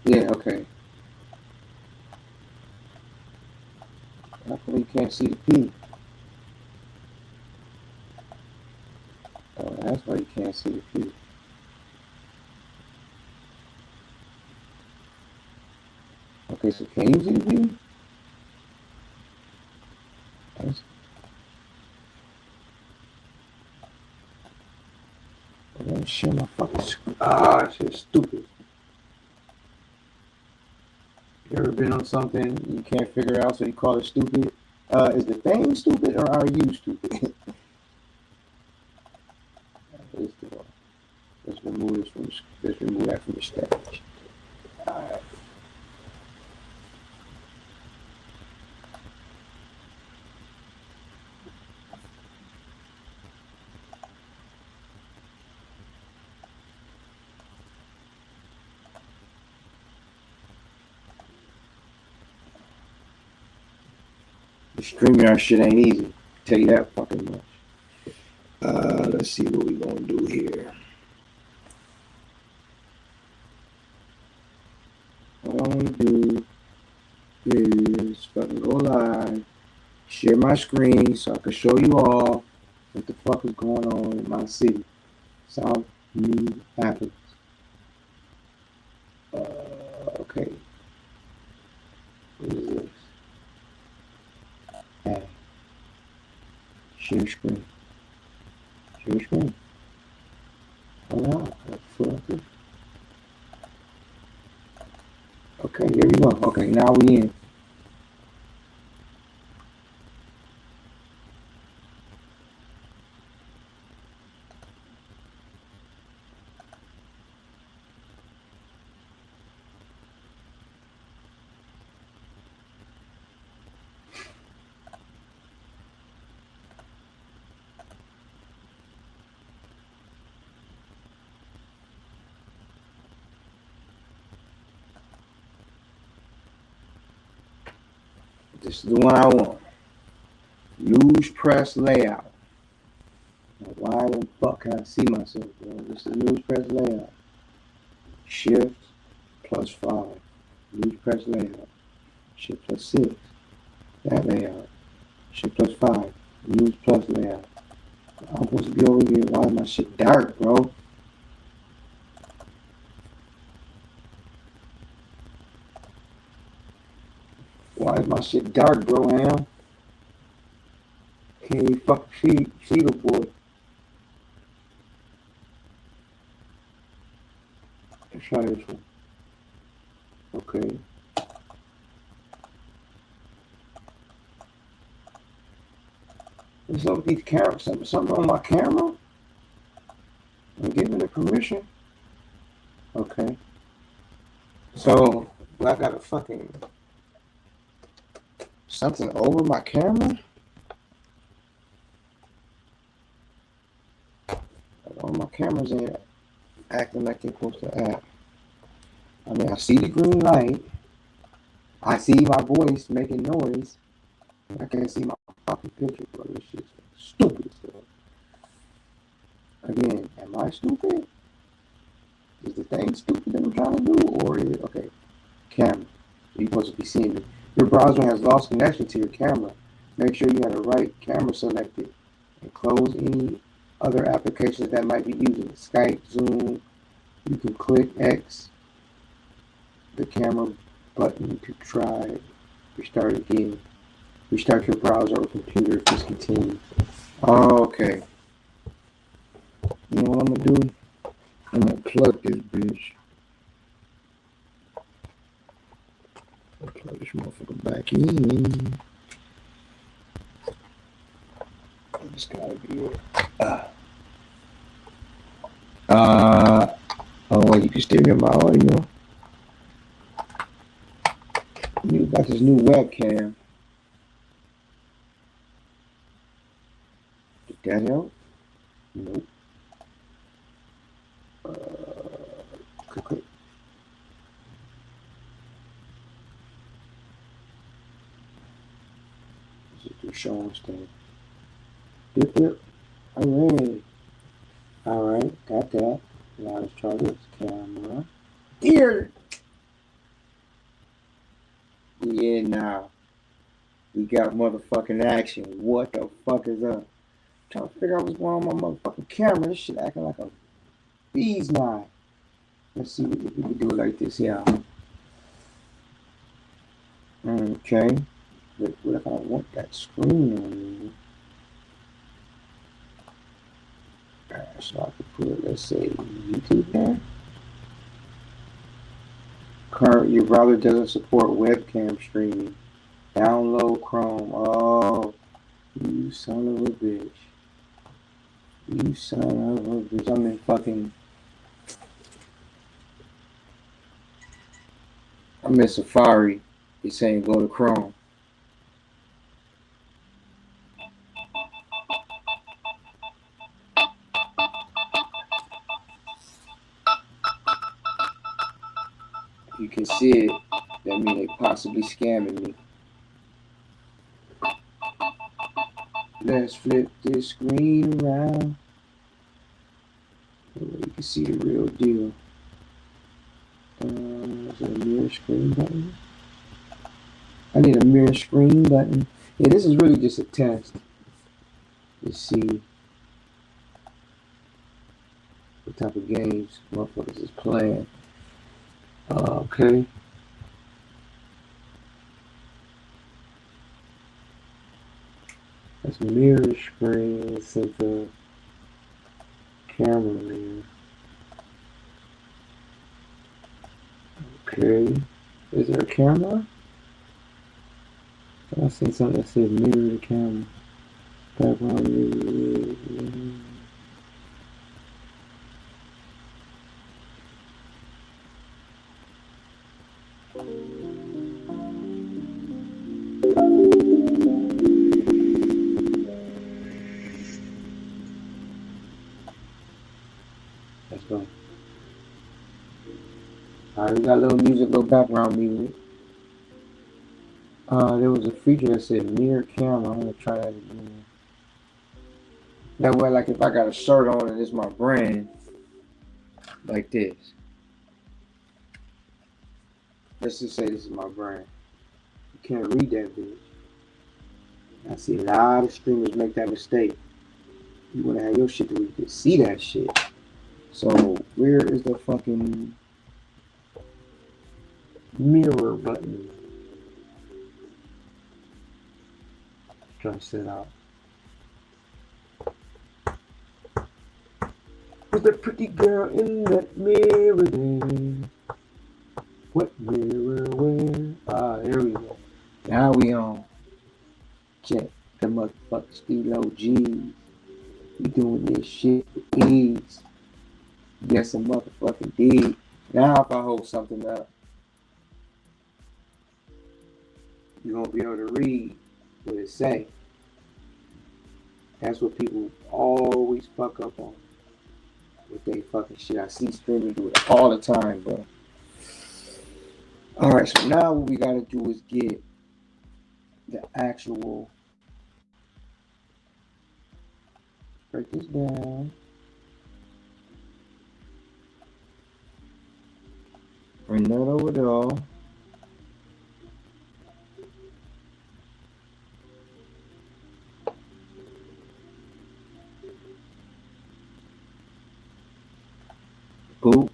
Yeah, okay. How come you can't see the P? Oh, that's why you can't see the P. Okay, so can you see the P? That's, oh, shit, my fucking screen. Ah, shit's stupid. You ever been on something you can't figure out, so you call it stupid? Is the thing stupid or are you stupid? Let's remove this from. Let's remove that from the stage. All right. The StreamYard shit ain't easy. I'll tell you that fucking much. Let's see what we gonna do here. What I want to do is fucking go live, share my screen so I can show you all what the fuck is going on in my city, South Minneapolis. Okay. What is this? Hey. Share screen. Share screen. Hold on. Okay, here we go. Okay, now we in. This is the one I want. News press layout. Now, why the fuck can I see myself, bro? This is news press layout. Shift +5. News press layout. Shift +6. That layout. Shift +5. News plus layout. I'm supposed to be over here. Why is my shit dark, bro? Why is my shit dark, bro, Ham? Can't you fucking see the boy? Let's try this one. Okay. What's up with these cameras? Something on my camera? I'm giving it permission. Okay. So, I got a fucking something over my camera? All my cameras ain't acting like they're supposed to act. I mean, I see the green light. I see my voice making noise. I can't see my fucking picture, bro. This shit's stupid stuff. Again, am I stupid? Is the thing stupid that I'm trying to do? Or is it, okay, camera. You're supposed to be seeing me. Your browser has lost connection to your camera. Make sure you have the right camera selected and close any other applications that might be using Skype, Zoom. You can click X, the camera button to try restart again. Restart your browser or computer if this continues. Okay. You know what I'm gonna do? I'm gonna plug this bitch. I'll plug this motherfucker back in. This gotta be it. Oh wait, you can still hear my audio. You got this new webcam. Did that help? Nope. Click. Just do show on stage. Yep. Alright. Alright, got that. Now let's try this camera. Here! We in now. We got motherfucking action. What the fuck is up? I'm trying to figure out what's going on with my motherfucking camera. This shit acting like a bee's knife. Let's see if we can do it like this, yeah. Okay. What if I want that screen on? So I could put, let's say, YouTube there. Your browser doesn't support webcam streaming. Download Chrome. Oh, you son of a bitch. You son of a bitch. I'm in fucking... I'm in Safari. It's saying go to Chrome. You can see it. That means they possibly scamming me. Let's flip this screen around. You can see the real deal. Is there a mirror screen button? I need a mirror screen button. Yeah, this is really just a test. Let's see what type of games motherfuckers is playing. Okay. That's mirror screen set the camera there. Okay. Is there a camera? I see something that says mirror the camera. Background mirror. Let's go. Alright, we got a little music, little background music. There was a feature that said mirror camera. I'm gonna try that again. That way, like if I got a shirt on and it's my brand, like this. Let's just say this is my brand. You can't read that bitch. I see a lot of streamers make that mistake. You wanna have your shit where you can see that shit. So where is the fucking mirror button? Try to set out. With a pretty girl in that mirror there. What mirror where? Ah, there we go. Now we on. Check the motherfucking Stilo G's. We doing this shit with ease. Yes, a motherfucking did. Now if I hold something up, you're gonna be able to read what it say. That's what people always fuck up on with they fucking shit. I see streamers do it all the time, bro. Alright, so now what we gotta do is get the actual, break this down. Bring that over there. Boop.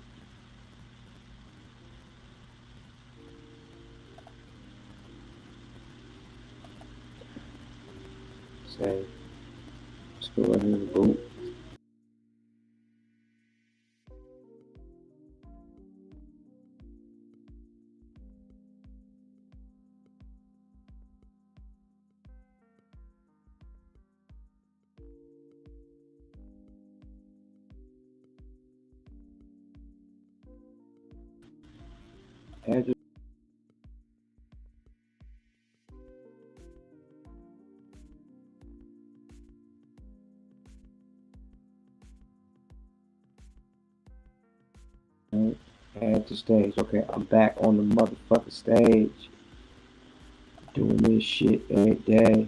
Say, let's go ahead and boop. Add your add to stage. Okay, I'm back on the motherfucking stage. Doing this shit every day.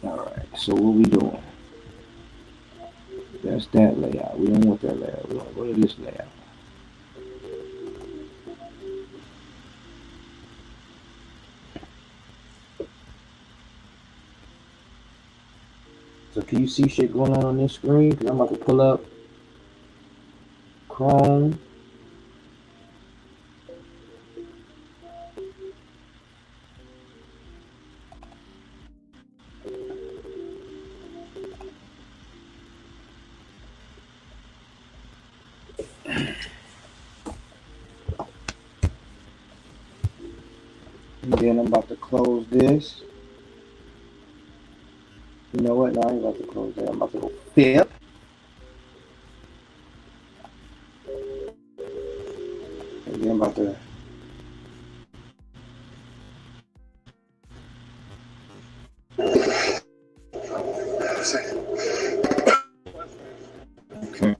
All right, so what we doing? That's that layout. We don't want that layout. We want to go to this layout. So can you see shit going on this screen? Because I'm about to pull up Chrome. And then I'm about to close this. You know what? No, I ain't about to close that. I'm about to go flip. And then I'm about to okay.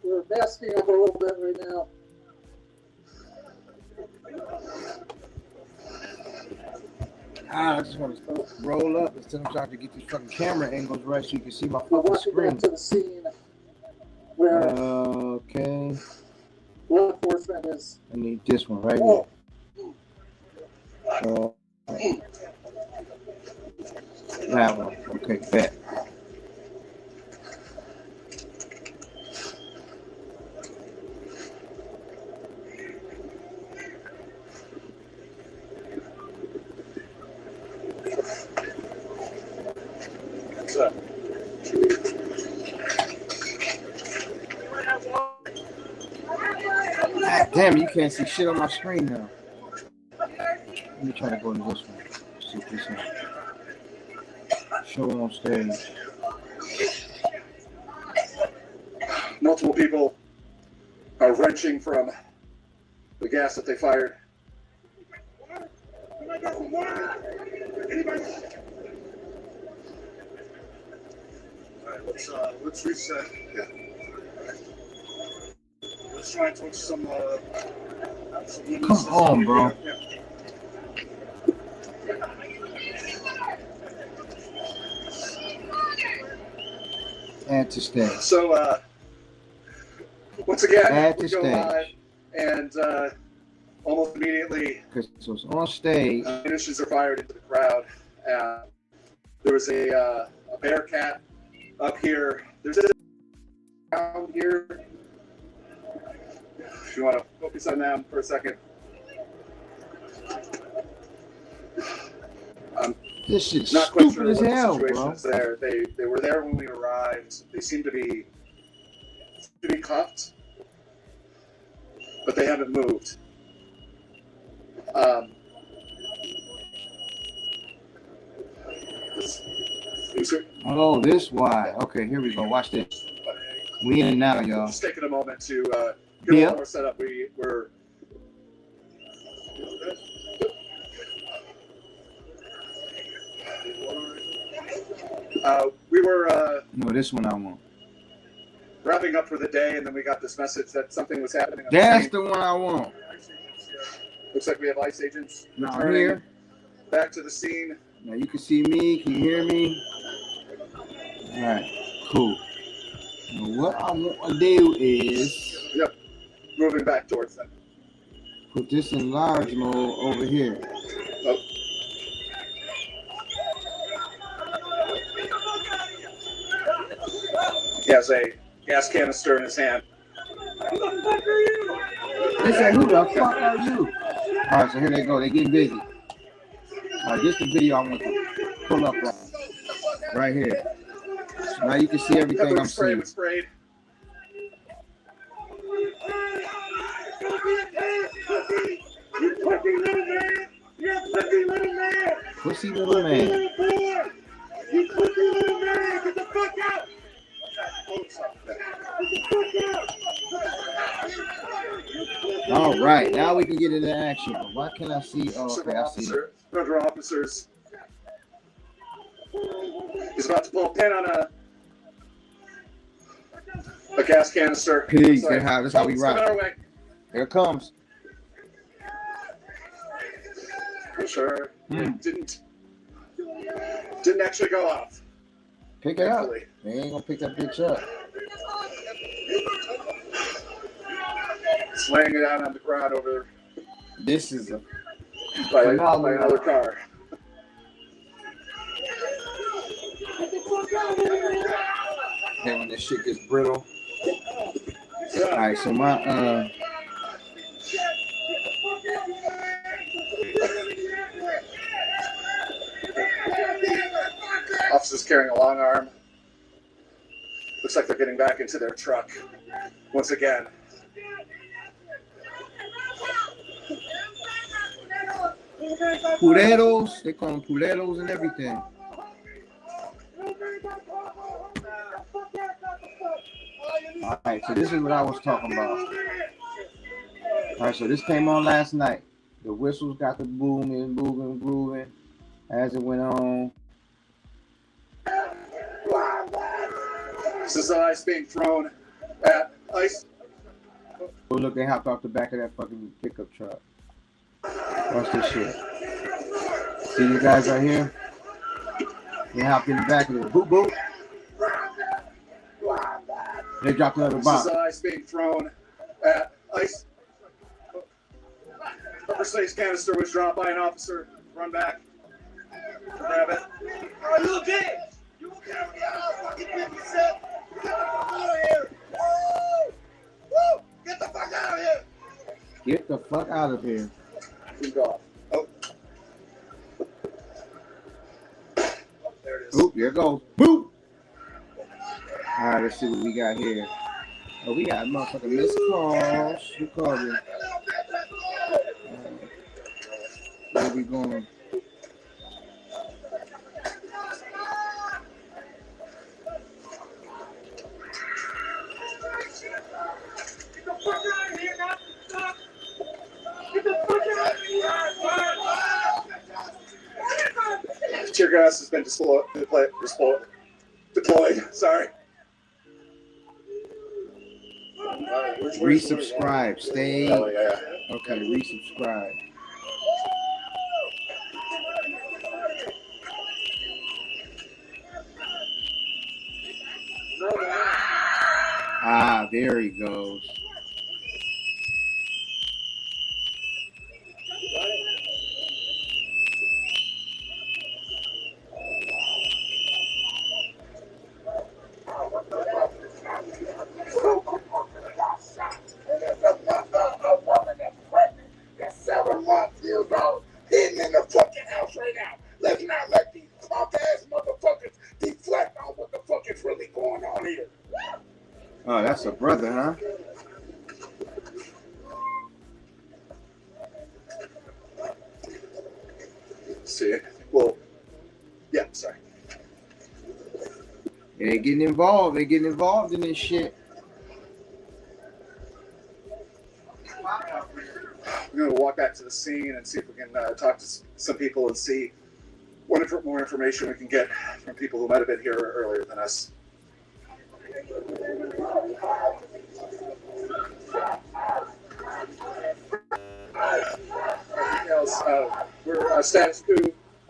We're basking up a little bit right now. I just want to roll up instead of trying to get these fucking camera angles right so you can see my I fucking want you screen. back to the scene where Okay. law enforcement is. I need this one right Oh, here. That one. Okay, bet. God damn, you can't see shit on my screen now. Let me try to go to this one. See if this one. Show on stage. multiple people are wrenching from the gas that they fired. Let's reset. Yeah. Let's try and touch some. Come on, bro. Yeah. Add to stage. So, once again, Add to we go stage. live, and almost immediately, Because it was on stage. munitions are fired into the crowd. There was a bear cat up here. There's a down here. If you want to focus on them for a second. This shit's Not quite stupid sure as what hell, the situation bro. is there. They were there when we arrived. They seem to be cuffed, but they haven't moved. Oh, this why. Okay, here we go. Watch this. We in now, y'all. Just taking a moment to get a little more set up. We were No, this one I want. wrapping up for the day, and then we got this message that something was happening. On That's the the one I want. Looks like we have ICE agents Now returning here. back to the scene. Now you can see me. Can you hear me? All right. Cool. Now what I want to do is Moving back towards them. put this in large mode over here. Oh. He has a gas canister in his hand. They say, who the fuck are you? All right, so here they go. They get busy. All right, this is the video I want to pull up on. Right here. So now you can see everything I'm seeing. Sprayed. Pussy little man. You pussy little man, get the fuck out! Get the fuck out! All right, now we can get into action. Why can't I see? Oh, okay, I see. Another officers. He's about to pull a pin on a gas canister. Peace. That's how we rock. Our way. Here it comes. For sure. Didn't actually go off. Pick it up. They ain't gonna pick that bitch up. It's laying it out on the ground over. This is a by another car. And when this shit gets brittle. All right, so my officers carrying a long arm. Looks like they're getting back into their truck once again. pureros, they call them pureros and everything. All right, so this is what I was talking about. All right, so this came on last night. The whistles got the booming, grooving as it went on. This is ice being thrown at ice. Oh, look, they hopped off the back of that fucking pickup truck. Watch this shit. See these guys right here? They hopped in the back of it. Boop, boop. They dropped another bomb. This is ice being thrown at ice. Upper stage canister was dropped by an officer. Run back. Grab it. Oh, you a bitch! You carry out fucking business up! Get the fuck out of here! Woo! Woo! Get the fuck out of here! Get the fuck out of here. Go. Oh. There it is. Oop, there it goes. Boop! Alright, let's see what we got here. Oh, we got motherfucking missed calls. Who called you? Where we going? Get the fuck out of here now! Get the fuck out of here! Tear gas has been deployed. Sorry. Resubscribe. Stay. Oh, yeah. Okay, resubscribe. Ah, there he goes. Oh, that's a brother, huh? See, well, yeah, sorry. They're getting involved. They're getting involved in this shit. We're going to walk back to the scene and see if we can talk to some people and see what more information we can get from people who might have been here earlier than us. We're status quo.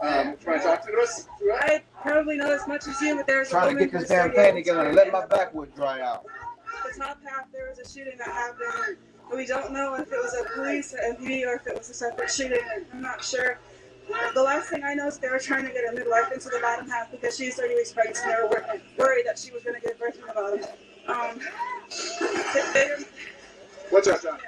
Trying to talk to us? I probably know as much as you, but there's Trying to get this damn thing together and let my backwood dry out. The top half, there was a shooting that happened. We don't know if it was a police MP or if it was a separate shooting. I'm not sure. The last thing I know is they were trying to get a midwife into the bottom half because she's 30 weeks pregnant and they were worried that she was going to give birth in the bottom. What's up, John?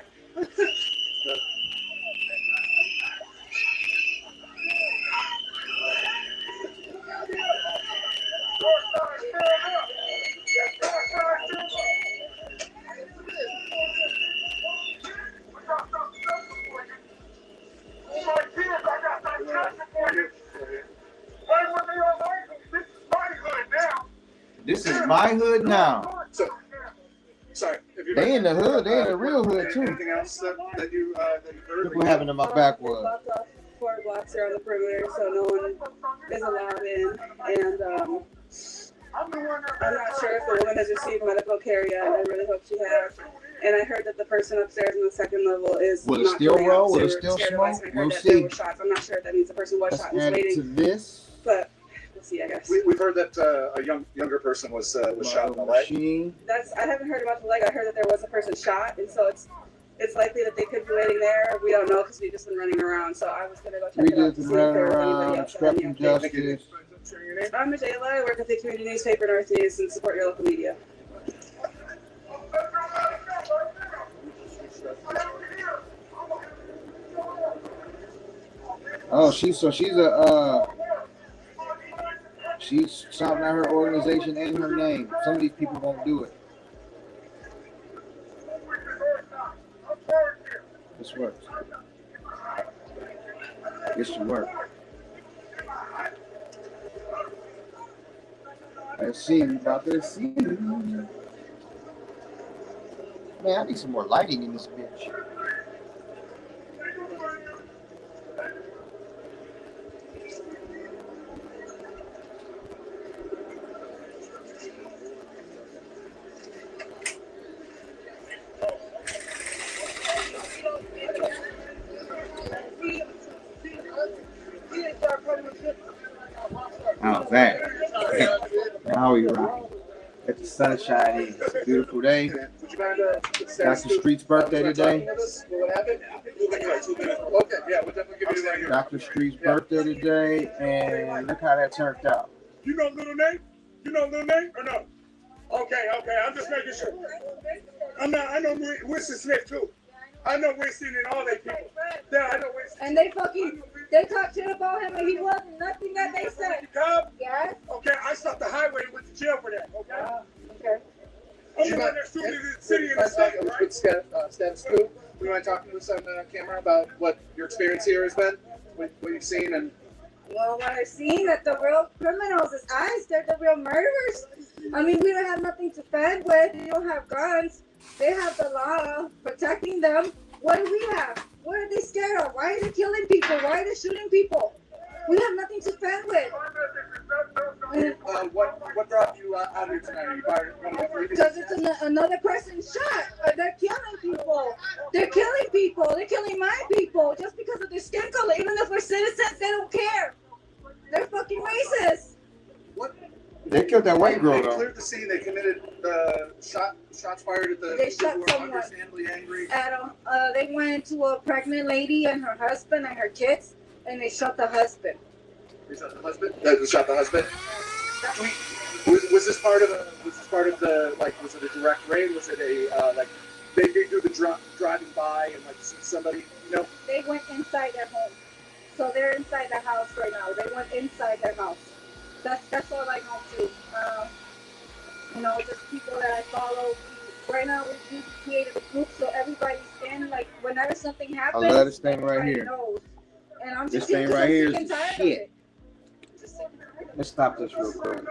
This is my hood now. So, sorry, if They in the hood. They in the real hood too. Anything else that you heard? Look what happened to my backwood. Blocked off 4 blocks here on the perimeter, so no one is allowed in. And I'm not sure if the woman has received medical care yet. I really hope she has. And I heard that the person upstairs on the 2nd level is Will it not still coming roll? out. Will They it were still scared of smoke? us, and I heard We'll that there see. were shots. I'm not sure if that means the person was Let's shot and is add it to waiting, this. but we'll see, I guess. We've heard that a younger person was shot in the leg. Machine. I haven't heard about the leg. I heard that there was a person shot, and so it's likely that they could be waiting there. We don't know because we've just been running around. So I was gonna go check We it out just to been see if running there was anybody around, else that had any obstructing updates. justice. I'm Majayla. I work at the community newspaper Northeast and support your local media. Oh, she's shouting out her organization and her name. Some of these people won't do it. This works. This should work. Let's see. We about to see. Man, I need some more lighting in this bitch. How's that? Now we rocking. Let the sun shine in. It's a beautiful day. Dr.Streetz birthday today. What happened? Okay, yeah, we'll definitely give you right here. Dr.Streetz birthday today, and look how that turned out. You know Little Nate? You know Little Nate or no? Okay, I'm just making sure. I know Winston Smith too. I know Winston and all that people. Yeah, I know Winston. And they talked shit about him and he wasn't nothing that they said. Cobb? Yes? Okay, I stopped the highway and went to jail for that, okay? Okay. I'm the one that sued the city and the state, right? With status quo, we want to talk to us on camera about what your experience here has been, what you've seen, and Well, what I've seen that the real criminals is ICE, they're the real murderers. I mean, we don't have nothing to fend with. We don't have guns. They have the law protecting them. What do we have? What are they scared of? Why are they killing people? Why are they shooting people? We have nothing to fend with. what brought you out here tonight? Are you part of one of the three? Because it's another person shot. They're killing people. They're killing people. They're killing my people just because of their skin color. Even if we're citizens, they don't care. They're fucking racist. What? They killed that white girl They though. cleared the scene. They committed shots fired at the They people shot who were someone. understandably angry. They went into a pregnant lady and her husband and her kids, and they shot the husband. They shot the husband. They shot the husband. Was this part of the like? Was it a direct raid? Was it a like? They do the driving by and like see somebody? No. They went inside their home, so they're inside the house right now. They went inside their house. That's all I know too. Just people that I follow. Right now we created a group so everybody's in. Like whenever something happens, I love this thing right everybody here. knows. And I'm This just thing right here is sick and tired of shit. it. Just sick and tired of it. Let's stop this real quick.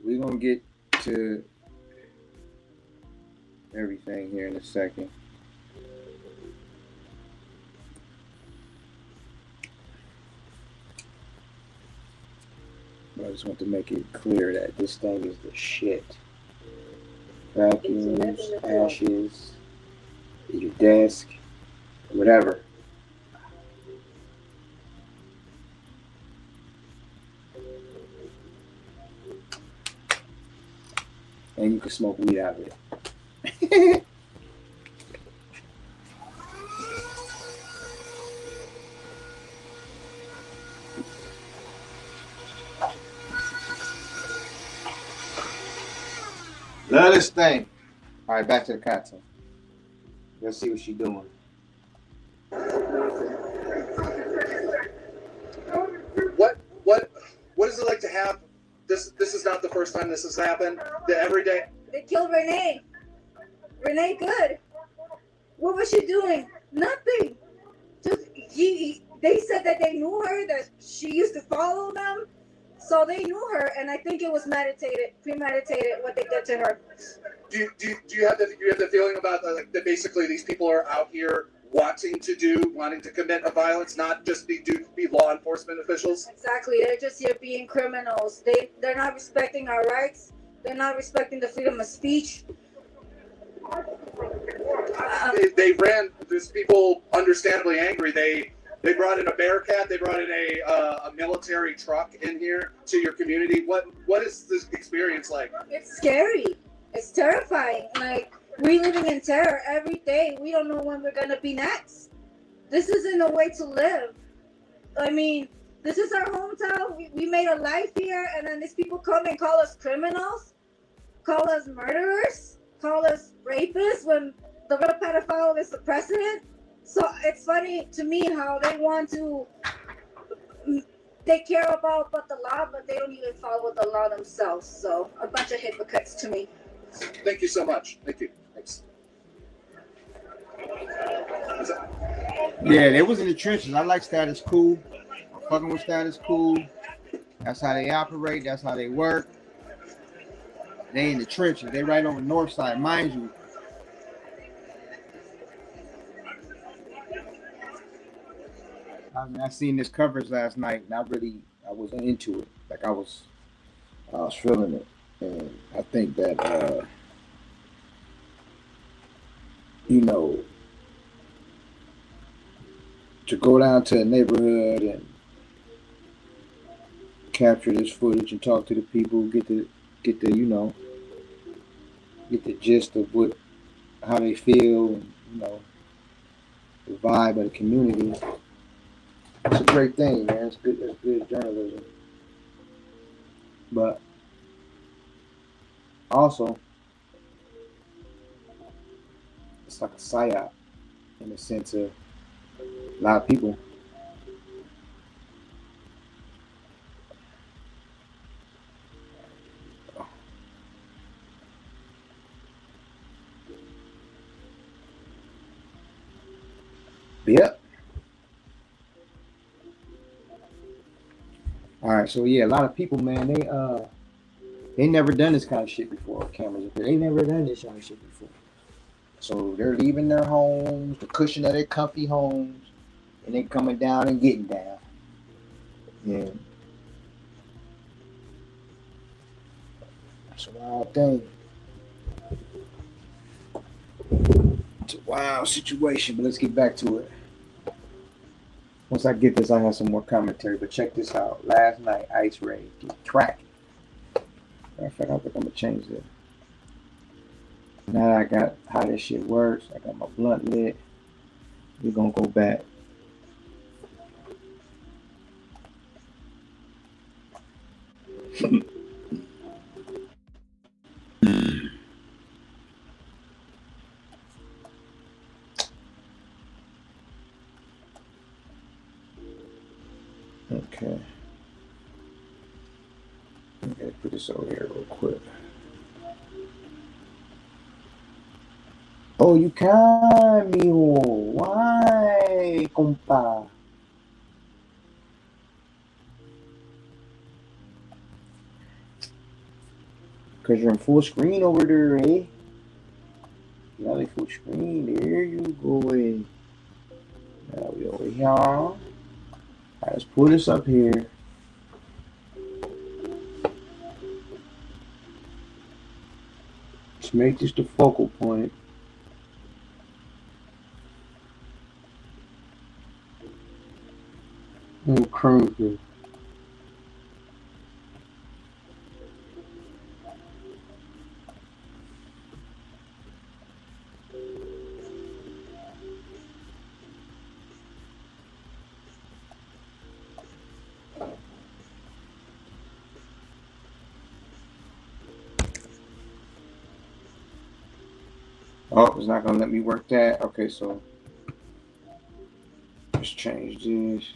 We're gonna get to everything here in a second. But I just want to make it clear that this thing is the shit. Vacuums, ashes, your desk, whatever. And you can smoke weed out of it. Love this thing. All right, back to the content. Let's see what she's doing. What is it like to have this? This is not the first time this has happened. Every day. They killed Renee. Renee Good. What was she doing? Nothing. They said that they knew her, that she used to follow them. So they knew her, and I think it was premeditated what they did to her. Do you have the feeling about like that basically these people are out here wanting to commit a violence, not just be law enforcement officials? Exactly. They're just here being criminals. They're not respecting our rights. They're not respecting the freedom of speech. They ran. There's people understandably angry. They brought in a Bearcat. They brought in a military truck in here to your community. What is this experience like? It's scary. It's terrifying. Like, we're living in terror every day. We don't know when we're gonna be next. This isn't a way to live. I mean, this is our hometown. We made a life here, and then these people come and call us criminals, call us murderers, call us rapists when the real pedophile is the president. So it's funny to me how they care about the law, but they don't even follow the law themselves. So a bunch of hypocrites to me. Thank you so much. Thank you. Thanks. Yeah, they was in the trenches. I like status quo. I'm fucking with status quo. That's how they operate. That's how they work. They in the trenches. They right on the north side, mind you. I seen this coverage last night, and I wasn't into it. Like I was feeling it, and I think that to go down to a neighborhood and capture this footage and talk to the people, get the gist of how they feel, and the vibe of the community. It's a great thing, man. It's good journalism. But also, it's like a psyop in the sense of a lot of people Yep. All right, so yeah, a lot of people, man, they never done this kind of shit before. Cameras up there, they never done this kind of shit before. So they're leaving their homes, the cushion of their comfy homes, and they coming down and getting down. Yeah, it's a wild thing. It's a wild situation, but let's get back to it. Once I get this, I have some more commentary, but check this out. Last night, ice raid, cracking. Matter of fact, I think I'm gonna change this. Now that I got how this shit works, I got my blunt lit. We're gonna go back. Okay. I'm gonna put this over here real quick. Oh, you can, mijo. Why, compa? Because you're in full screen over there, eh? You're not in full screen. There you go, eh? Now we over here. All right, let's pull this up here. Let's make this the focal point. Crazy. Oh, it's not gonna let me work that. Okay, so let's change this.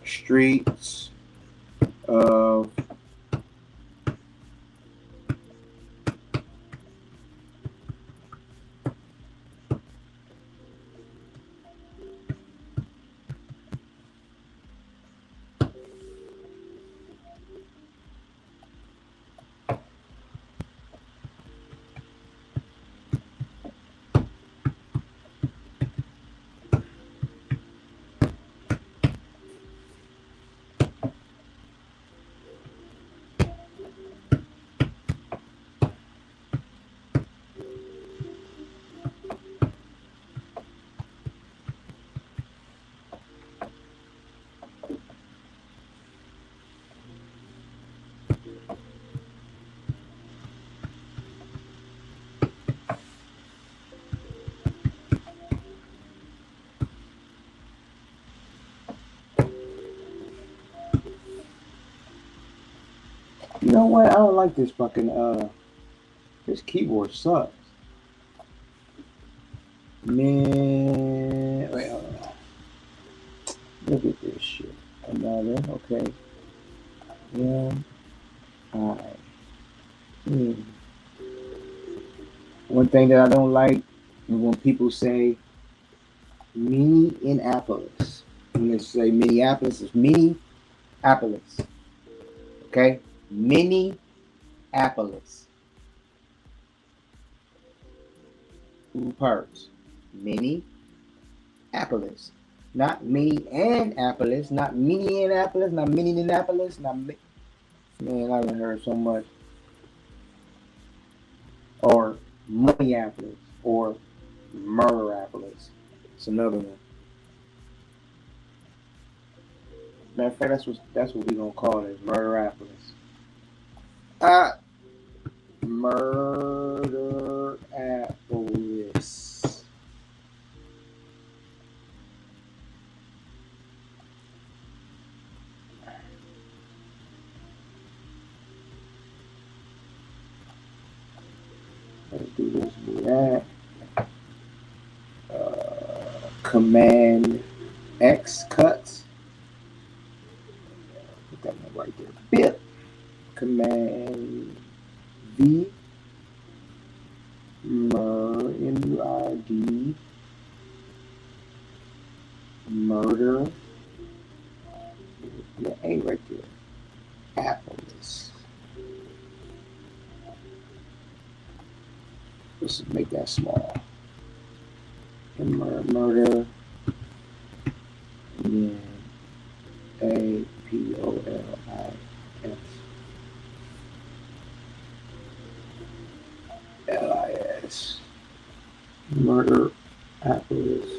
Streets of You know what? I don't like this fucking this keyboard sucks. Man, wait, hold on. Look at this shit. Another, okay. Yeah. Alright. One thing that I don't like is when people say Minneapolis. When they say Minneapolis, it's Minneapolis. Okay? Minneapolis. Two parts. Minneapolis. Not Minneapolis. Not Minneapolis. Not Minneapolis. Not Man, I haven't heard so much. Or Minneapolis. Or MURDERapolis. It's another one. Matter of fact, that's what we're gonna call it, MURDERapolis. MURDERapolis. Let's do this, do that. Command X cuts. Put that one right there. Bip. Command V. MURD. Murder. The A right there. Apolis. Let's make that small. And murder. Yeah. APOLIS. MURDERapolis.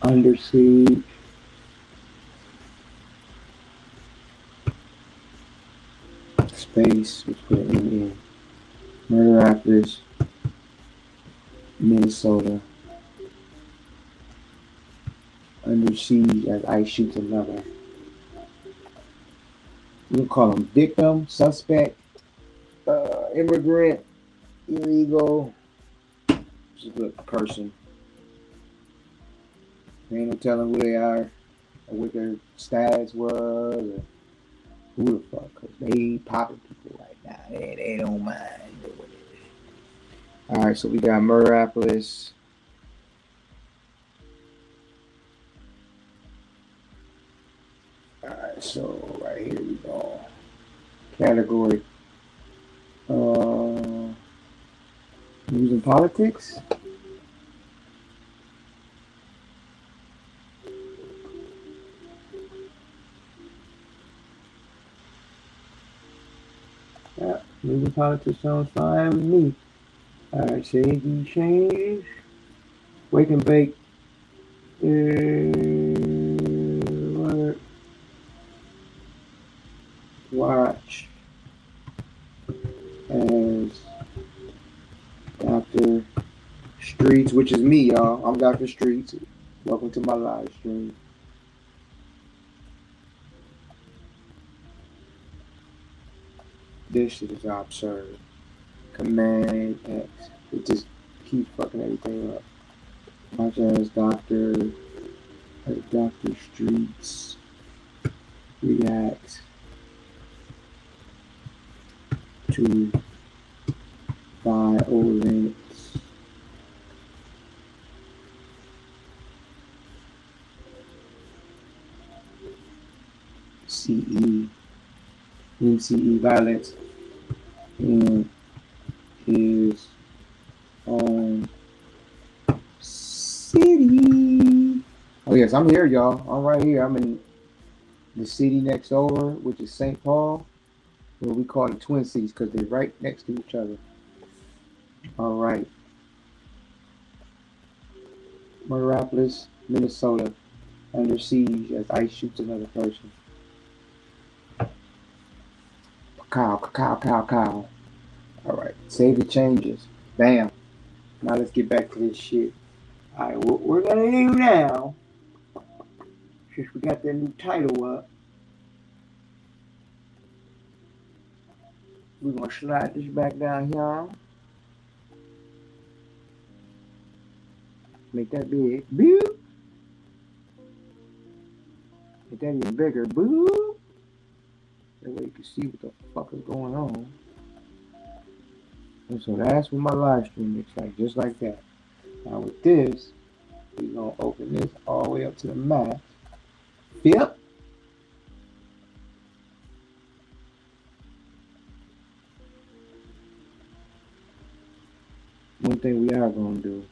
Under siege. Space. Let's put it in. MURDERapolis, Minnesota. Under siege as ICE shoots another. We'll call them victim, suspect, immigrant, illegal. Just a good person. There ain't no telling who they are or what their status was or who the fuck. Cause they popping people right now. They don't mind doing it. Alright, so we got MURDERapolis. Alright, so right here we go. Category. News and politics. Yeah, news and politics sounds fine with me. Alright, SEIGE change. Wake and bake. Watch as Dr.Streetz, which is me, y'all. I'm Dr.Streetz. Welcome to my live stream. This shit is absurd. Command X. It just keeps fucking everything up. Watch as Dr.Streetz reacts to violence. CE violence in his own city. Oh yes, I'm here, y'all. I'm right here. I'm in the city next over, which is St. Paul. Well, we call it Twin Cities because they're right next to each other. All right. MURDERapolis, Minnesota, under siege as ICE shoots another person. Cow. All right. Save the changes. Bam. Now let's get back to this shit. All right. What we're going to do now Since we got that new title up, we're gonna slide this back down here. Make that big. Boop. Make that even bigger. Boop. That way you can see what the fuck is going on. And so that's what my live stream looks like, just like that. Now with this, we're gonna open this all the way up to the max. Yep. One thing we are gonna do.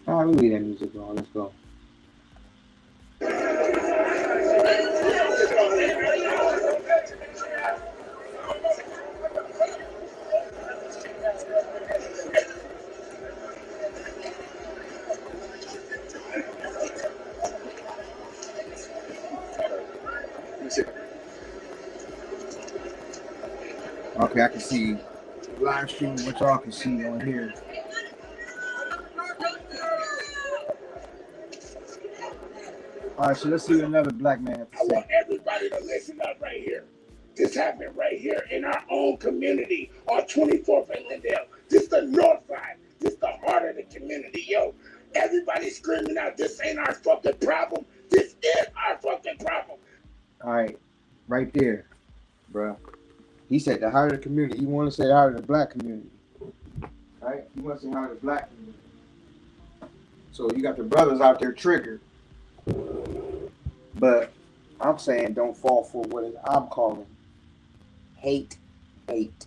Alright, we leave that music on. Let's go. Okay, I can see live stream, what y'all can see on here. All right, so let's see what another black man has to say. I want everybody to listen up right here. This happened right here in our own community on 24th and Lindale. This the north side. This the heart of the community, yo. Everybody screaming out, this ain't our fucking problem. This is our fucking problem. All right, right there, bruh. He said the heart of the community. He want to say the heart of the black community. Right? He wants to say the heart of the black community. So you got the brothers out there triggered. But I'm saying don't fall for what I'm calling hate bait.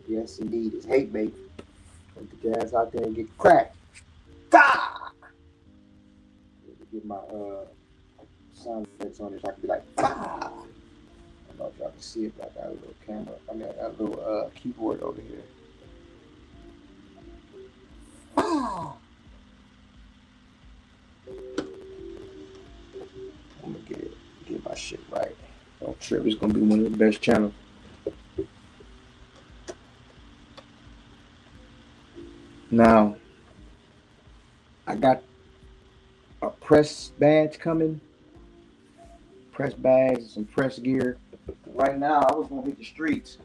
Yes, indeed. It's hate bait. Put the gas out there and get cracked. Bah! Get my sound effects on this. I can be like, bah! I don't know if y'all can see it, but I got a little camera. I mean, I got a little keyboard over here. Ah! I'm gonna get my shit right. Don't trip. It's gonna be one of the best channels. Now, I got a press badge coming. Press bags, some press gear. Right now, I was gonna hit the streets.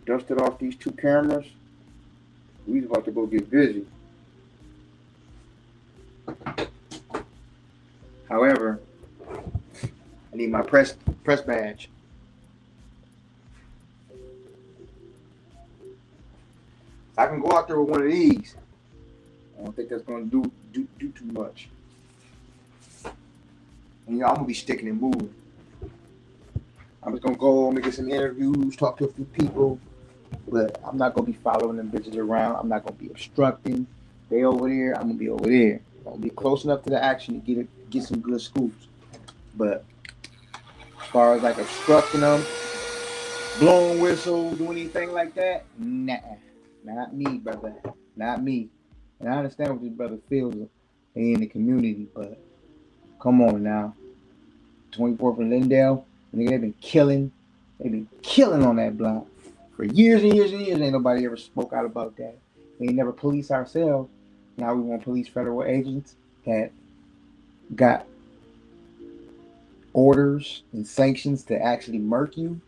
Dusted off these 2 cameras. We was about to go get busy. However, I need my press badge. I can go out there with one of these. I don't think that's gonna do too much. And I'm gonna be sticking and moving. I'm just gonna go and get some interviews, talk to a few people, but I'm not gonna be following them bitches around. I'm not gonna be obstructing. They over there, I'm gonna be over there. I'm gonna be close enough to the action to get some good scoops. But as far as like obstructing them, blowing whistle, doing anything like that, nah. Not me, brother. Not me. And I understand what this brother feels in the community, but come on now. 24th and Lindale, nigga, they've been killing on that block for years and years and years. Ain't nobody ever spoke out about that. We ain't never police ourselves. Now we want police federal agents that got orders and sanctions to actually murk you.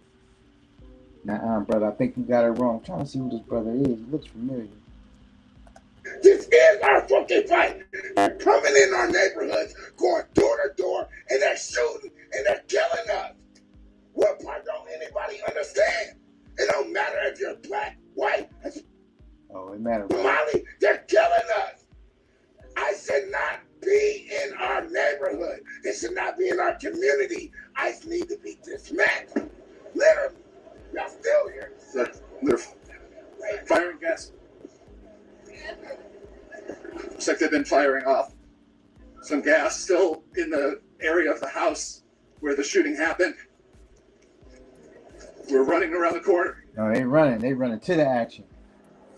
Nah, brother, I think you got it wrong. I'm trying to see who this brother is. He looks familiar. This is our fucking fight. They're coming in our neighborhoods, going door to door, and they're shooting, and they're killing us. What part don't anybody understand? It don't matter if you're black, white, Oh, it matters. Somali, they're killing us. I should not be in our neighborhood. It should not be in our community. ICE need to be dismantled. Literally. Y'all still here. They're firing gas. Looks like they've been firing off some gas still in the area of the house where the shooting happened. We're running around the corner. No, they running. They running to the action.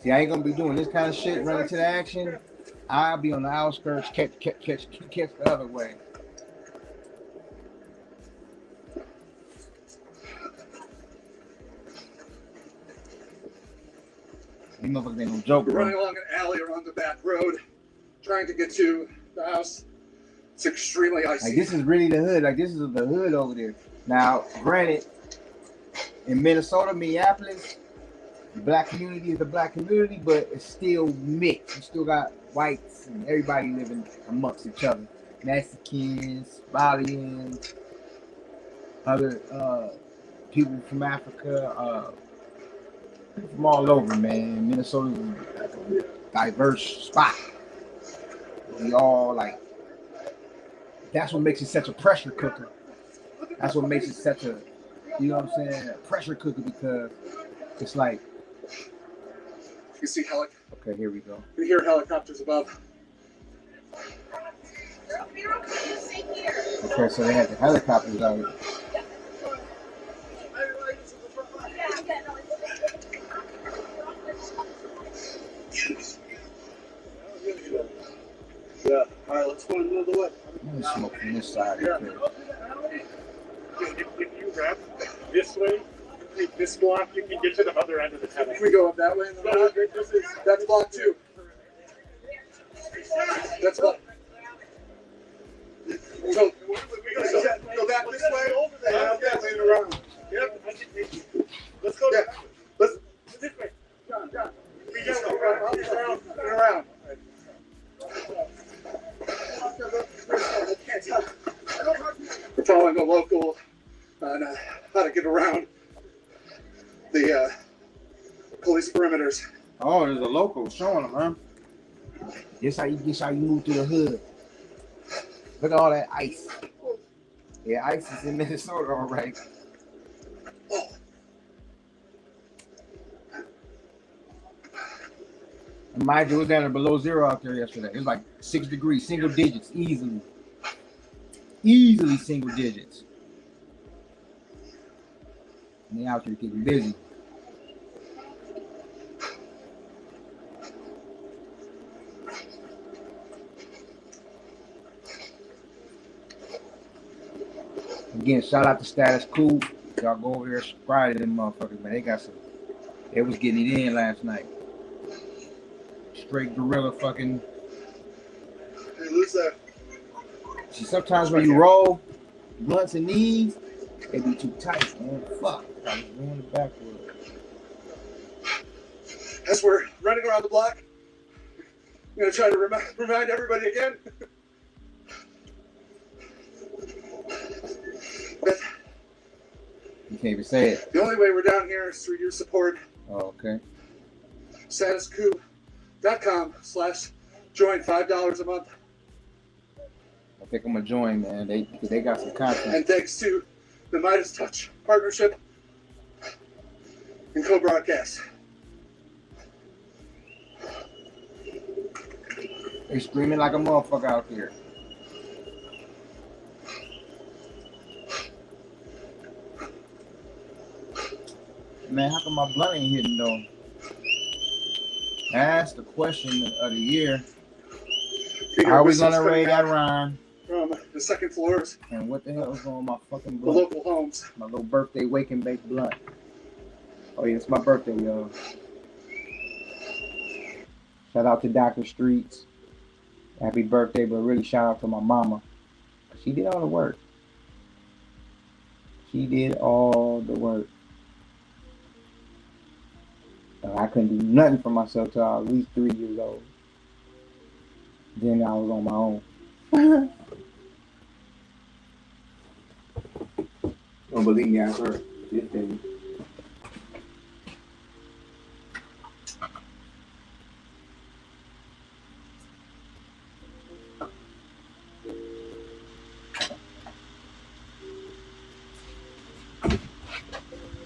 See, I ain't gonna be doing this kind of shit running to the action. I'll be on the outskirts, catch the other way. These motherfuckers ain't no joke, We're bro. running along an alley around the back road, trying to get to the house. It's extremely icy. Like, this is really the hood. Like, this is the hood over there. Now, granted, in Minnesota, Minneapolis, the black community is the black community, but it's still mixed. You still got whites and everybody living amongst each other. Mexicans, Somalians, other people from Africa, people from all over, man. Minnesota is like a diverse spot. We all like, that's what makes it such a pressure cooker. That's what makes it such a, you know what I'm saying, a pressure cooker, because it's like, You see okay, here we go. You hear helicopters above. Okay, so they had the helicopters out. Yeah. All right, let's go another way. Let me smoke from this side. Yeah. Okay. If you wrap this way, take this block, you can get to the other end of the tunnel. Can we go up that way? That's block 2. That's block. So, go back this way. Over there. Yeah, way around. Yep, I can take you. Let's go. Yeah. Let's This way. John. We go around. Around. We're following a local on how to get around the police perimeters. Oh, there's a local showing them, huh? This how you move through the hood. Look at all that ice. Yeah, ice is in Minnesota, all right. And mind you, it was down to below 0 out there yesterday. It was like 6 degrees, single digits, easily. Easily single digits. And they out there getting busy. Again, shout out to Status Quo. Y'all go over there, subscribe to them motherfuckers, man. They got some. They was getting it in last night. Straight gorilla fucking. Hey, lose that. See, sometimes when you roll blunts and knees, they be too tight, man. Fuck. I was going backward. As we're running around the block, I'm going to try to remind everybody again. But You can't even say it. the only way we're down here is through your support. Oh, okay. statuscoup.com/join, $5 a month. I think I'm gonna join, man. They got some content. And thanks to the Midas Touch partnership and co-broadcast. They screaming like a motherfucker out here. Man, how come my blunt ain't hitting though? That's the question of the year. How are we gonna raid that rhyme? From the second floors, And what the hell is on my fucking the blunt? local homes. My little birthday wake and bake blunt. Oh yeah, it's my birthday, y'all. Shout out to Dr.Streetz. Happy birthday, but really shout out to my mama. She did all the work. She did all the work. I couldn't do nothing for myself till I was at least 3 years old. Then I was on my own. Don't believe me, I heard this thing.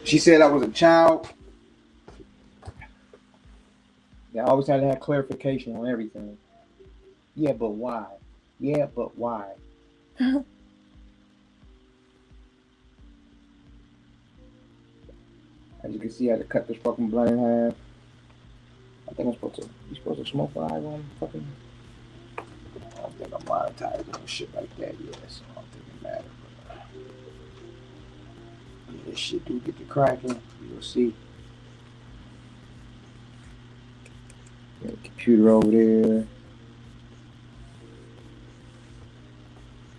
She said I was a child. I always had to have clarification on everything. Yeah, but why? Yeah, but why? As you can see, I had to cut this fucking blunt in half. I think you're supposed to smoke live on fucking. I don't think I'm monetized on shit like that yet, so I don't think it matters. But this shit do get to cracking. You'll see. Got a computer over there.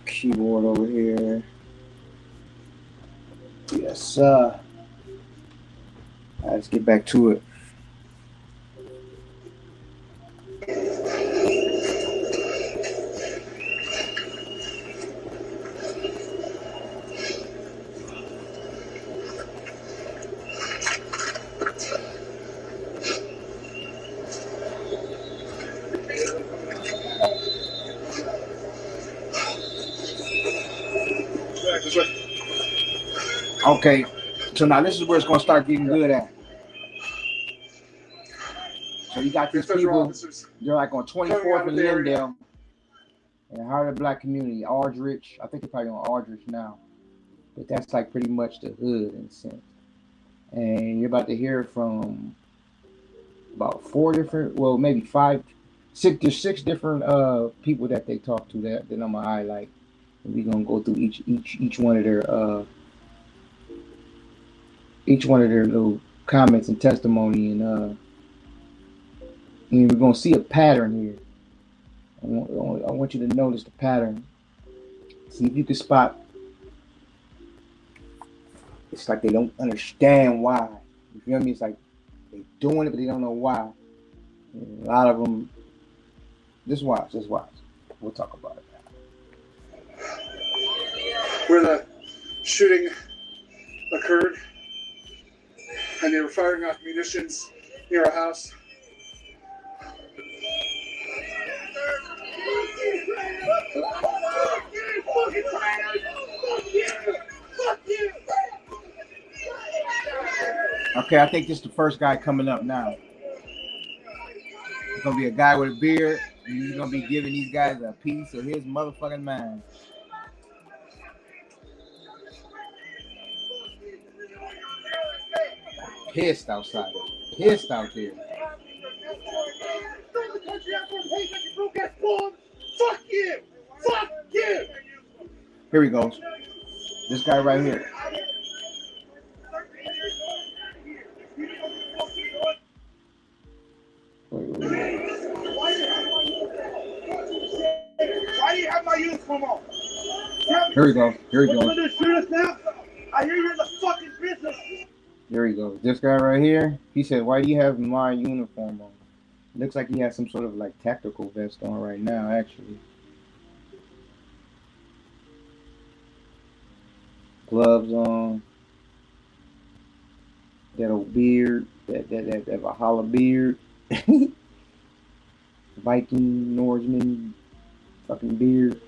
Keyboard over here. Yes, sir. Let's get back to it. Okay, so now this is where it's going to start getting good at. So you got these people, they're like on 24th and Lindale in the heart of the black community, Aldrich. I think they're probably on Aldrich now, but that's like pretty much the hood in a sense. And you're about to hear from about 4 different, well, maybe 5, 6, there's 6 different people that they talk to that I'm going to highlight. And we're going to go through each one of their little comments and testimony, and we're gonna see a pattern here. I want you to notice the pattern. See if you can spot. It's like they don't understand why. You feel me? It's like they're doing it, but they don't know why. And a lot of them. Just watch. We'll talk about it now. Where the shooting occurred, and they were firing off munitions near a house. Okay, I think this is the first guy coming up now. It's gonna be a guy with a beard, and he's gonna be giving these guys a piece of his motherfucking mind. Pissed outside. Pissed out there. Fuck you! Fuck you! Here he goes. This guy right here. Why do you have my uniform on? Here he goes. Here he goes. You're gonna shoot us now? I hear you're in the fucking business. Here he goes. This guy right here. He said, "Why do you have my uniform on?" Looks like he has some sort of like tactical vest on right now, actually. Gloves on. That old beard. That Valhalla beard. Viking, Norseman, fucking beard.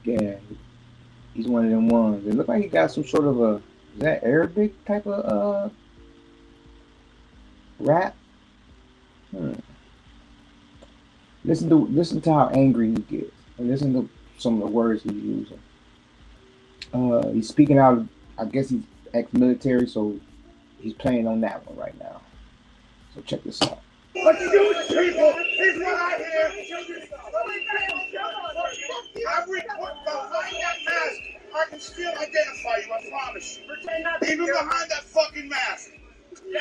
Yeah. He's one of them ones. It looked like he got some sort of a, is that Arabic type of rap? Listen to how angry he gets, and listen to some of the words he's using. He's speaking out. I guess he's ex-military, so he's playing on that one right now. So check this out. What you do with people is what I hear. Every point behind that mask, I can still identify you, I promise. Even behind that fucking mask.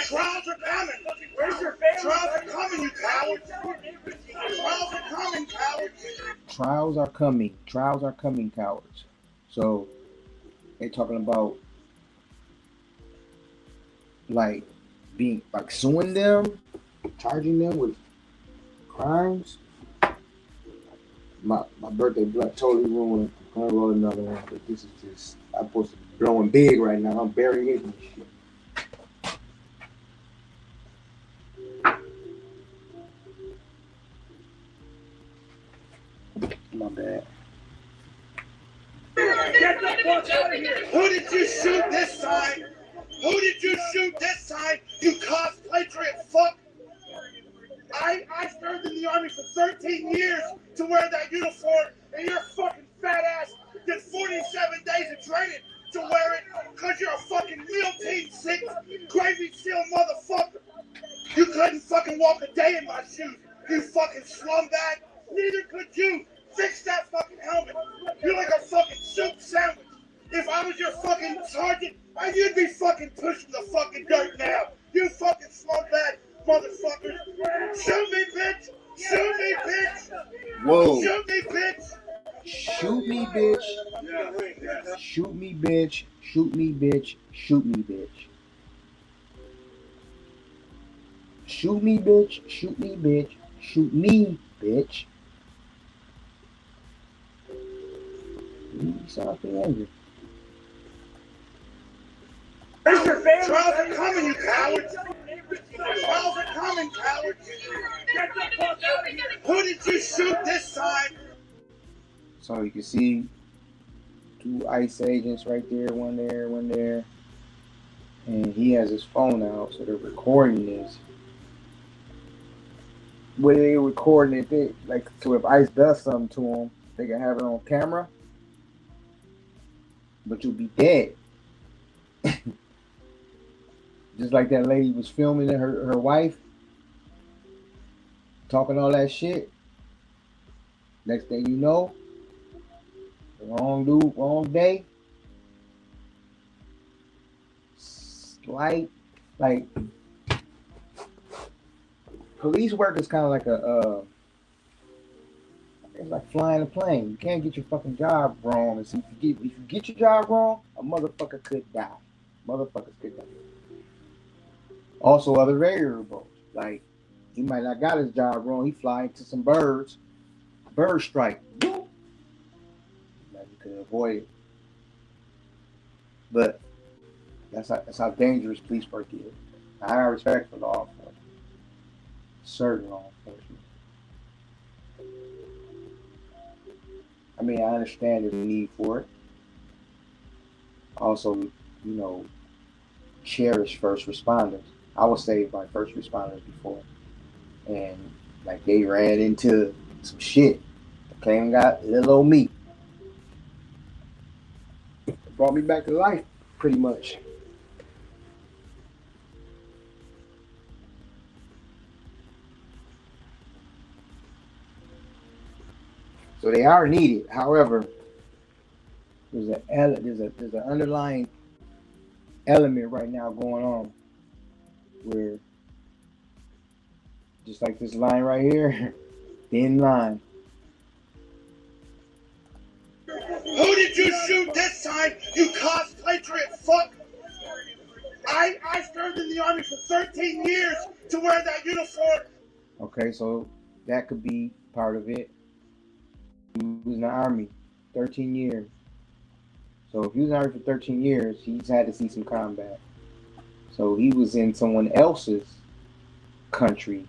Trials are coming. Where's your family? Trials are coming, you cowards. Trials are coming, cowards. Trials are coming. Trials are coming, cowards. So they're talking about like being like suing them, charging them with crimes. My birthday blood totally ruined. I'm gonna roll another one, but this is just, I'm supposed to be blowing big right now. I'm burying it in shit. My bad. Get the fuck out of here! Who did you shoot this time? Who did you shoot this time? You cosplay fuck! I served in the army for 13 years to wear that uniform, and your fucking fat ass did 47 days of training to wear it because you're a fucking Meal Team 6 Gravy Seal motherfucker. You couldn't fucking walk a day in my shoes, you fucking slumbag. Neither could you. Fix that fucking helmet. You're like a fucking soup sandwich. If I was your fucking sergeant, you'd be fucking pushing the fucking dirt now. You fucking slumbag. motherfuckers. Shoot me, bitch. Shoot me, bitch. Whoa. Shoot me, bitch. Shoot me, bitch. Shoot me, bitch. Shoot me, bitch. Shoot me, bitch. Shoot me, bitch. Shoot me, bitch. Shoot me, bitch. You sound angry. Trials are coming, you cowards. Trials are coming, cowards. Who did you shoot this time? So you can see 2 ICE agents right there, one there. And he has his phone out, so they're recording this. What are they recording it? They, like, so if ICE does something to him, they can have it on camera. But you'll be dead. Just like that lady was filming her wife, talking all that shit. Next thing you know, wrong dude, wrong day. Like police work is kind of like it's like flying a plane. You can't get your fucking job wrong. And see, if you get your job wrong, a motherfucker could die. Motherfuckers could die. Also, other variables, like he might not got his job wrong. He fly into some birds, bird strike. Boom. Like you could avoid it. But that's how dangerous police work is. I have respect for law enforcement, certain law enforcement. I mean, I understand the need for it. Also, cherish first responders. I was saved by first responders before, and like they ran into some shit. They came and got little old me. It brought me back to life, pretty much. So they are needed. However, there's an underlying element right now going on where, just like this line right here, thin line. Who did you shoot this time, you cosplatriot fuck? I served in the army for 13 years to wear that uniform. Okay, so that could be part of it. He was in the army 13 years. So if he was in the army for 13 years, he's had to see some combat. So he was in someone else's country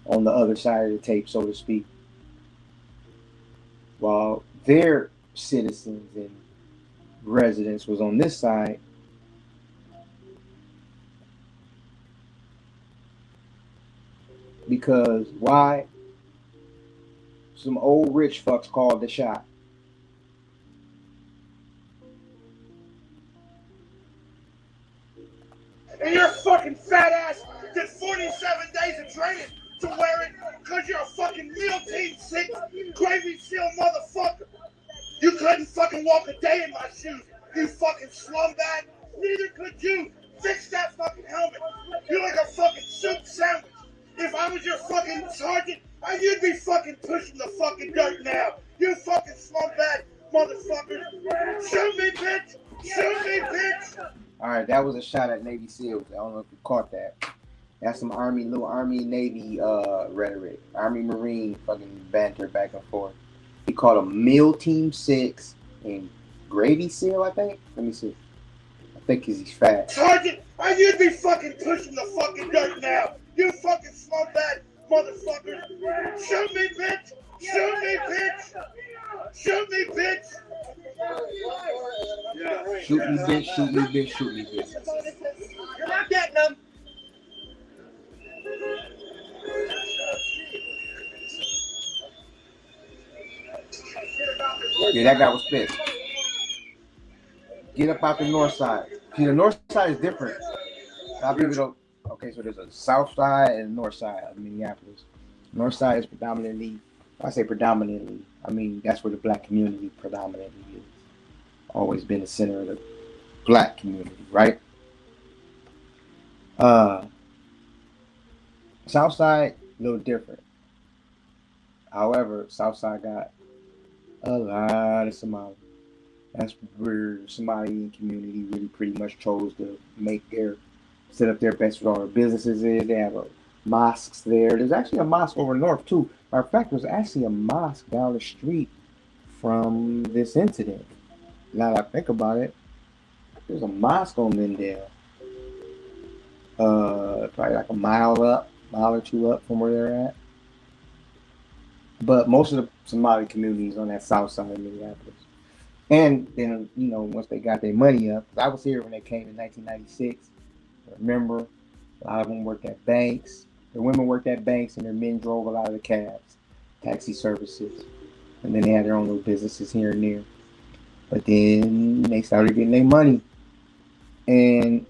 on the other side of the tape, so to speak, while their citizens and residents was on this side. Because why? Some old rich fucks called the shot. And your fucking fat ass did 47 days of training to wear it because you're a fucking meal team 6 gravy seal motherfucker. You couldn't fucking walk a day in my shoes, you fucking slumbag. Neither could you. Fix that fucking helmet. You're like a fucking soup sandwich. If I was your fucking sergeant, you'd be fucking pushing the fucking dirt now. You fucking slumbag motherfucker. Shoot me, bitch. Shoot me, bitch. All right, that was a shot at Navy SEALs. I don't know if you caught that. That's some little Army Navy rhetoric. Army Marine fucking banter back and forth. He called them Meal Team 6 and Gravy Seal, I think. Let me see. I think he's fat. Sergeant, you'd be fucking pushing the fucking dirt now. You fucking slumbag motherfucker. Shoot me, bitch. Shoot me, bitch. Shoot me, bitch. Shoot me, bitch. Shoot me, bitch. Shoot me, bitch. You're not getting them. Yeah, that guy was pissed. Get up out the north side. See, the north side is different. A lot of people don't. Okay, so there's a south side and a north side of Minneapolis. North side is predominantly, I say predominantly, I mean that's where the black community predominantly is. Always been the center of the black community, right? Southside, a little different. However, Southside got a lot of Somali. That's where the Somali community really pretty much chose to set up their best with all their businesses there. They have mosques there. There's actually a mosque over north too. Matter of fact, there's actually a mosque down the street from this incident. Now that I think about it, there's a mosque on Lindale. Probably like a mile or two up from where they're at. But most of the Somali community is on that south side of Minneapolis. And then, once they got their money up, I was here when they came in 1996. Remember, a lot of them worked at banks. The women worked at banks, and their men drove a lot of the cabs, taxi services. And then they had their own little businesses here and there. But then they started getting their money. And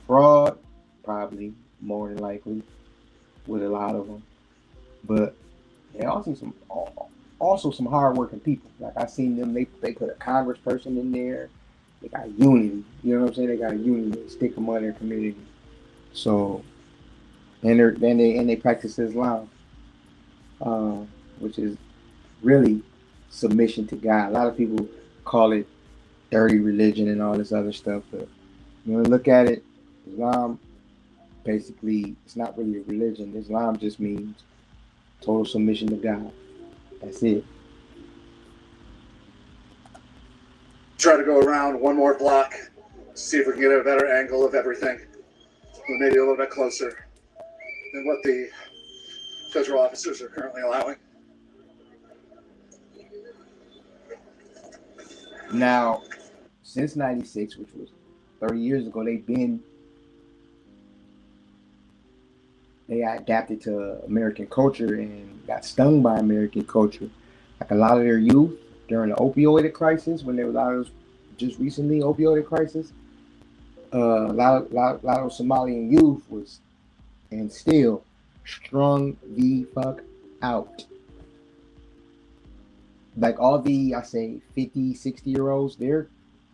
fraud, probably, more than likely, with a lot of them. But they also some hard-working people. Like I seen them, they put a congressperson in there. They got unity. You know what I'm saying? They got unity. They stick them on their community. So, and they practice Islam, which is really submission to God. A lot of people call it dirty religion and all this other stuff, but when you look at it, Islam basically, it's not really a religion. Islam just means total submission to God. That's it. Try to go around one more block, see if we can get a better angle of everything. Maybe a little bit closer than what the federal officers are currently allowing. Now, since 96, which was 30 years ago, they adapted to American culture and got stung by American culture. Like a lot of their youth during the opioid crisis, when there was a lot of just recently opioid crisis, a lot of Somalian youth was and still strung the fuck out. Like all the, I say 50, 60-year-olds, their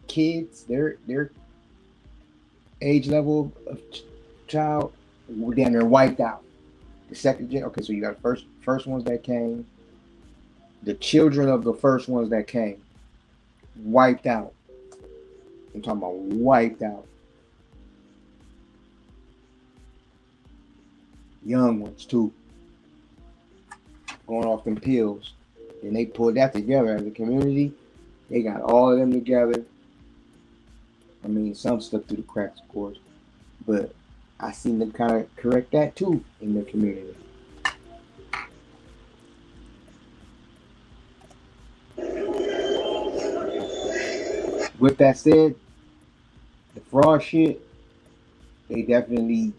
kids, their age level of child were down there wiped out. The second gen, okay, so you got first ones that came, the children of the first ones that came, wiped out. I'm talking about wiped out. Young ones too, going off them pills. And they pulled that together as a community. They got all of them together. I mean, some stuck through the cracks, of course, but I seen them kind of correct that too in the community. With that said, the fraud shit, they definitely,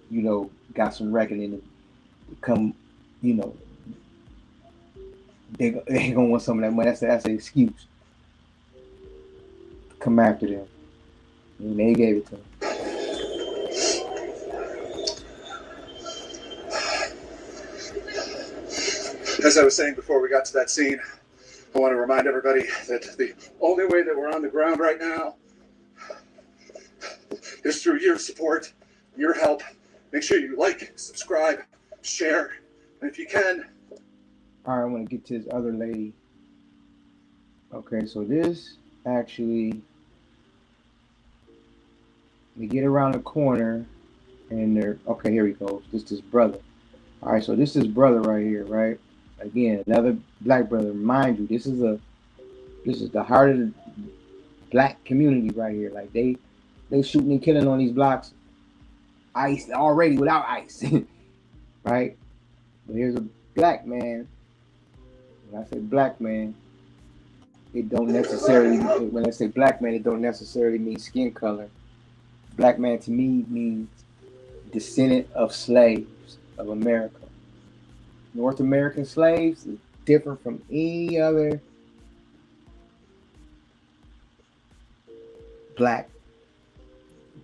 got some reckoning to come, they gonna want some of that money. That's an excuse. Come after them. And they gave it to them. As I was saying before we got to that scene, I want to remind everybody that the only way that we're on the ground right now is through your support, your help. Make sure you like, subscribe, share, and if you can. All right, I want to get to this other lady. Okay, so this actually, we get around the corner, and okay, here he goes. This is his brother. All right, so this is his brother right here, right? Again, another black brother. Mind you, this is the heart of the black community right here. Like they shooting and killing on these blocks, ice already without ice, right? But here's a black man. When I say black man, it don't necessarily. When I say black man, it don't necessarily mean skin color. Black man to me means descendant of slaves of America. North American slaves is different from any other black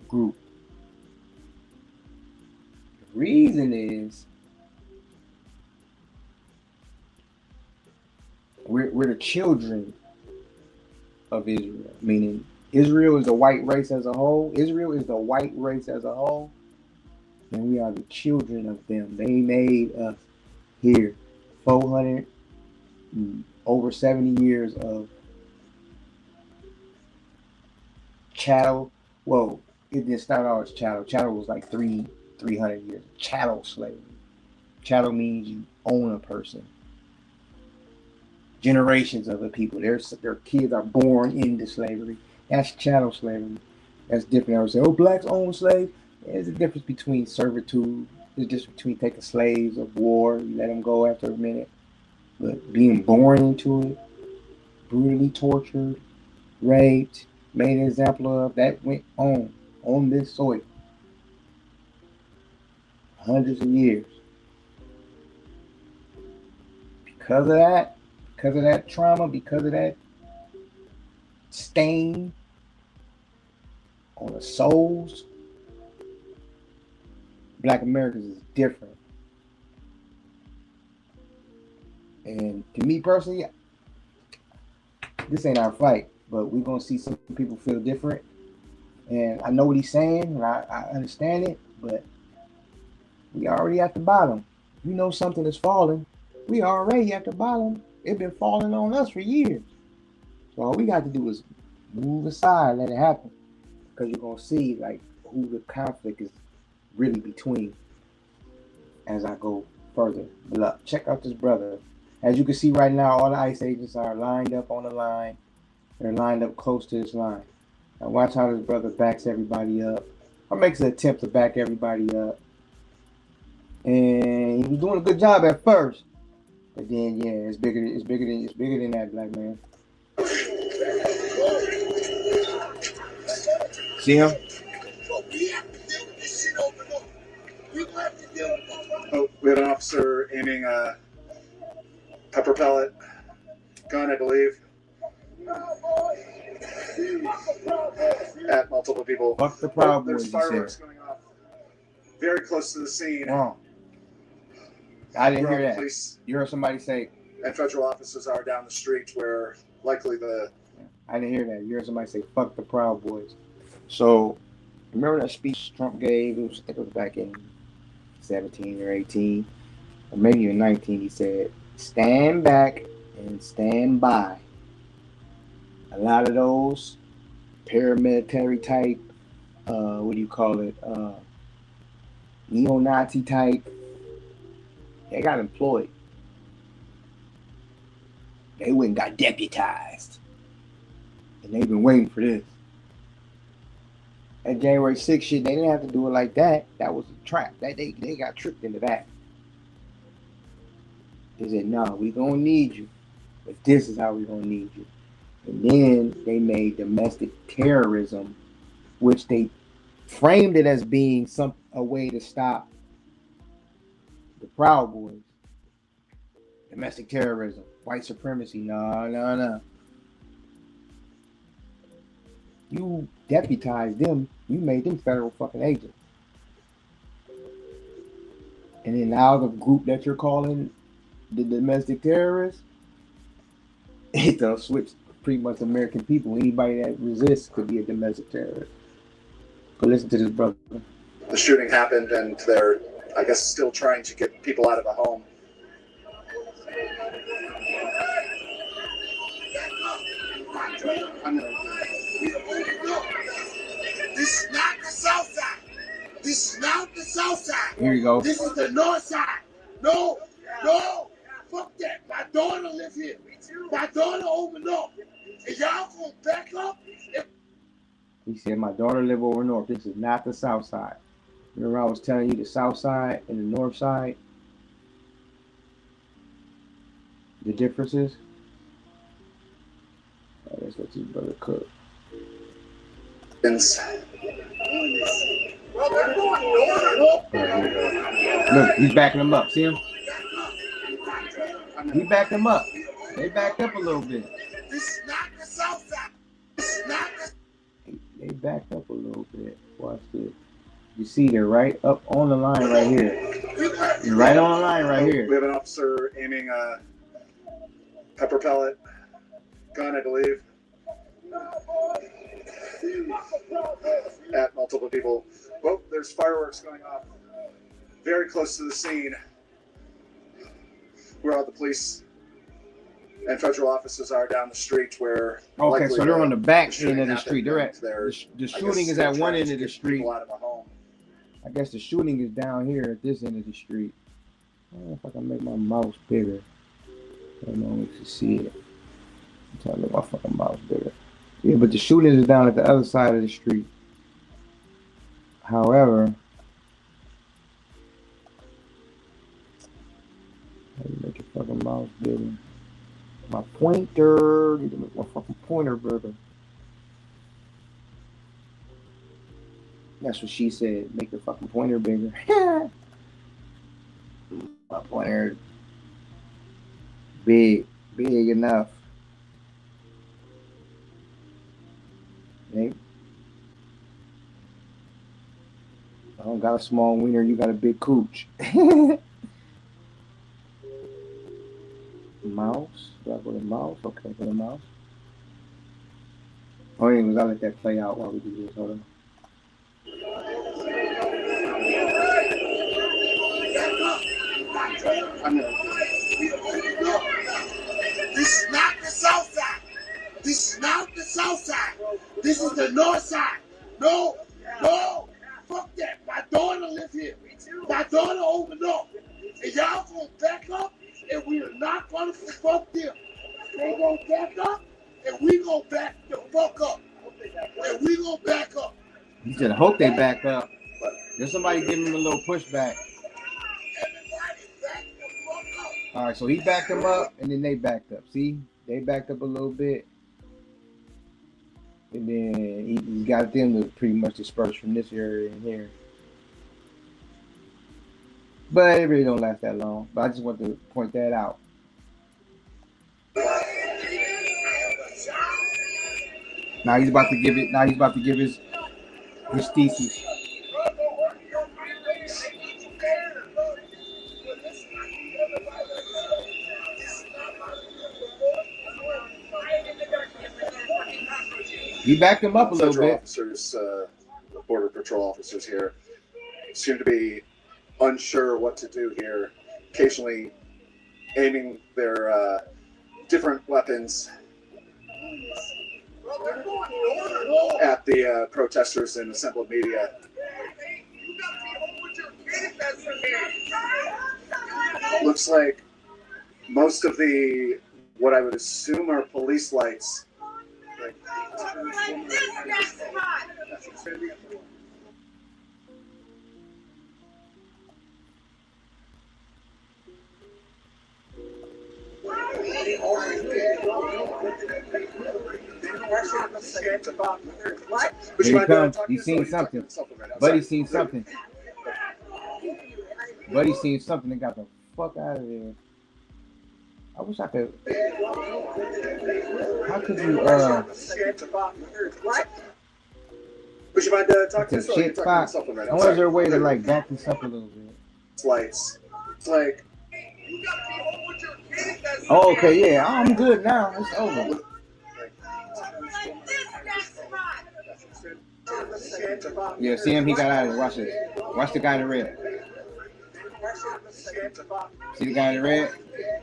group. The reason is we're the children of Israel, meaning Israel is the white race as a whole. Israel is the white race as a whole. and we are the children of them. They made us here. 400, over 70 years of chattel. Well, it didn't start out as chattel. Chattel was like 300 years. Chattel slavery. Chattel means you own a person. Generations of the people. Their kids are born into slavery. That's chattel slavery. That's different. I would say, oh, blacks own slaves. There's a difference between servitude. There's a difference between taking slaves of war. You let them go after a minute. But being born into it, brutally tortured, raped, made an example of, that went on this soil. Hundreds of years. Because of that trauma, because of that stain on the souls, Black Americans is different. And to me personally, this ain't our fight, but we're going to see some people feel different. And I know what he's saying, and I understand it, but we already at the bottom. You know something is falling. We already at the bottom. It's been falling on us for years. So all we got to do is move aside, let it happen. Because you're going to see like who the conflict is really between as I go further. But check out this brother. As you can see right now, all the ICE agents are lined up on the line. They're lined up close to this line. Now watch how this brother backs everybody up, or makes an attempt to back everybody up. And he was doing a good job at first, but then yeah, it's bigger than that, black man. See him? Oh, we had an officer aiming a pepper pellet gun, I believe, at multiple people. Fuck the Proud There's Boys, fireworks going off very close to the scene. Wrong. I didn't hear that. Police You heard somebody say, and federal officers are down the street where likely the... I didn't hear that. You heard somebody say, fuck the Proud Boys. So, remember that speech Trump gave? I think it was back in 17 or 18, or maybe even 19. He said, stand back and stand by. A lot of those paramilitary type, neo-Nazi type, they got employed. They went and got deputized. And they've been waiting for this. At January 6th shit, they didn't have to do it like that. That was a trap. They got tricked into that. They said, no, we gonna need you. But this is how we gonna need you. And then they made domestic terrorism, which they framed it as being a way to stop the Proud Boys. Domestic terrorism, white supremacy, no. You deputized them, you made them federal fucking agents. And then now the group that you're calling the domestic terrorists, it done switched pretty much American people. Anybody that resists could be a domestic terrorist. But listen to this brother. The shooting happened and they're, I guess, still trying to get people out of the home. This is not the south side. This is not the south side. Here you go. This is the north side. No. Fuck that. My daughter lives here. My daughter over north. And y'all gonna back up? He said, my daughter live over north. This is not the south side. Remember I was telling you the south side and the north side? The differences? Let's let this brother cook. Look, he's backing him up. See him? He backed him up. They backed up a little bit. This is not the south side. This is not the... They backed up a little bit. Watch this. You see they're right up on the line right here. You're right on the line right here. We have an officer aiming a pepper pellet gun, I believe, at multiple people. Well, there's fireworks going off very close to the scene where all the police and federal officers are down the street where... Okay, so they're on the back shooting end of the happened street. They're at and the I shooting guess is they're at one trying end to of the get street. people out of a home. I guess the shooting is down here at this end of the street. I don't know if I can make my mouse bigger. I don't know if you see it. I'm trying to make my fucking mouse bigger. Yeah, but the shooting is down at the other side of the street. However, how do you make your fucking mouse bigger? My pointer. Need to make my fucking pointer bigger. That's what she said. Make the fucking pointer bigger. My pointer big enough. Hey. I don't got a small wiener, you got a big cooch. Mouse? Do I go to mouse? Okay, go to mouse. Oh, anyways, I'll let that play out while we do this. Hold on. This is not the south side. This is not the south side. This is the north side. No, no, fuck that. My daughter lives here. My daughter opened up. And y'all gonna back up, and we are not gonna fuck them. They gonna back up, and we gonna back the fuck up. And we gonna back up. He said, I hope they back up. There's somebody giving him a little pushback. Everybody back the fuck up. All right, so he backed them up, and then they backed up. See? They backed up a little bit. And then he got them to pretty much disperse from this area in here. But it really don't last that long. But I just want to point that out. Now he's about to give it. Now he's about to give his thesis. He backed him up a little bit. Officers, border patrol officers here seem to be unsure what to do here, occasionally aiming their different weapons at the protesters and assembled media. Looks like most of the, what I would assume are police lights. Here he comes. He's seen something. Buddy's seen something. Buddy's seen something and got the fuck out of there. I wish I could. How could you Would you mind talking to shit spot? I wonder is there a way to like back this up a little bit? Lights. It's like. Oh, okay, yeah, I'm good now. It's over. Yeah, see him? He got out of it. Watch this. Watch the guy in the red. See the guy in the red?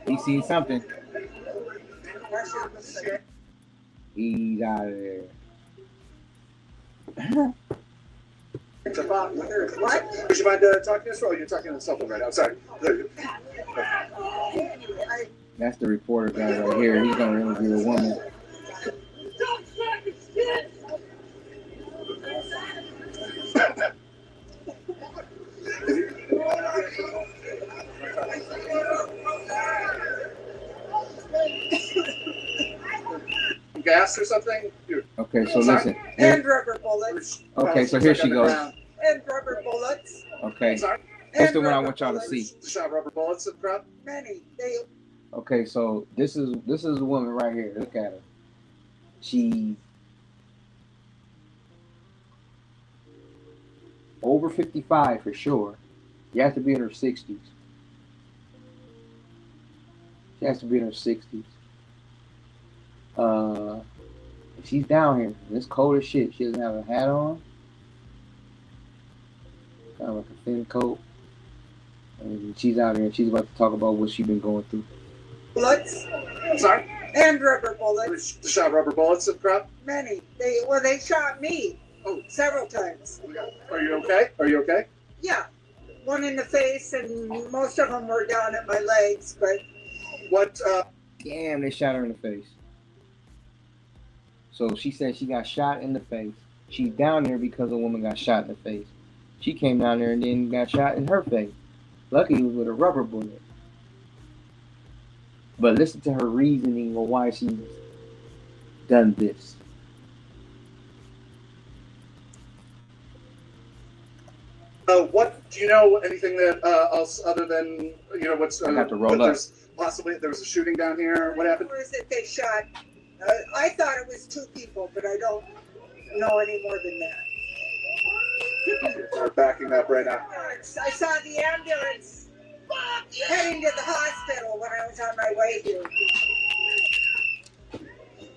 He seen something. He's out of there. What? Would you mind talking to us? Or you're talking to something right now. Sorry. That's the reporter guy right here. He's gonna interview a woman. Gas or something? Okay, so listen. And rubber bullets. Okay, so here she goes. And rubber bullets. Okay. Sorry? That's the one I want y'all to see. Shot rubber bullets at the crowd? Many. They. Okay, so this is a woman right here. Look at her. She's over 55 for sure. You have to be in her 60s. She has to be in her 60s. She's down here. It's cold as shit. She doesn't have a hat on. Kind of like a thin coat. And she's out here and she's about to talk about what she's been going through. Bullets Sorry? and rubber bullets. They shot rubber bullets at the crowd? Many. They shot me several times. Are you okay? Are you okay? Yeah. One in the face, and most of them were down at my legs, but What, Damn, they shot her in the face. So she said she got shot in the face. She's down there because a woman got shot in the face. She came down there and then got shot in her face. Lucky it was with a rubber bullet. But listen to her reasoning on why she's done this. what, do you know anything that, else other than, you know, what's, I got to roll that up. there's possibly, there was a shooting down here, what happened? or is it they shot? I thought it was 2 people, but I don't know any more than that. They're backing up right now. I saw the ambulance heading to the hospital when I was on my way here.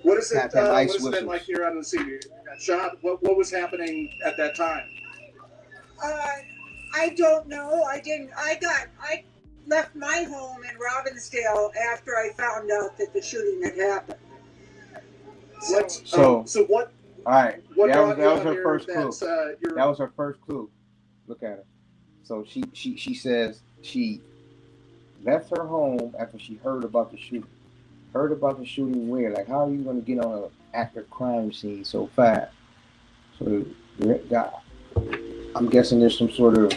What is it, Tap, tap, what ice has it been whistles. like here on the scene? You got shot, what was happening at that time? I don't know. I left my home in Robbinsdale after I found out that the shooting had happened. What, So- so what, Alright, what that was brought you out her here first clue. that's, you're, That was her first clue. Look at her. So she says she left her home after she heard about the shooting. Heard about the shooting where? Like, how are you going to get on an active crime scene so fast? So I'm guessing there's some sort of,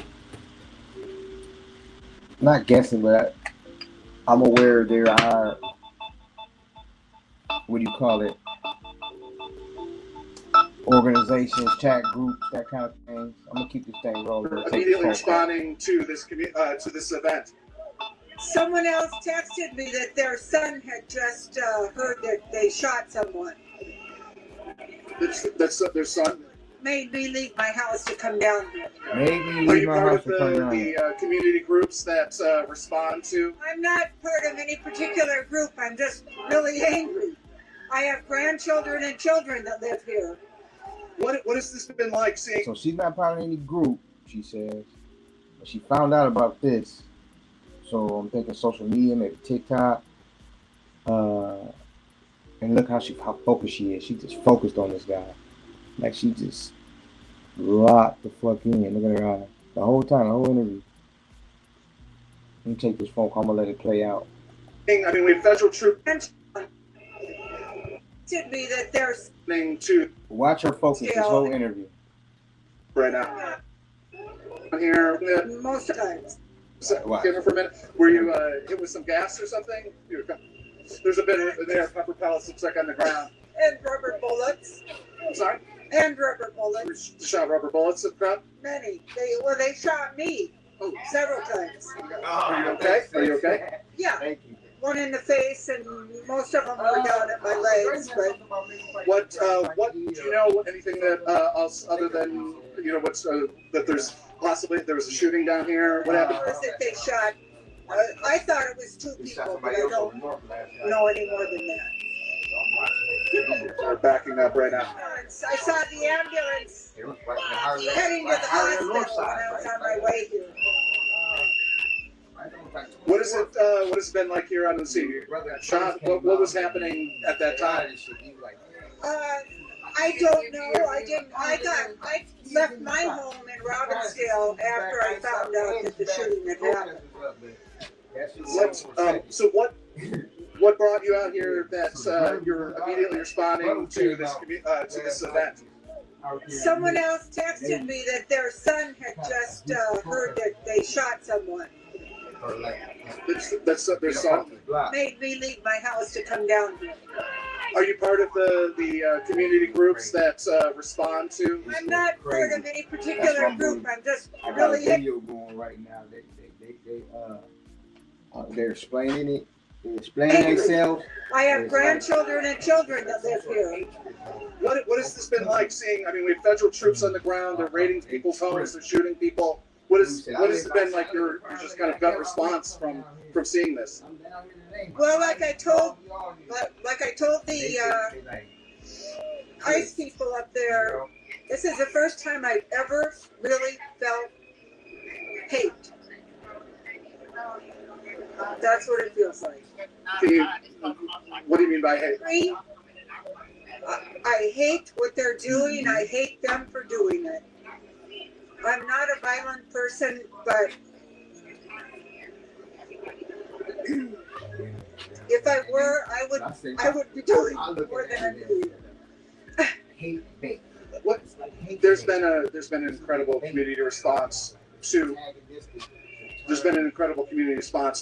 not guessing, but I'm aware there are, what do you call it? Organizations, chat groups, that kind of thing. I'm gonna keep this thing rolling. Take the immediately phone call. responding to this to this event. Someone else texted me that their son had just heard that they shot someone. That's their son. Made me leave my house to come down here. Maybe Are leave you my part house of to come down here. the community groups that respond to? I'm not part of any particular group. I'm just really angry. I have grandchildren and children that live here. What has this been like seeing? So she's not part of any group, she says. But she found out about this. So I'm thinking social media, maybe TikTok. And look how focused she is. She just focused on this guy. Like she just locked the fuck in. Look at her eye. The whole time, the whole interview. Let me take this phone call. I'm gonna let it play out. I mean, we have federal troops Texted me that there's to Watch her focus this whole interview. right now. Here, most times. give her for a minute. Were you hit with some gas or something? There's a bit of there. Pepper pellets looks like on the ground. And rubber bullets. Sorry, And rubber bullets. shot rubber bullets at the crowd. Many. They shot me several times. Are you okay? Are you okay? Yeah. Thank you. One in the face, and most of them were down at my legs. But What do you know anything that else other than you know what's that there's possibly there was a shooting down here? What happened? who was it they shot? I thought it was 2 people, but I don't know any more than that. They're backing up right now. I saw the ambulance heading to the hospital when I was on my way here. What is it? What has it been like here on the scene? You got shot. What was happening at that time? I don't know. I left my home in Robbinsdale after I found out that the shooting had happened. What brought you out here that you're immediately responding to this event? Someone else texted me that their son had just heard that they shot someone. That's their son. Made me leave my house to come down here. Are you part of the community groups that respond to? I'm not part of any particular group. I'm just I got a really video going right now. They're explaining it. They're explaining themselves. I have grandchildren and children that live here. What has this been like seeing? I mean, we have federal troops on the ground. They're raiding people's homes. They're shooting people. What has it been like? Your just kind of gut response from seeing this? Well, like I told the ICE people up there, this is the first time I've ever really felt hate. That's what it feels like. Can you, what do you mean by hate? I hate what they're doing. I hate them for doing it. I'm not a violent person, but if I were, I would be doing more than I'm doing. There's been an incredible community response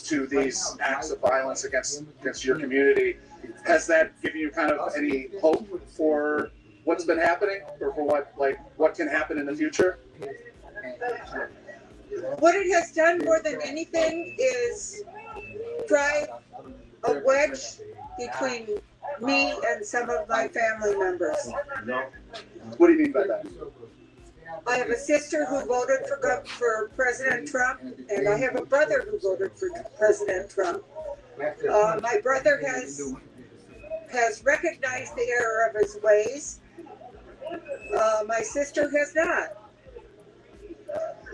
to these acts of violence against your community. Has that given you kind of any hope for what's been happening, or for what can happen in the future? What it has done more than anything is drive a wedge between me and some of my family members. What do you mean by that? I have a sister who voted for President Trump, and I have a brother who voted for President Trump. My brother has recognized the error of his ways. My sister has not.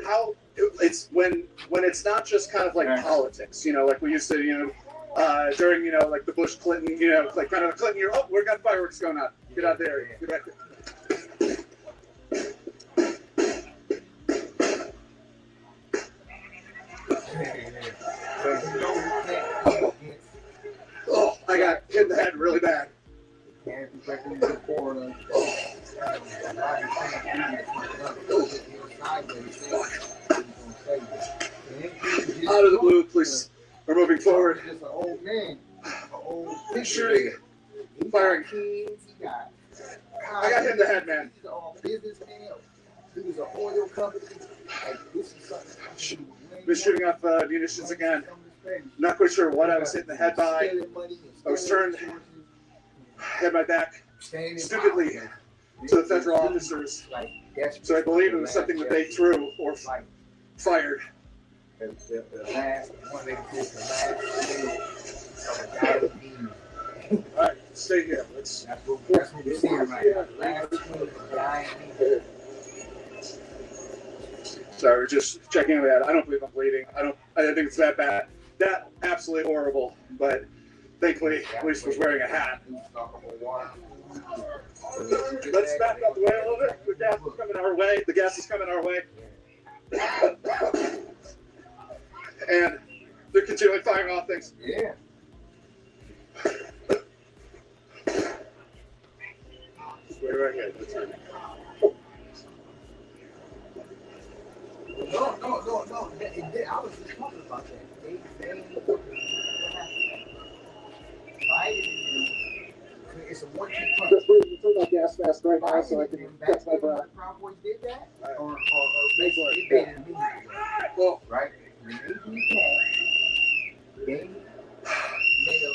How it's when it's not just kind of like politics, like we used to, during, like the Bush Clinton, like kind of the Clinton year. Oh, we got fireworks going on. Get out there. Get back there. Oh, I got hit in the head really bad. Out of the blue, police are moving forward. Shooting, firing. I got hit in the head, man. Been shooting off munitions again. Not quite sure what I was hitting the head by. I was turned, had my back stupidly to the federal officers. So I believe it was something that they threw or fired. All right, stay here. Sorry, we're just checking on that. I don't believe I'm bleeding. I think it's that bad. That absolutely horrible. But thankfully, police was wearing a hat. Let's back up the way a little bit. The gas is coming our way. The gas is coming our way. And they're continually firing off things. Yeah. Wait right here. No. I was just talking about that. It's a one-two punch. We're talking about gas mask right now, so I can catch my breath. Cowboys did that, or Basically, they did it immediately. Well, Right?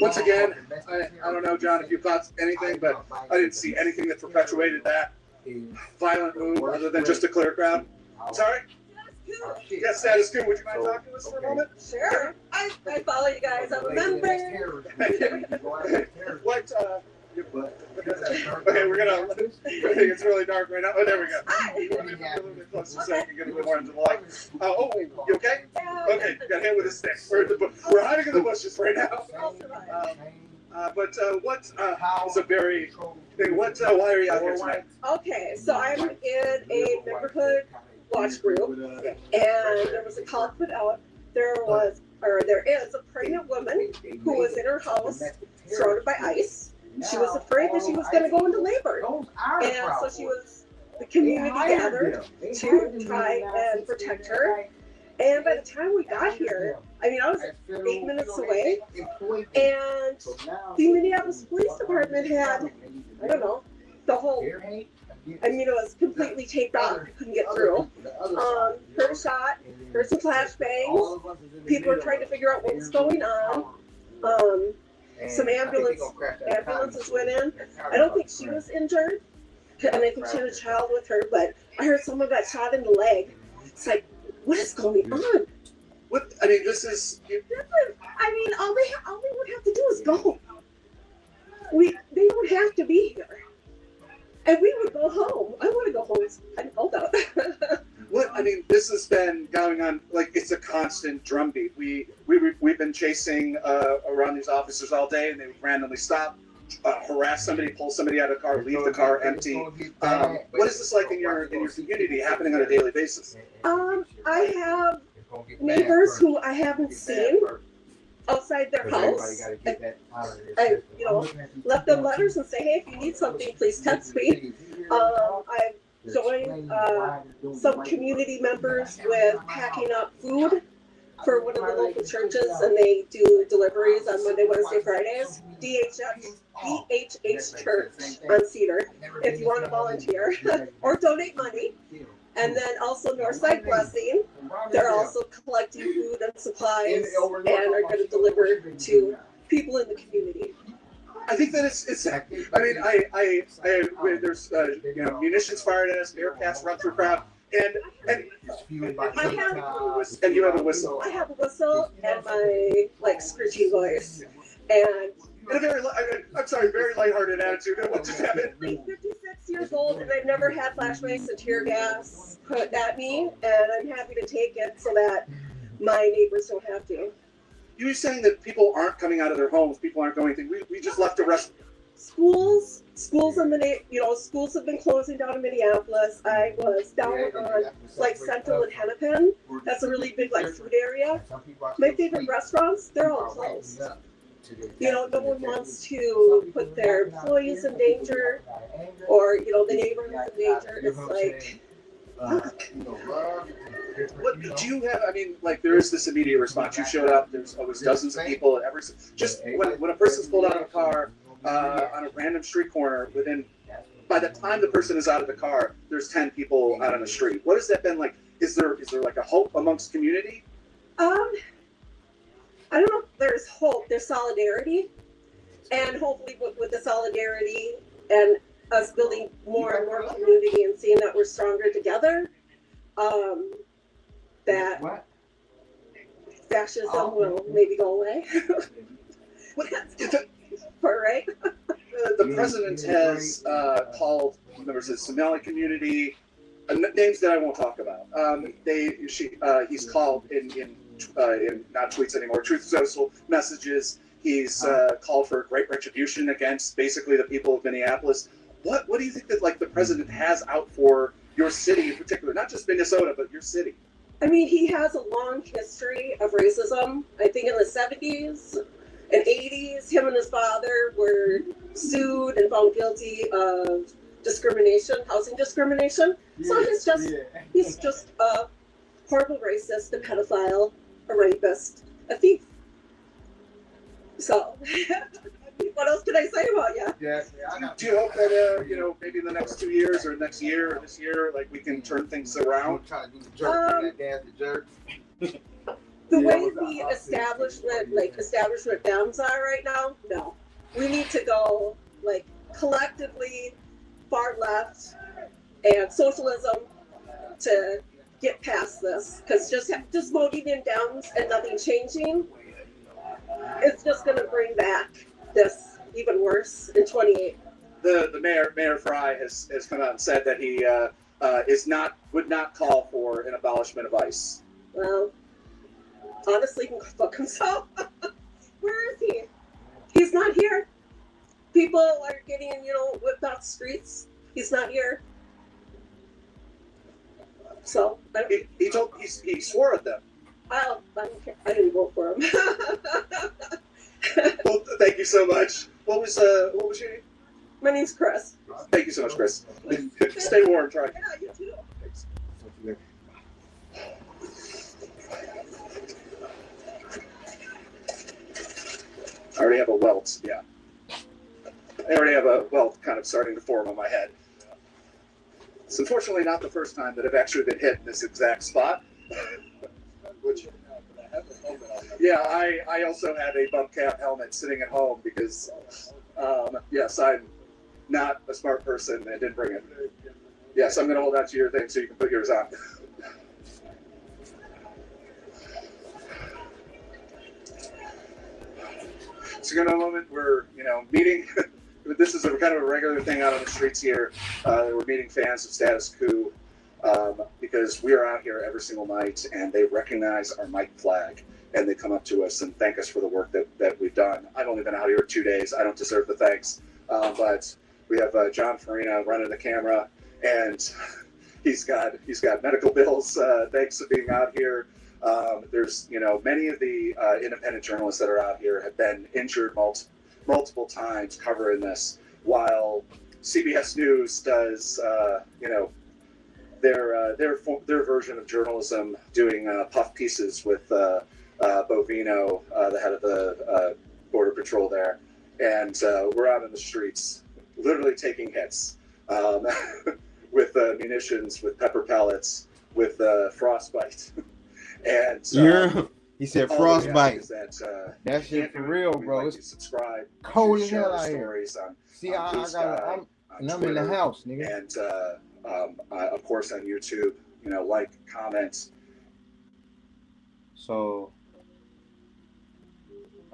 once again, I don't know, John, if you thought anything, but I didn't see anything that perpetuated that violent move other than just a clear crowd. Sorry? Yes, status quo. Would you mind talking to us for a moment? Sure. I follow you guys. I'm a member. What, okay, we're gonna, it's really dark right now. Oh, there we go. A little bit closer so I can get a little more into the light. Oh, you okay? Okay, got hit with a stick. We're hiding in the bushes right now. But what is a very, why are you out here tonight? Okay, so I'm in a neighborhood watch group, and there was a call put out. There is a pregnant woman who was in her house surrounded by ice. She was afraid that she was going to go into labor, and so the community gathered to try and protect her. And by the time we got here, I was 8 minutes away, and the Minneapolis Police Department had, the whole, it was completely taped off. You couldn't get through. Heard a shot, heard some flashbangs. People were trying to figure out what was going on. Some ambulances went in. I don't think she was injured, and I think she had a child with her, but I heard someone got shot in the leg. It's like, what is going on? What, this is... all they would have to do is go. They don't have to be here. And we would go home. I want to go home. I'm hold out. What I mean, this has been going on like it's a constant drumbeat. We've been chasing around these officers all day, and they would randomly stop, harass somebody, pull somebody out of the car, leave the car empty. What is this like in your community, happening on a daily basis? I have neighbors who I haven't seen outside their house. I left them letters and say, hey, if you need something, please text me. I've joined some community members with packing up food for one of the local churches, and they do deliveries on Monday, Wednesday, Fridays. DHH Church on Cedar, if you want to volunteer or donate money. And then also Northside Blessing, they're also collecting food and supplies and are going to deliver to people in the community. I think that it's. I mean, there's munitions fired at us, Bearcats run through crowd, and you have a whistle. I have a whistle and my screeching voice, and a very, I'm sorry, very lighthearted attitude. What just happened? I'm 56 years old and I've never had flashbangs and tear gas put at me, and I'm happy to take it so that my neighbors don't have to. You were saying that people aren't coming out of their homes, people aren't going anything. We just left a rest. Schools in the schools have been closing down in Minneapolis. I was down on Central and Hennepin. That's a really big food area. My favorite restaurants, they're all closed. No one wants to put their employees in danger or the neighborhood in danger. It's like, what do you have? I mean, there is this immediate response. You showed up. There's always dozens of people at every. Just when a person's pulled out of a car on a random street corner, by the time the person is out of the car, there's 10 people out on the street. What has that been like? Is there a hope amongst community? I don't know if there's hope. There's solidarity, and hopefully with the solidarity and us building more and more community and seeing that we're stronger together, that fascism will maybe go away. Right? The president has called members of the Somali community, names that I won't talk about. He's called in not tweets anymore, truth social messages. He's called for great retribution against basically the people of Minneapolis. What do you think that the president has out for your city in particular, not just Minnesota, but your city? I mean, he has a long history of racism. I think in the 70s and 80s, him and his father were sued and found guilty of discrimination, housing discrimination. So he's just a horrible racist, a pedophile, a rapist, a thief. So, what else can I say about you? Do you hope that maybe in the next 2 years or next year or this year, we can turn things around? The way the establishment downs are right now, no. We need to go collectively far left and socialism to get past this, because just voting in Dems and nothing changing, it's just going to bring back this even worse in 28. The Mayor Fry has come out and said that he would not call for an abolishment of ICE. Well, honestly, he can fuck himself. Where is he? He's not here. People are getting whipped off the streets. He's not here. So he swore at them. I don't care. I didn't vote for him. Well, thank you so much. What was your name? My name's Chris. Thank you so much, Chris. Stay warm, try. Yeah, you too. Thanks. I already have a welt. Yeah. I already have a welt kind of starting to form on my head. It's unfortunately not the first time that I've actually been hit in this exact spot. Yeah, I also have a bump cap helmet sitting at home because, yes, I'm not a smart person and didn't bring it. Yes, I'm going to hold out to your thing so you can put yours on. So in a moment, we're meeting. This is kind of a regular thing out on the streets here. We're meeting fans of Status Quo. because we are out here every single night, and they recognize our mic flag, and they come up to us and thank us for the work that we've done. I've only been out here 2 days. I don't deserve the thanks, but we have John Farina running the camera, and he's got medical bills thanks to being out here. There's many of the independent journalists that are out here have been injured multiple times covering this, while CBS News does their version of journalism, doing puff pieces with Bovino, the head of the Border Patrol there, and we're out in the streets, literally taking hits with munitions, with pepper pellets, with frostbite, and he said frostbite. That shit for real, bro. It's subscribe. Cold as hell out here. See, I'm in the house, nigga. And of course on YouTube, like, comment. So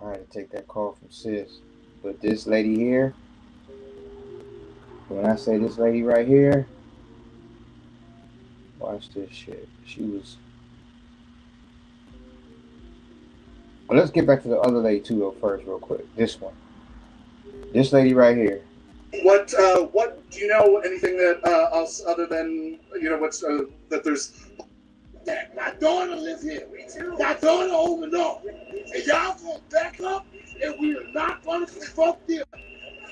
I had to take that call from sis, but this lady here, when I say this lady right here, watch this shit. She was. Well, let's get back to the other lady too, though, first, real quick. This one, this lady right here. What do you know anything that else other than what's that there's? That my daughter lives here. Me too. My daughter over north. And y'all gonna back up, and we are not gonna fuck them.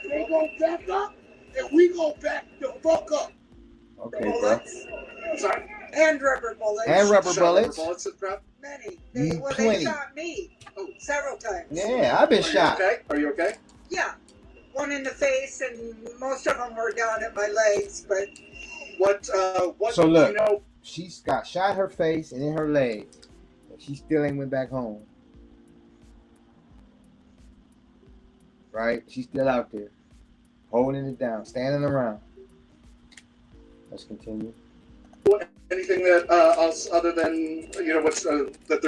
They gonna back up, and we gonna back the fuck up. Okay, bro. Bullets Sorry. and rubber bullets. And rubber bullets. Many. They 20. shot me several times. Yeah, I've been shot. Okay. Are you okay? Yeah. One in the face, and most of them were down at my legs, but What So do look. you know? She's got shot in her face and in her leg. She still ain't went back home. Right? She's still out there, holding it down, standing around. Let's continue. Anything that else other than what's that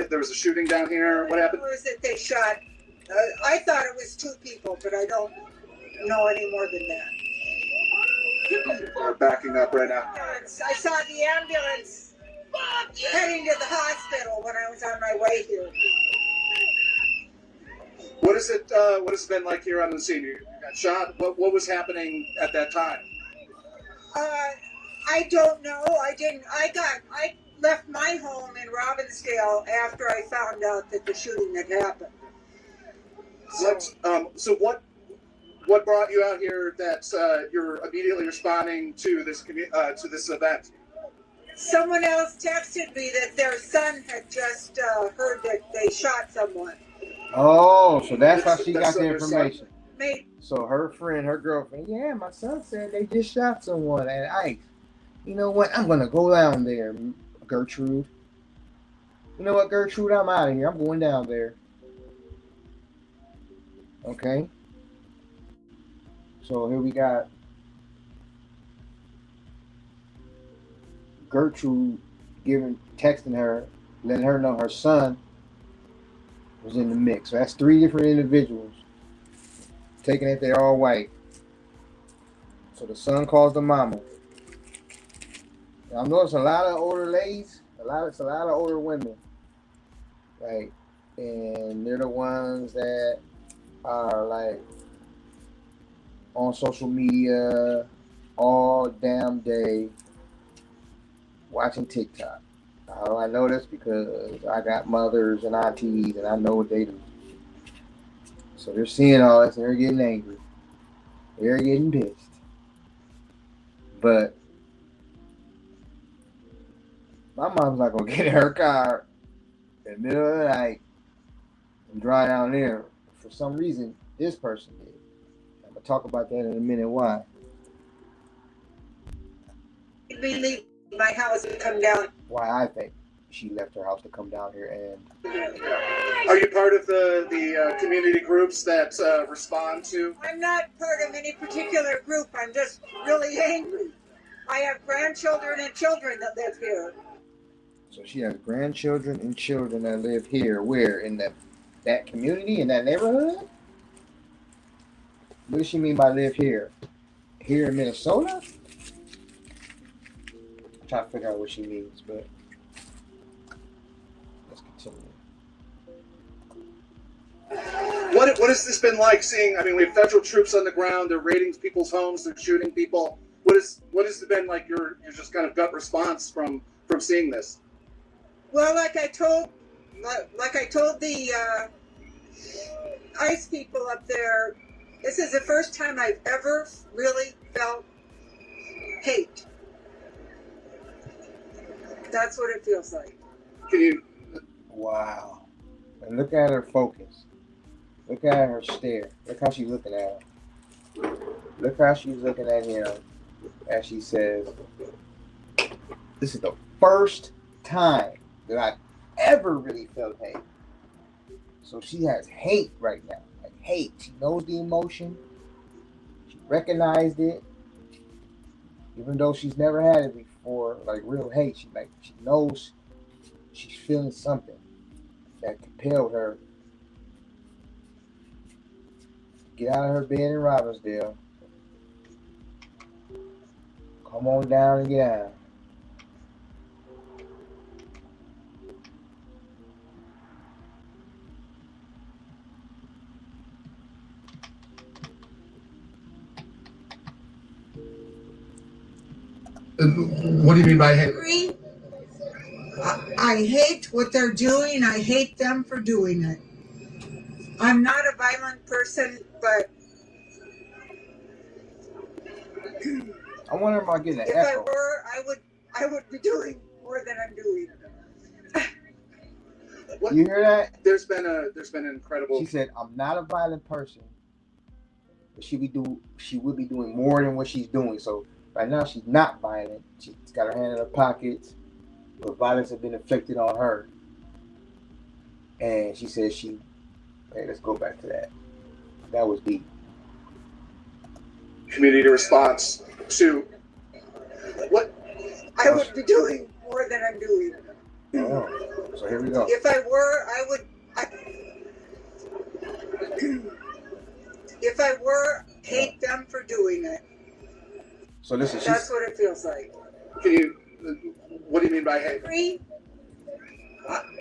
there was a shooting down here? What happened? Or is it they shot? I thought it was 2 people, but I don't know any more than that. We're backing up right now. I saw the ambulance heading to the hospital when I was on my way here. What is it? What has it been like here on the scene? You got shot. What was happening at that time? I don't know. I left my home in Robbinsdale after I found out that the shooting had happened. So what brought you out here that you're immediately responding to this event? Someone else texted me that their son had just heard that they shot someone. Oh, so that's how she got the information. Maybe. So her friend, her girlfriend, yeah, my son said they just shot someone at ICE. You know what? I'm going to go down there, Gertrude. You know what, Gertrude? I'm out of here. I'm going down there. Okay. So here we got Gertrude texting her, letting her know her son was in the mix. So that's 3 different individuals taking it they're all white. So the son calls the mama. Now, I noticed a lot of older ladies, it's a lot of older women, right? And they're the ones that are like on social media all damn day watching TikTok. How do I know this? Because I got mothers and aunties and I know what they do. So they're seeing all this and they're getting angry. They're getting pissed. But my mom's not going to get in her car in the middle of the night and drive down there. For some reason, this person did. I'm going to talk about that in a minute. Why? We leave my house and come down. Why I think she left her house to come down here. And are you part of the community groups that respond to? I'm not part of any particular group. I'm just really angry. I have grandchildren and children that live here. So she has grandchildren and children that live here. Where? In that community, in that neighborhood? What does she mean by live here? Here in Minnesota? trying to figure out what she means, but let's continue. What has this been like seeing? I mean, we have federal troops on the ground. They're raiding people's homes. They're shooting people. What has it been like? Your just kind of gut response from seeing this? Well, like I told the ICE people up there, this is the first time I've ever really felt hate. That's what it feels like. Can you? Wow. And look at her focus. Look at her stare. Look how she's looking at him. Look how she's looking at him as she says, this is the first time that I've ever really felt hate. So she has hate right now. Like hate. She knows the emotion. She recognized it. Even though she's never had it before, like real hate. She knows she's feeling something that compelled her to get out of her bed in Robbinsdale. Come on down and get out. What do you mean by hate? I hate what they're doing. I hate them for doing it. I'm not a violent person, but I wonder if I'm getting an if echo. I were, I would be doing more than I'm doing. You hear that? There's been an incredible. She said, "I'm not a violent person, but she would be doing more than what she's doing." So right now she's not violent. She's got her hand in her pockets, but violence has been inflicted on her. And she says hey, let's go back to that. That was deep. Community response to what? I would be doing more than I'm doing. Oh, so here we go. If I were, I would. If I were, hate them for doing it. So listen, that's what it feels like. Can you? What do you mean by hate?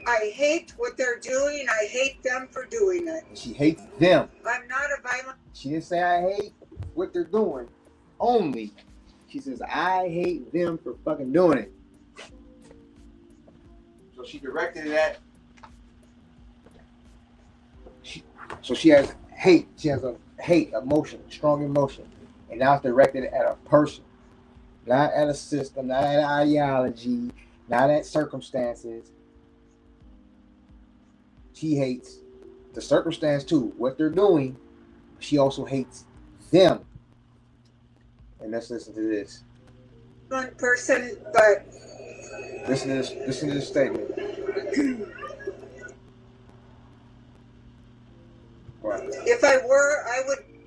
I hate what they're doing. I hate them for doing it. She hates them. I'm not a violent. She didn't say I hate what they're doing. Only, she says I hate them for fucking doing it. So she directed it at. So she has hate. She has a hate emotion, strong emotion, and now it's directed at a person, not at a system, not at an ideology, not at circumstances. She hates the circumstance too, what they're doing. She also hates them. And let's listen to this. One person, but Listen to this statement. Right. If I were,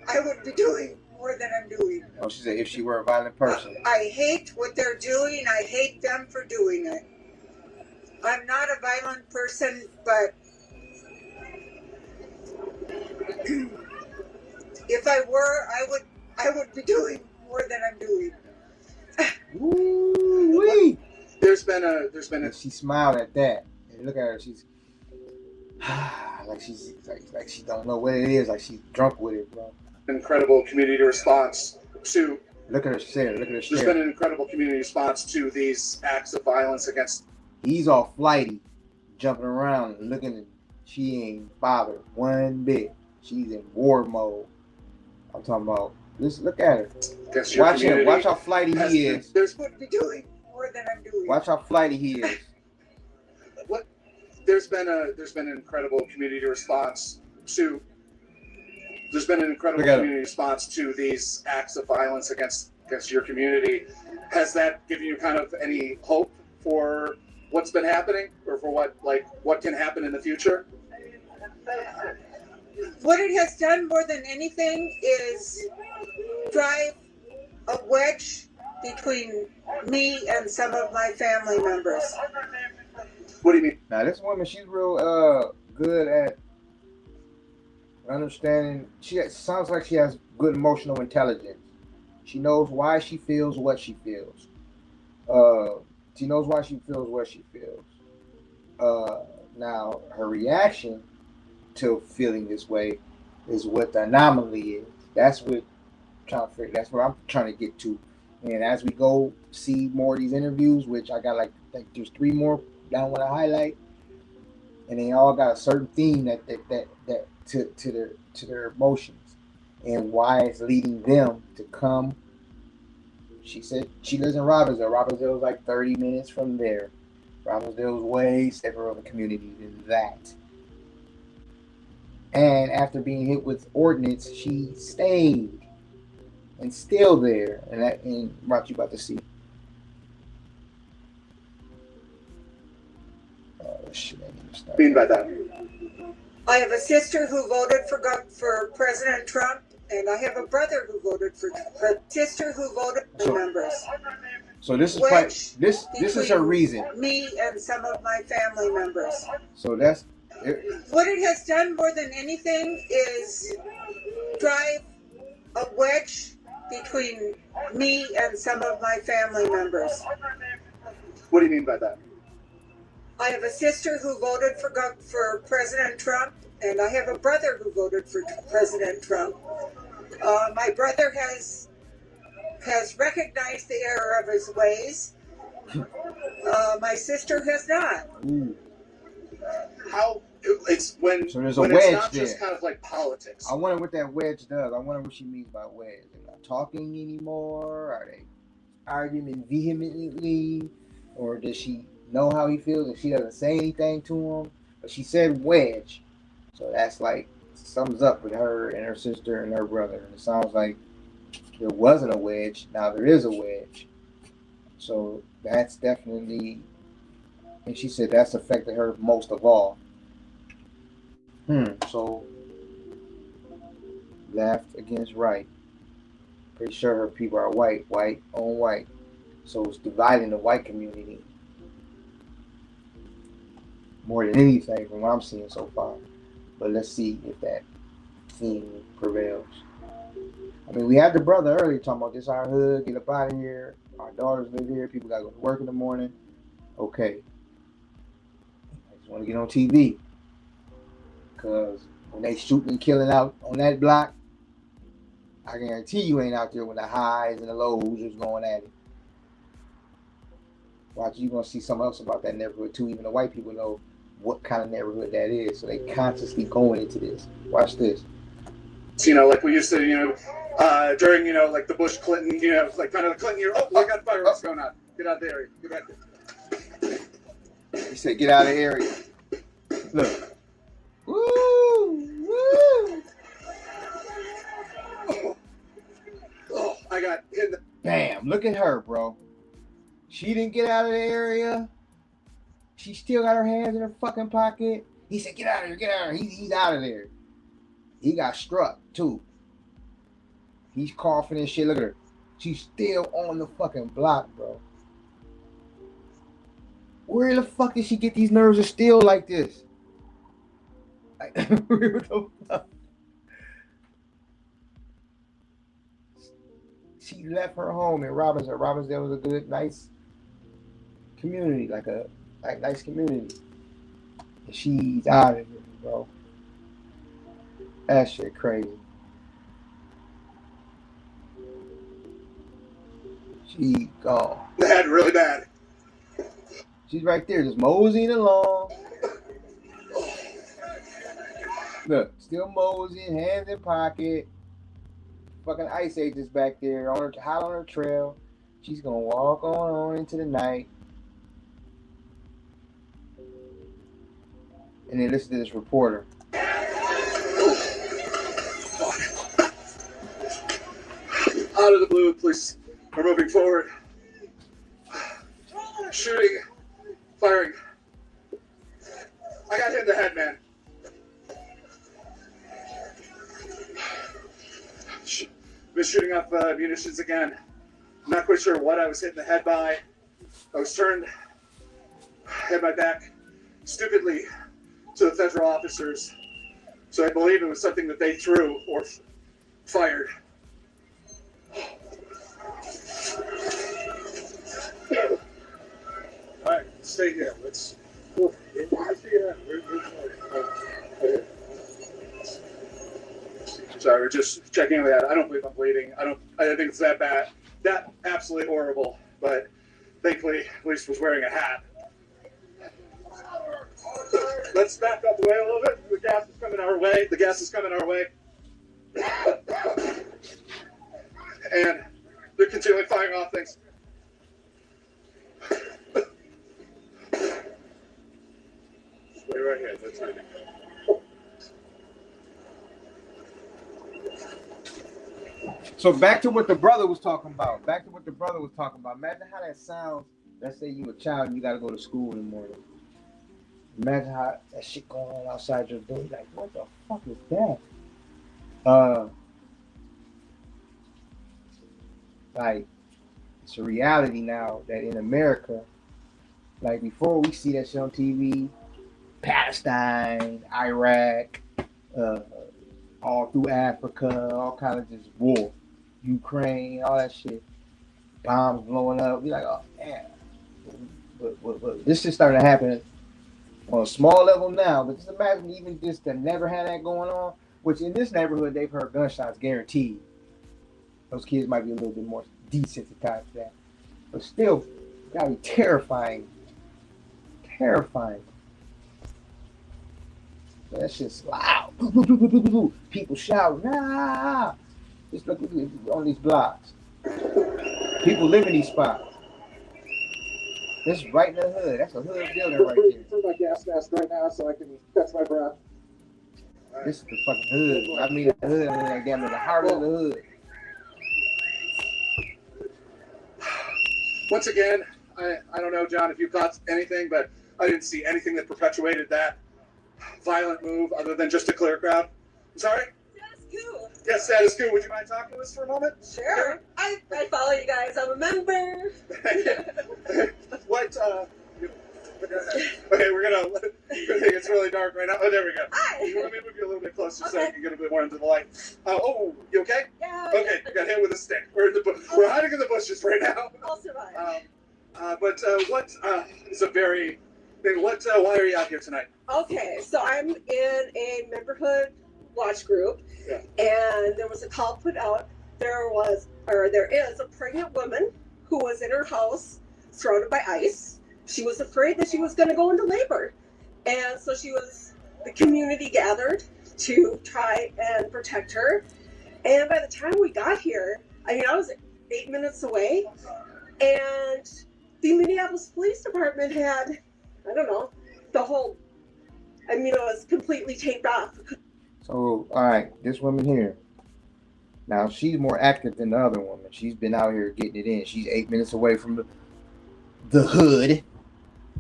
I would be doing more than I'm doing. Oh, she said if she were a violent person. I hate what they're doing. I hate them for doing it. I'm not a violent person, but if I were, I would be doing more than I'm doing. Woo-wee. There's been a. She smiled at that, and look at her. She's like she don't know what it is. Like she's drunk with it, bro. Incredible community response to. Look at her stare. Look at her stare. There's been an incredible community response to these acts of violence against. He's all flighty, jumping around and looking. She ain't bothered one bit. She's in war mode. I'm talking about. Look at her. Watch him. Watch how flighty he is. There's what be doing more than I'm doing. Watch how flighty he is. There's been an incredible community response to. There's been an incredible community response to these acts of violence against your community. Has that given you kind of any hope for what's been happening, or for what can happen in the future? What it has done more than anything is drive a wedge between me and some of my family members. What do you mean? Now this woman, she's real good at understanding. Sounds like she has good emotional intelligence. She knows why she feels what she feels. She knows why she feels what she feels. Now, her reaction to feeling this way is what the anomaly is. That's what that's where I'm trying to get to. And as we go see more of these interviews, which I got like there's 3 more that I want to highlight, and they all got a certain theme that to their emotions and why it's leading them to come. She said she lives in Robbinsdale. Robbinsdale is like 30 minutes from there. Robbinsdale is way safer of a community than that. And after being hit with ordnance, she stayed and still there. And what you about to see. Oh shit! I need to start. Mean by that? I have a sister who voted for President Trump, and I have a brother who voted for a sister who voted for members. So this is this is her reason. Me and some of my family members. So that's what it has done more than anything is drive a wedge between me and some of my family members. What do you mean by that? I have a sister who voted for President Trump, and I have a brother who voted for President Trump. My brother has recognized the error of his ways. My sister has not. How it's when so there's a when wedge it's not there. just kind of like politics. I wonder what that wedge does. I wonder what she means by wedge. They're not talking anymore. Are they arguing vehemently, or does she know how he feels and she doesn't say anything to him? But she said wedge, so that's like sums up with her and her sister and her brother. And it sounds like there wasn't a wedge. Now there is a wedge. So that's definitely, and she said that's affected her most of all. So left against right. Pretty sure her people are white on white. So it's dividing the white community more than anything from what I'm seeing so far. But let's see if that theme prevails. I mean, we had the brother earlier talking about this our hood, get up out of here. Our daughters live here. People got to go to work in the morning. Okay. I just want to get on TV. Because when they shooting and killing out on that block, I guarantee you ain't out there when the highs and the lows just going at it. Watch, you're going to see something else about that neighborhood too. Even the white people know what kind of neighborhood that is. So they consciously going into this. Watch this. You know, like we used to, during, like the Bush Clinton, like kind of the Clinton year. Oh, we got fireworks going on. Get out of the area. Get back there. He said, get out of the area. Look. Woo! Woo! Oh, I got hit. Bam! Look at her, bro. She didn't get out of the area. She still got her hands in her fucking pocket. He said, get out of here, get out of here. He's out of there. He got struck, too. He's coughing and shit. Look at her. She's still on the fucking block, bro. Where the fuck did she get these nerves of steel like this? Like, what the fuck? She left her home in Robbinsdale. Robbinsdale was a good, nice community, nice community. And she's out of here, bro. That shit crazy. She gone. Bad, really bad. She's right there, just moseying along. Look, still moseying, hands in pocket. Fucking Ice Age is back there, hot on her trail. She's gonna walk on into the night. And then listen to this reporter. Out of the blue, police are moving forward. Shooting, firing. I got hit in the head, man. Been shooting off munitions again. I'm not quite sure what I was hit in the head by. I was turned, had my back stupidly to the federal officers. So I believe it was something that they threw or fired. stay here. Let's. Sorry, we're just checking that. I don't believe I'm bleeding. I think it's that bad. That absolutely horrible. But thankfully, at least was wearing a hat. Let's back up the way a little bit. The gas is coming our way. The gas is coming our way. And they're continually firing off things. Stay right here. That's right. So back to what the brother was talking about. Imagine how that sounds. Let's say you a child and you got to go to school in the morning. Imagine how that shit going on outside your door. Like, what the fuck is that? Like, it's a reality now that in America, like before we see that shit on TV, Palestine, Iraq, all through Africa, all kind of just war, Ukraine, all that shit, bombs blowing up. We like, oh man, but this shit starting to happen on a small level now. But just imagine even just to never had that going on. Which in this neighborhood they've heard gunshots guaranteed. Those kids might be a little bit more desensitized to that, but still, gotta be terrifying. That's just loud. People shouting, nah. Just look on these blocks. People live in these spots. This is right in the hood. That's a hood building right there. Turn my gas mask right now so I can catch my breath. This is the fucking hood. I mean the hood. I mean like damn near the heart of the hood. Once again, I don't know, John, if you caught anything, but I didn't see anything that perpetuated that violent move other than just a clear crowd. I'm sorry? Status quo. Yes, status quo. Would you mind talking to us for a moment? Sure. I follow you guys. I'm a member. What, okay, we're gonna it's really dark right now. Oh, there we go. Hi. You want me to move you a little bit closer so you can get a bit more into the light? Oh, you okay? Yeah. Okay, you got hit with a stick. We're hiding in the bushes right now. I'll survive. But what is a very why are you out here tonight? Okay, so I'm in a memberhood watch group, and there was a call put out. There is a pregnant woman who was in her house surrounded by ice. She was afraid that she was going to go into labor, and so the community gathered to try and protect her. And by the time we got here, I was 8 minutes away, and the Minneapolis Police Department had, I don't know, the whole, it was completely taped off. So, all right, this woman here. Now, she's more active than the other woman. She's been out here getting it in. She's 8 minutes away from the hood.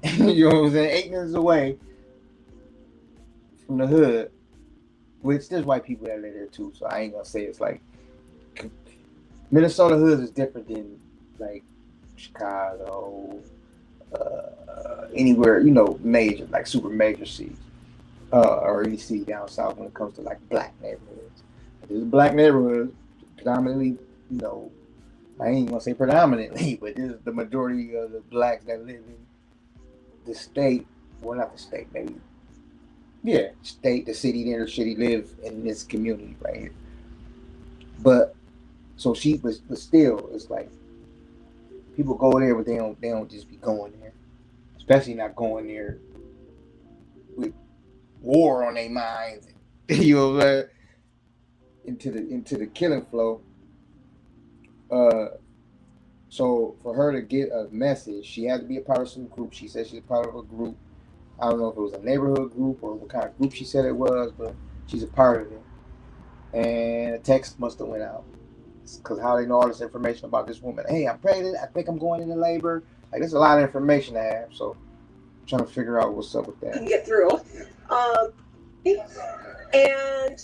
You know what I'm saying? 8 minutes away from the hood. Which there's white people that live there too. So I ain't going to say it's like... Minnesota hood is different than like Chicago, anywhere, major, like super major cities. Or any city down south when it comes to like black neighborhoods. There's black neighborhoods, predominantly, I ain't gonna say predominantly, but this is the majority of the blacks that live in the state, well not the state, maybe. Yeah, state, the city, the inner city live in this community right here. But so but still, it's like people go there, but they don't just be going there, especially not going there with war on their minds, into the killing flow. So for her to get a message, she had to be a part of some group. She said she's a part of a group. I don't know if it was a neighborhood group or what kind of group she said it was, but she's a part of it. And a text must have went out. Because how they know all this information about this woman. Hey, I'm pregnant. I think I'm going into labor. Like, there's a lot of information to have. So I'm trying to figure out what's up with that. Couldn't get through. And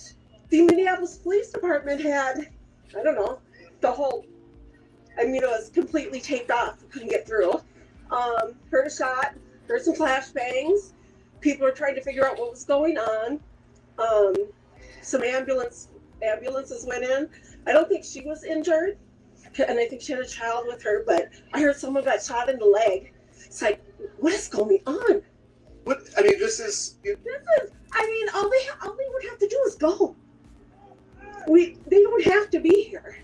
the Minneapolis Police Department had, I don't know, the whole, it was completely taped off. Couldn't get through. Heard a shot, heard some flashbangs. People were trying to figure out what was going on. Some ambulances went in. I don't think she was injured, and I think she had a child with her, but I heard someone got shot in the leg. It's like, what is going on? What I mean, this is. I mean, all they would have to do is go. They don't have to be here,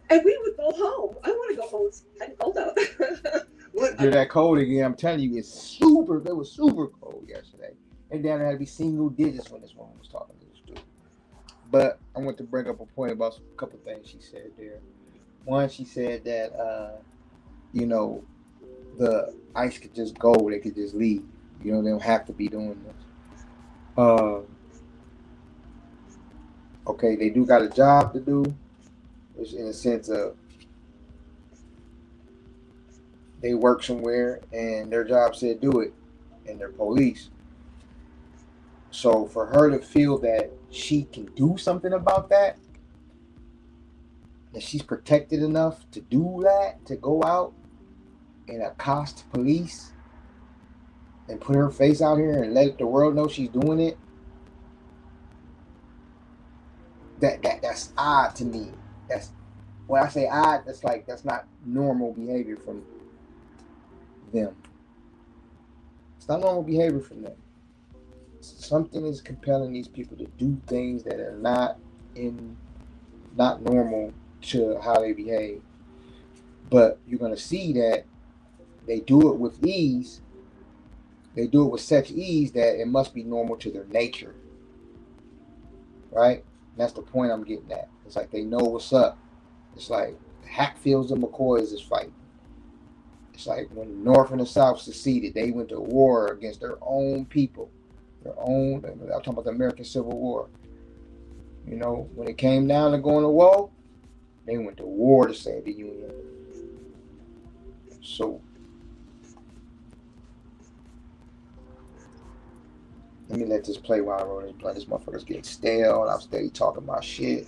and we would go home. I want to go home. It's kind of cold out. You're that cold again. I'm telling you, it's super. It was super cold yesterday, and then it had to be single digits when this woman was talking to this dude. But I want to bring up a point about a couple of things she said there. One, she said that you know, the ICE could just go. They could just leave. You know, they don't have to be doing this. Okay, they do got a job to do, which in a sense of they work somewhere and their job said do it, and they're police. So for her to feel that she can do something about that she's protected enough to do that, to go out and accost police and put her face out here and let the world know she's doing it, that's odd to me. That's when I say odd, that's not normal behavior from them. It's not normal behavior from them. Something is compelling these people to do things that are not normal to how they behave. But you're gonna see that they do it with ease. They do it with such ease that it must be normal to their nature. Right? That's the point I'm getting at. It's like they know what's up. It's like the Hatfields and McCoys is fighting. It's like when the North and the South seceded, they went to war against their own people. I'm talking about the American Civil War. You know, when it came down to going to war, they went to war to save the Union. So, let me let this play while I roll this blunt. This motherfucker's getting stale, and I'm steady talking my shit.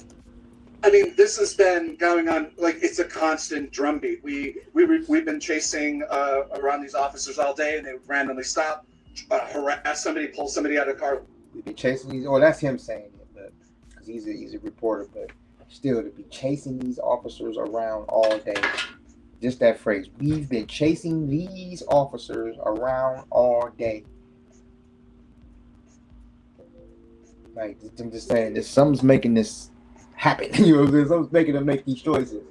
I mean, this has been going on like it's a constant drumbeat. We've been chasing around these officers all day, and they would randomly stop, harass somebody, pull somebody out of the car. We've been chasing these. Oh, that's him saying it, but because he's a reporter, but still to be chasing these officers around all day. Just that phrase. We've been chasing these officers around all day. Like, I'm just saying, something's making this happen. You know what I'm saying? Something's making them make these choices.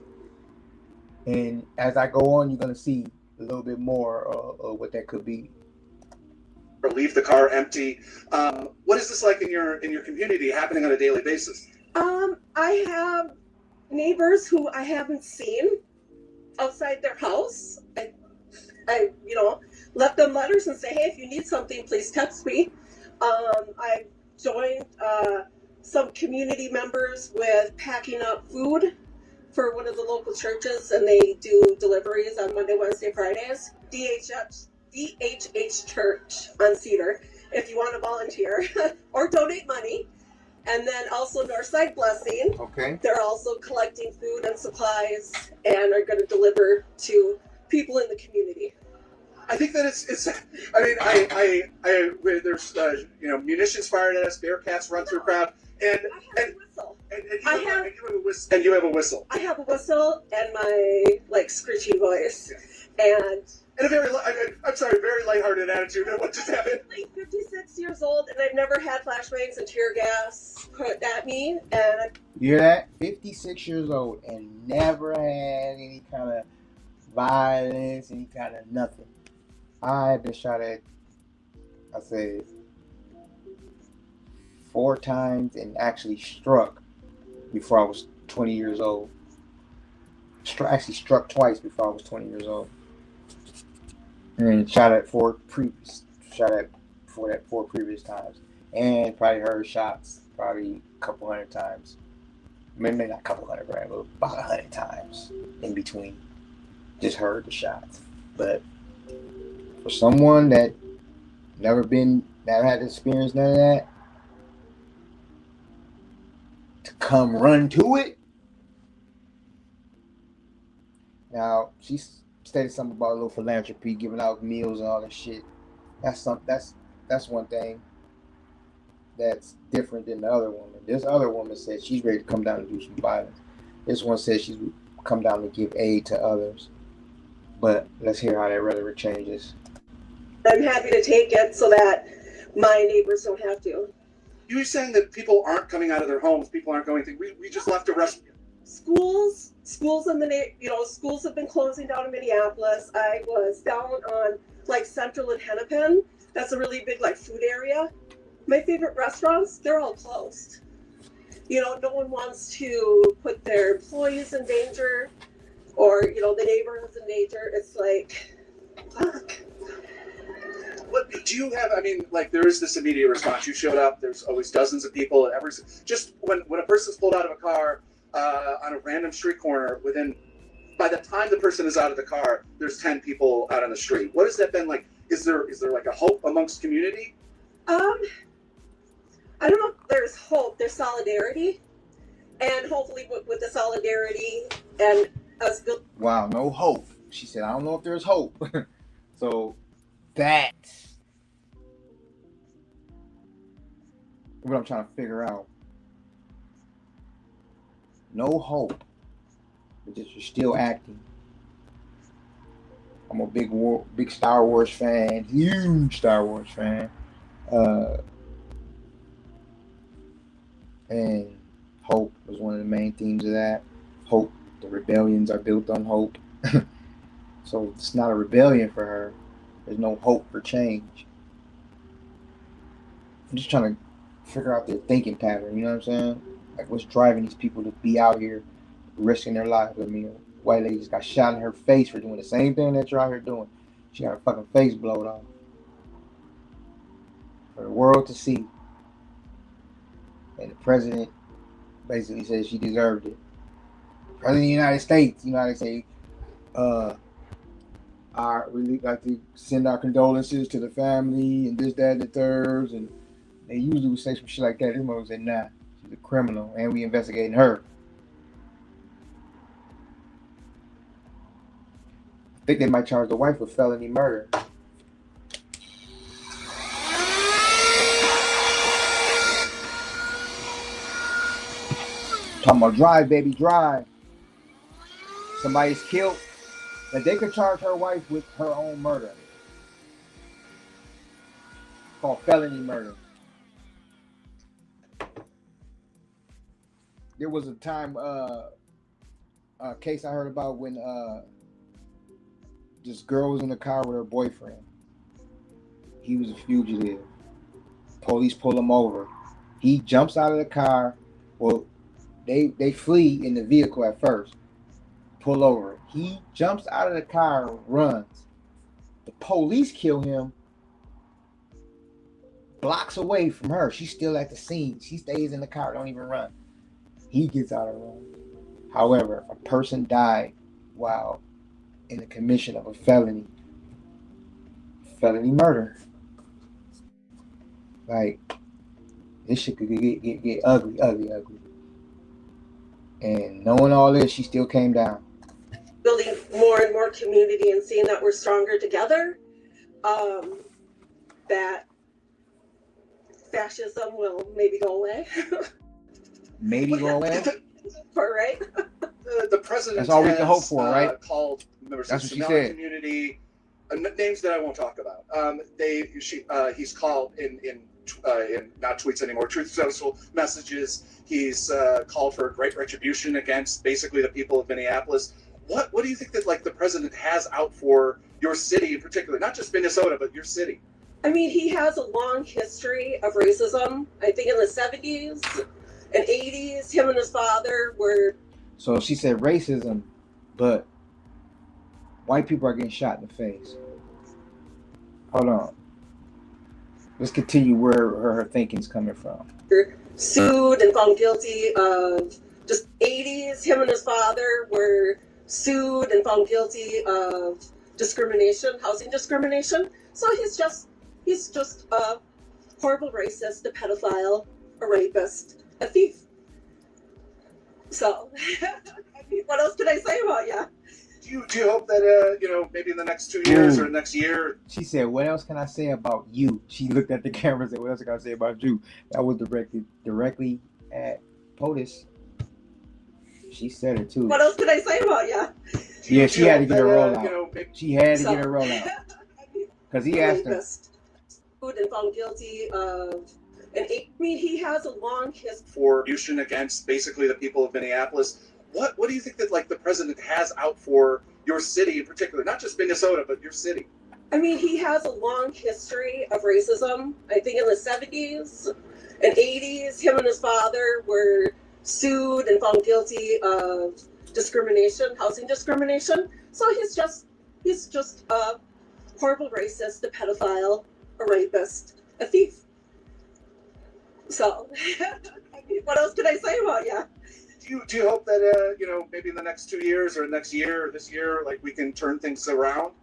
And as I go on, you're going to see a little bit more of what that could be. Or leave the car empty. What is this like in your community happening on a daily basis? I have neighbors who I haven't seen outside their house. I left them letters and say, hey, if you need something, please text me. I've joined some community members with packing up food for one of the local churches, and they do deliveries on Monday, Wednesday, Fridays. DHH Church on Cedar, if you want to volunteer or donate money. And then also Northside Blessing. Okay. They're also collecting food and supplies and are going to deliver to people in the community. I think that it's. I mean, I there's munitions fired at us, Bearcats run through crowd, and a whistle. And you have a whistle. I have a whistle and my screeching voice, and a very lighthearted attitude. What just happened? I'm 56 years old, and I've never had flashbangs and tear gas put at me. And you hear that? 56 years old and never had any kind of violence, any kind of nothing. I had been shot at, I said, 4 times and actually struck before I was 20 years old. Actually struck twice before I was 20 years old. And shot at 4 previous times. And probably heard shots probably a couple hundred times. Maybe not a couple hundred, but about 100 times in between. Just heard the shots. But for someone that never had experienced none of that, to come run to it. Now, she stated something about a little philanthropy, giving out meals and all that shit. That's one thing that's different than the other woman. This other woman said she's ready to come down and do some violence. This one says she's come down to give aid to others. But let's hear how that rhetoric changes. I'm happy to take it so that my neighbors don't have to. You were saying that people aren't coming out of their homes, people aren't going, we just left a restaurant. Schools in the schools have been closing down in Minneapolis. I was down on like Central and Hennepin. That's a really big like food area. My favorite restaurants, they're all closed. No one wants to put their employees in danger, or the neighborhoods in danger. It's like, fuck. What do you have? I mean, like, there is this immediate response. You showed up. There's always dozens of people, and just when a person's pulled out of a car on a random street corner, by the time the person is out of the car, there's 10 people out on the street. What has that been like? Is there like a hope amongst community? I don't know if there's hope. There's solidarity, and hopefully with the solidarity and us. Wow, no hope. She said, I don't know if there's hope. So that's what I'm trying to figure out. No hope. But just you're still acting. I'm a big Star Wars fan, huge Star Wars fan. And hope was one of the main themes of that. Hope. The rebellions are built on hope. So it's not a rebellion for her. There's no hope for change. I'm just trying to figure out their thinking pattern, you know what I'm saying? Like, what's driving these people to be out here risking their lives? I mean, a white lady just got shot in her face for doing the same thing that you're out here doing. She got her fucking face blown off. For the world to see. And the president basically said she deserved it. President of the United States, they say, we like to send our condolences to the family and this, that, and the thirds. And they usually would say some shit like that. This mother said, nah, she's a criminal and we investigating her. I think they might charge the wife with felony murder. Talking about drive, baby, drive. Somebody's killed. That they could charge her wife with her own murder. Called felony murder. There was a time, a case I heard about when this girl was in the car with her boyfriend. He was a fugitive. Police pull him over. He jumps out of the car. Well, they flee in the vehicle at first. Pull over. He jumps out of the car and runs. The police kill him. Blocks away from her. She's still at the scene. She stays in the car. Don't even run. He gets out and runs. However, a person died while in the commission of a felony murder. Like, this shit could get ugly. And knowing all this, she still came down. Building more and more community and seeing that we're stronger together, that fascism will maybe go away. Maybe go away? Right? The president That's all we can hope for, right? Called members That's of the what she Somali said. community, names that I won't talk about. He's called in not tweets anymore, truth social messages. He's called for a great retribution against basically the people of Minneapolis. What do you think that like the president has out for your city in particular, not just Minnesota, but your city? I mean, he has a long history of racism. I think in the 70s and 80s, him and his father were... So she said racism, but white people are getting shot in the face. Hold on. Let's continue where her thinking's coming from. Sued and found guilty of just 80s. Him and his father were sued and found guilty of discrimination, housing discrimination. So he's just a horrible racist, a pedophile, a rapist, a thief. So, I mean, what else can I say about you? Do you hope that maybe in the next 2 years or next year? She said, "What else can I say about you?" She looked at the camera and said, "What else can I say about you?" That was directly at POTUS. She said it too. What else can I say about you? Yeah, she had to get her roll out. She had to get her roll out. Because he asked him. And found guilty of he has a long history for retribution against basically the people of Minneapolis. What do you think that like the president has out for your city in particular, not just Minnesota, but your city? I mean, he has a long history of racism. I think in the 70s and 80s, him and his father were sued and found guilty of discrimination, housing discrimination. So he's just a horrible racist, a pedophile, a rapist, a thief. So, what else can I say about you? Do you hope that maybe in the next 2 years or next year or this year, like we can turn things around?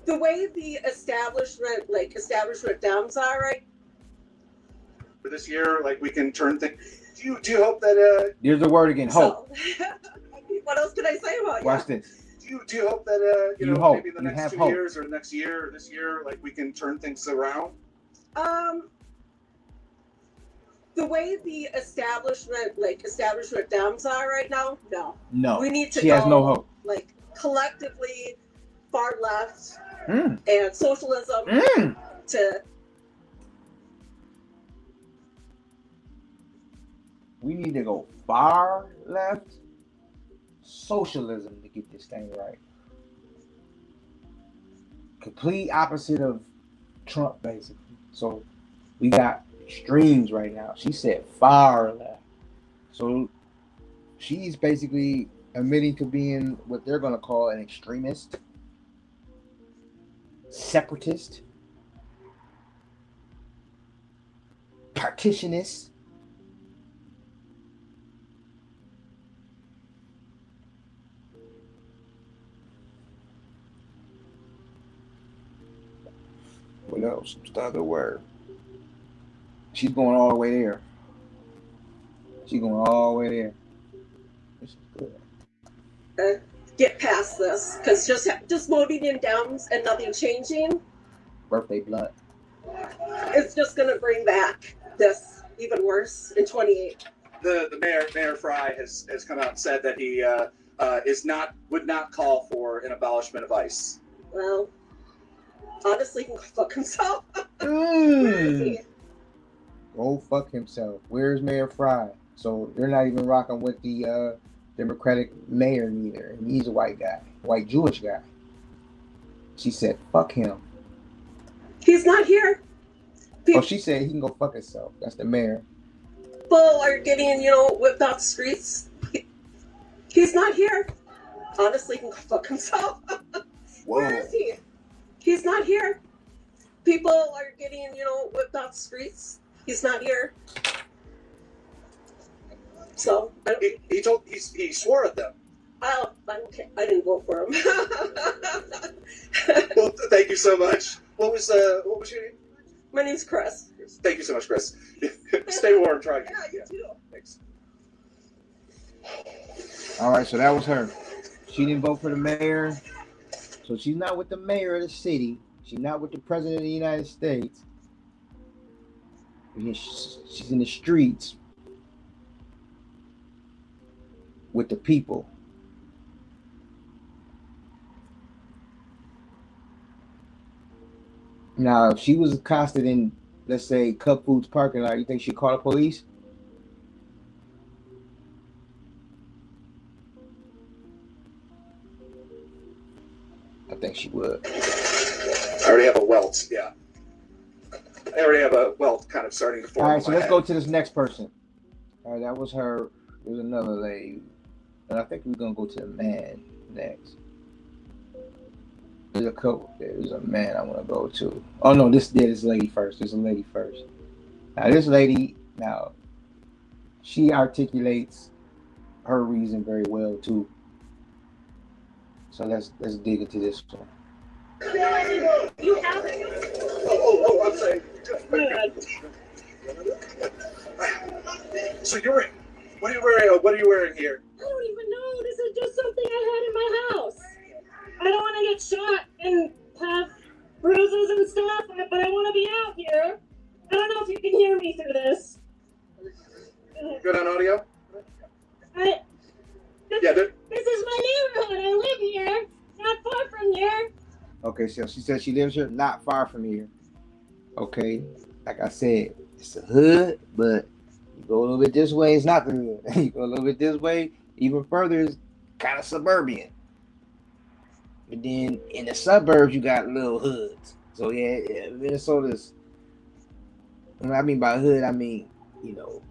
The way the establishment Dems are right. For this year, like we can turn things. Do you hope that Here's the word again, hope. So, what else can I say about you? Watch this. Do you hope that You hope. maybe in the You next have 2 hope. years or next year or this year, like we can turn things around? The way the establishment Dems are right now, no. No. We need to she go, has no hope. like collectively far left Mm. and socialism to We need to go far left socialism to get this thing right. Complete opposite of Trump, basically. So we got extremes right now. She said far left. So she's basically admitting to being what they're going to call an extremist, separatist, partitionist. What else? What's the other word? She's going all the way there. She's going all the way there. This is good. get past this, because just voting in Dems and nothing changing, Birthday blood. it's just going to bring back this even worse in 28. The Mayor Fry has come out and said that he would not call for an abolishment of ICE. Well, honestly, he can go fuck himself. Where is he? Go fuck himself. Where's Mayor Fry? So they're not even rocking with the Democratic mayor neither. And he's a white guy, white Jewish guy. She said, fuck him. He's not here. Oh, she said he can go fuck himself. That's the mayor. People are getting, whipped off the streets. He's not here. Honestly, he can go fuck himself. Where is he? He's not here. People are getting, whipped off the streets. He's not here. So he swore at them. I didn't vote for him. Well, thank you so much. What was your name? My name's Chris. Thank you so much, Chris. Stay warm, try. Yeah, you too. Thanks. All right, so that was her. She didn't vote for the mayor. So she's not with the mayor of the city. She's not with the president of the United States. She's in the streets with the people. Now, if she was accosted in, let's say, Cub Foods parking lot, you think she'd call the police? I think she would. I already have a welt, yeah. I already have a welt kind of starting to form. All right, so let's go to this next person. All right, that was her. There's another lady. And I think we're going to go to the man next. There's a couple. There's a man I want to go to. Oh, no, this lady first. There's a lady first. Now, this lady, she articulates her reason very well, too. So let's dig into this one. You have it. Oh, I'm sorry. So what are you wearing here? I don't even know. This is just something I had in my house. I don't want to get shot and have bruises and stuff, but I want to be out here. I don't know if you can hear me through this. Good on audio? This is my neighborhood. I live here, not far from here. Okay, so she said she lives here, not far from here. Okay, like I said, it's a hood, but you go a little bit this way, it's not the hood. You go a little bit this way, even further, it's kind of suburban. But then in the suburbs, you got little hoods. So yeah, Minnesota's. When I mean by hood, I mean, you know,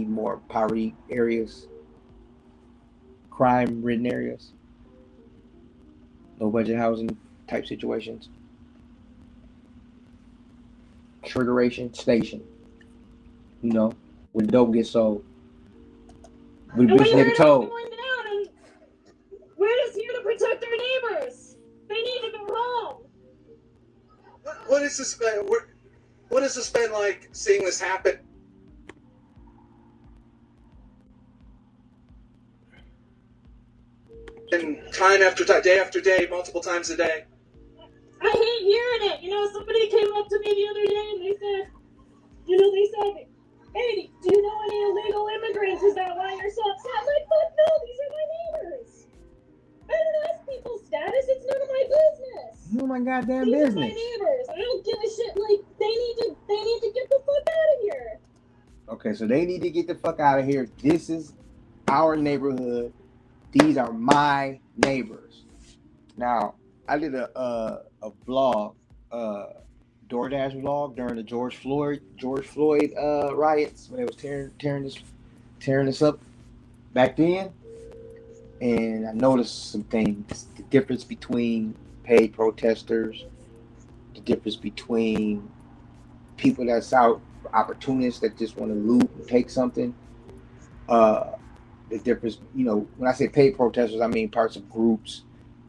more poverty areas, crime-ridden areas, low budget housing type situations. Triggeration station, you know, where the dope gets sold. With the And bitch we nigga heard it told. going down, and we're just here to protect our neighbors. They need to go home. What is this? What has this been like seeing this happen? And time after time, day after day, multiple times a day. I hate hearing it. You know, somebody came up to me the other day and they said, hey, do you know any illegal immigrants? Is that why you're so upset? I'm like, fuck no, these are my neighbors. I don't ask people's status. It's none of my business. None of my goddamn These business. are my neighbors. I don't give a shit. Like, they need to get the fuck out of here. Okay, so they need to get the fuck out of here. This is our neighborhood. These are my neighbors. Now, I did a vlog, DoorDash vlog during the George Floyd riots when they was tearing this up back then, and I noticed some things. The difference between paid protesters, the difference between people that's out opportunists that just want to loot and take something. The difference, you know, when I say paid protesters, I mean parts of groups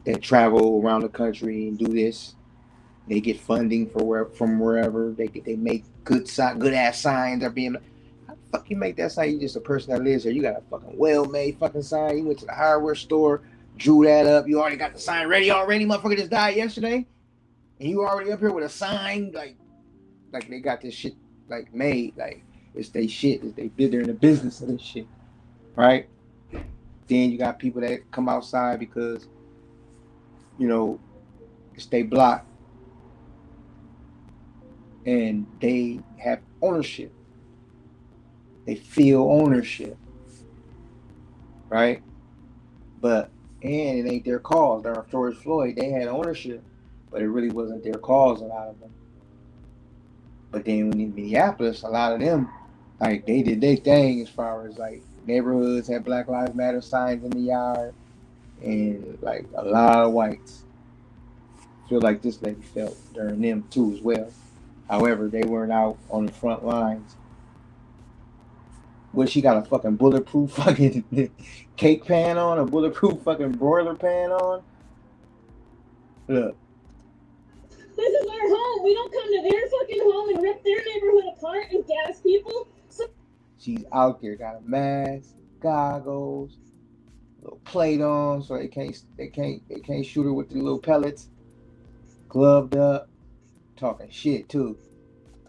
that travel around the country and do this. They get funding from wherever. They make good ass signs. They're being, how the fuck you make that sign? You just a person that lives here. You got a fucking well-made fucking sign. You went to the hardware store, drew that up. You already got the sign ready already. Motherfucker just died yesterday, and you already up here with a sign like they got this shit like made, like it's they shit. They're in the business of this shit, right? Then you got people that come outside because, you know, it's they block and they have ownership. They feel ownership, right? And it ain't their cause. During George Floyd, they had ownership, but it really wasn't their cause, a lot of them. But then when in Minneapolis, a lot of them, like, they did their thing as far as, like, neighborhoods had Black Lives Matter signs in the yard, and, like, a lot of whites feel like this lady felt during them, too, as well. However, they weren't out on the front lines. What, she got a fucking bulletproof fucking cake pan on? A bulletproof fucking broiler pan on? Look. This is our home. We don't come to their fucking home and rip their neighborhood apart and gas people. She's out there, got a mask, goggles, little plate on, so they can't shoot her with the little pellets. Gloved up, talking shit too.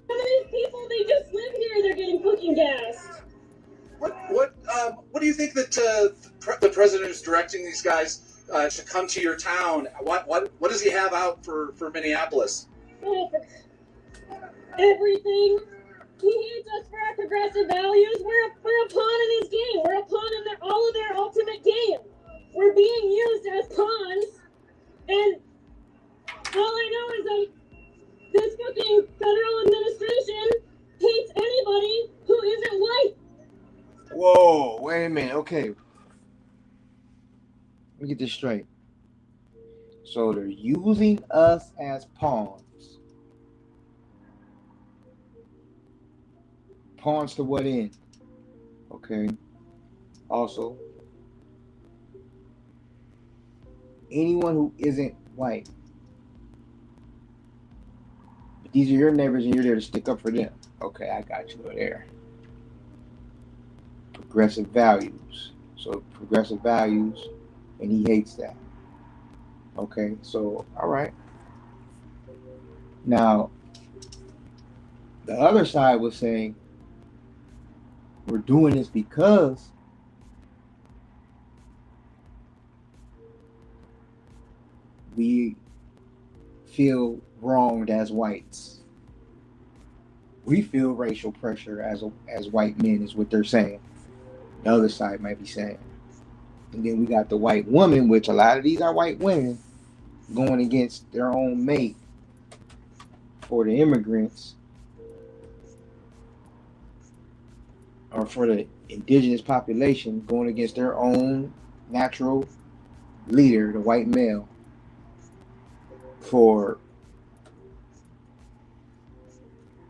Some of these people, they just live here. They're getting fucking gassed. What do you think that the president is directing these guys to come to your town? What does he have out for Minneapolis? Oh, everything. He hates us for our progressive values. We're a pawn in his game. We're a pawn in all of their ultimate game. We're being used as pawns. And all I know is that this fucking federal administration hates anybody who isn't white. Whoa, wait a minute. Okay. Let me get this straight. So they're using us as pawns. Pawns to what end? Okay. Also, anyone who isn't white, but these are your neighbors and you're there to stick up for them. Okay, I got you there. Progressive values. So progressive values, and he hates that. Okay, so all right. Now, the other side was saying, we're doing this because we feel wronged as whites. We feel racial pressure as white men is what they're saying. The other side might be saying. And then we got the white woman, which a lot of these are white women, going against their own mate for the immigrants or for the indigenous population, going against their own natural leader, the white male, for...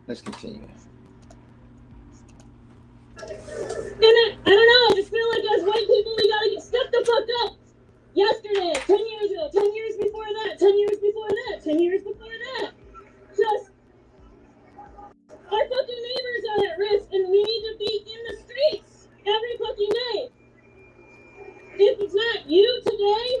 Let's continue. And I don't know, I just feel like as white people, we gotta step the fuck up. Yesterday, 10 years ago, 10 years before that, 10 years before that, 10 years before that. Just, our fucking neighbors are at risk and we need to be in the streets every fucking day. If it's not you today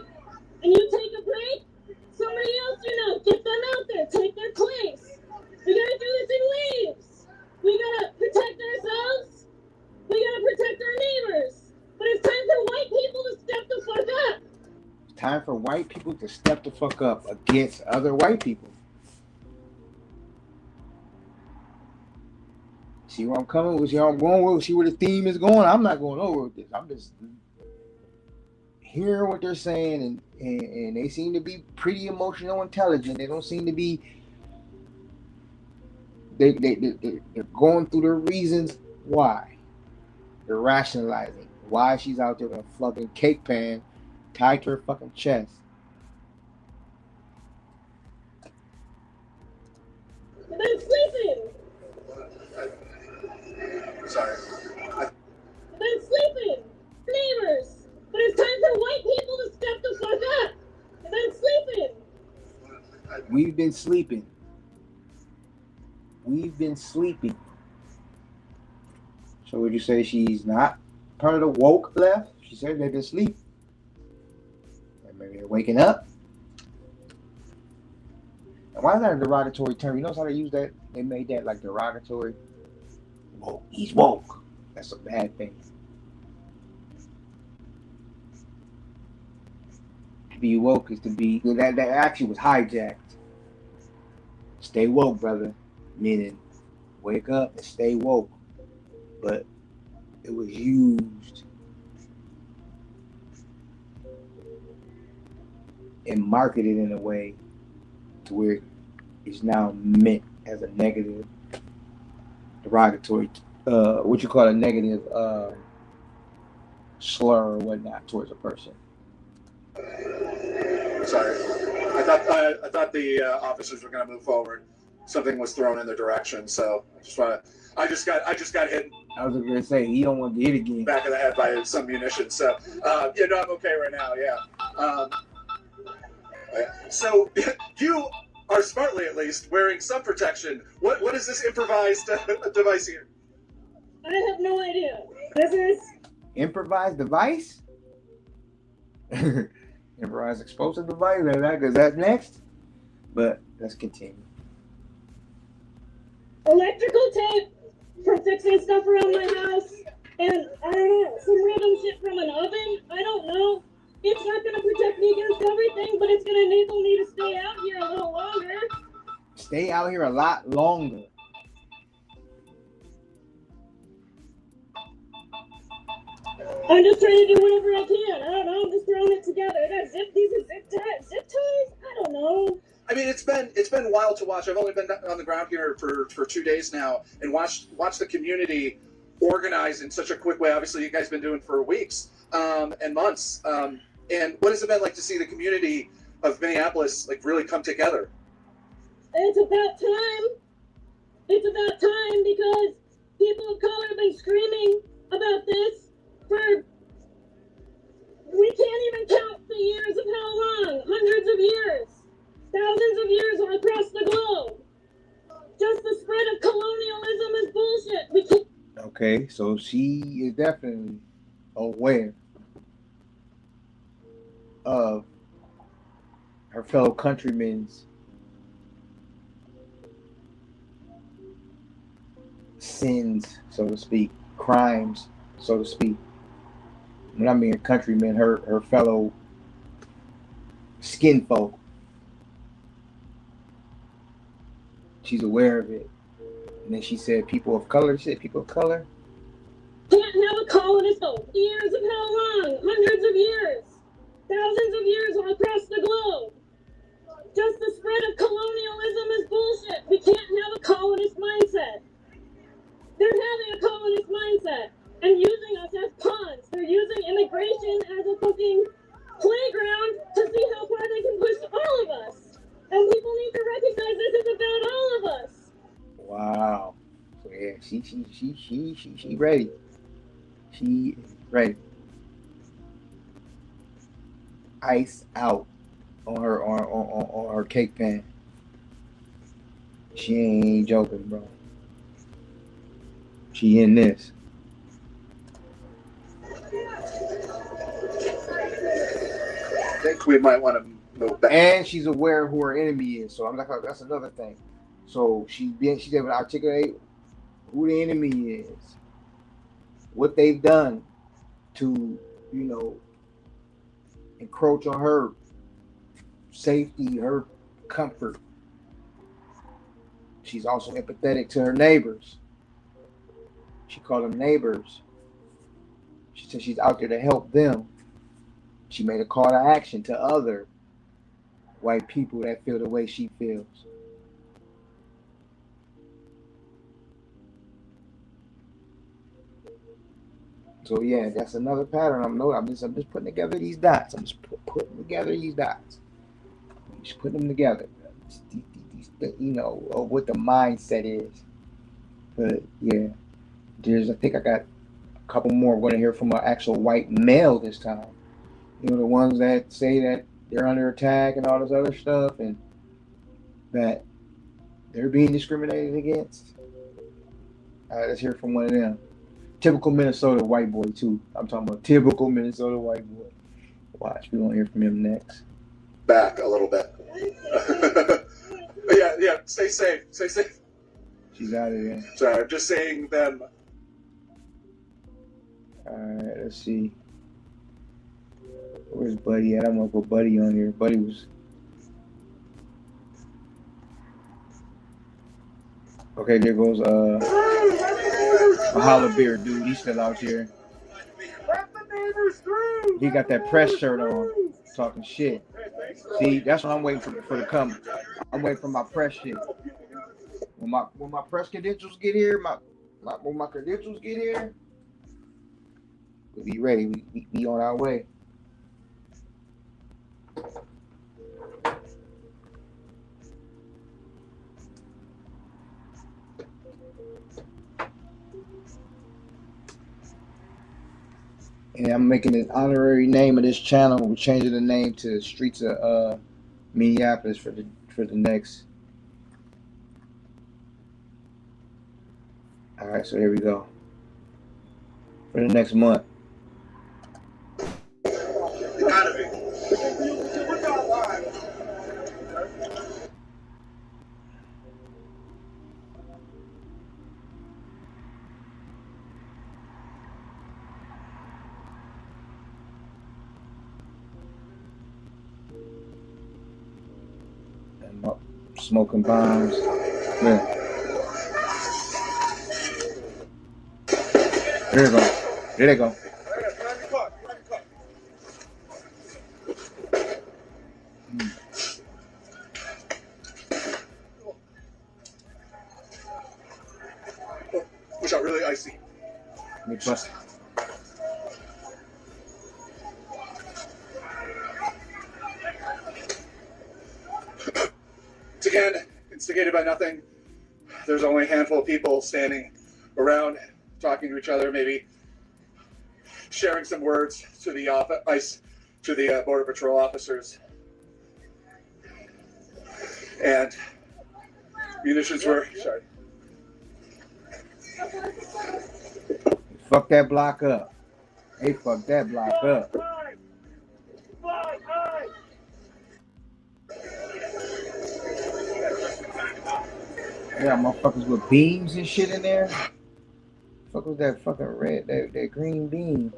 and you take a break, somebody else, get them out there, take their place. We gotta do this in waves. We gotta protect ourselves. We gotta protect our neighbors. But it's time for white people to step the fuck up. It's time for white people to step the fuck up against other white people. See where I'm coming with? See where I'm going with? See where the theme is going? I'm not going over with this. I'm just hearing what they're saying, and they seem to be pretty emotional, intelligent. They don't seem to be. They're going through the reasons why. They're rationalizing why she's out there with a fucking cake pan tied to her fucking chest. And I'm sleeping. Sorry. And I'm sleeping. Neighbors. But it's time for white people to step the fuck up. And I'm sleeping. We've been sleeping. We've been sleeping. So would you say she's not part of the woke left? She said they've been asleep. Maybe they're waking up. And why is that a derogatory term? You notice how they use that? They made that like derogatory. Woke. He's woke. That's a bad thing. To be woke is to be... That actually was hijacked. Stay woke, brother. Meaning, wake up and stay woke. But it was used and marketed in a way to where it's now meant as a negative, derogatory, what you call a negative slur or whatnot towards a person. Sorry, I thought the officers were going to move forward. Something was thrown in their direction, so I just got hit. I was going to say he don't want to hit again. Back of the head by some munitions. So I'm okay right now. Yeah. So you are smartly, at least, wearing some protection. What is this improvised device here? I have no idea. This is improvised device. Improvised explosive device. Because that's next. But let's continue. Electrical tape for fixing stuff around my house, and I don't know, some random shit from an oven. I don't know. It's not going to protect me against everything, but it's going to enable me to stay out here a little longer. Stay out here a lot longer. I'm just trying to do whatever I can. I don't know. I'm just throwing it together. These are zip ties? I don't know. I mean, it's been wild to watch. I've only been on the ground here for 2 days now, and watch the community organize in such a quick way. Obviously, you guys have been doing for weeks and months. And what has it been like to see the community of Minneapolis really come together? It's about time. It's about time because people of color have been screaming about this for. We can't even count the years of how long. Hundreds of years. Thousands of years across the globe. Just the spread of colonialism is bullshit. We can't. Okay, so she is definitely aware of her fellow countrymen's sins, so to speak, crimes, so to speak. When I mean countrymen, her fellow skin folk, she's aware of it. And then she said people of color. She said people of color. Can't have a colonist for years of how long? Hundreds of years. Thousands of years all across the globe. Just the spread of colonialism is bullshit. We can't have a colonist mindset. They're having a colonist mindset and using us as pawns. They're using immigration as a fucking playground to see how far they can push all of us. And people need to recognize this is about all of us. Wow. So yeah, she ready. She is ready. Ice out on her cake pan. She ain't joking, bro. She in this. I think we might want to move back. And she's aware of who her enemy is. So I'm like, that's another thing. So she's able to articulate who the enemy is, what they've done to, encroach on her safety, her comfort. She's also empathetic to her neighbors. She called them neighbors. She said she's out there to help them. She made a call to action to other white people that feel the way she feels. So yeah, that's another pattern. I'm just putting together these dots. I'm just putting together these dots. Just putting them together. Of what the mindset is. But yeah, I think I got a couple more. We're going to hear from an actual white male this time. The ones that say that they're under attack and all this other stuff, and that they're being discriminated against. All right, let's hear from one of them. Typical Minnesota white boy too. I'm talking about typical Minnesota white boy. Watch, we're gonna hear from him next. Back a little bit. yeah. Stay safe. Stay safe. She's out of there. Sorry, I'm just saying them. All right, let's see. Where's Buddy at? I'm gonna put Buddy on here. Buddy was. Okay, there goes Mahalo Beer, dude. He's still out here. He got that press shirt on, talking shit. See, that's what I'm waiting for to come. I'm waiting for my press shit. When my press credentials get here, when my credentials get here, we'll be ready. We be on our way. And I'm making an honorary name of this channel. We're changing the name to Streets of Minneapolis for the next. All right, so here we go. For the next month. Smoking bombs. Yeah. There they go. There they go. Which are really icy. Let me bust. Again, instigated by nothing. There's only a handful of people standing around, talking to each other, maybe sharing some words to the Border Patrol officers. And munitions were sorry. Fuck that block up. Hey, fuck that block up. Yeah, motherfuckers with beams and shit in there. Fuck was that fucking red, that green beam?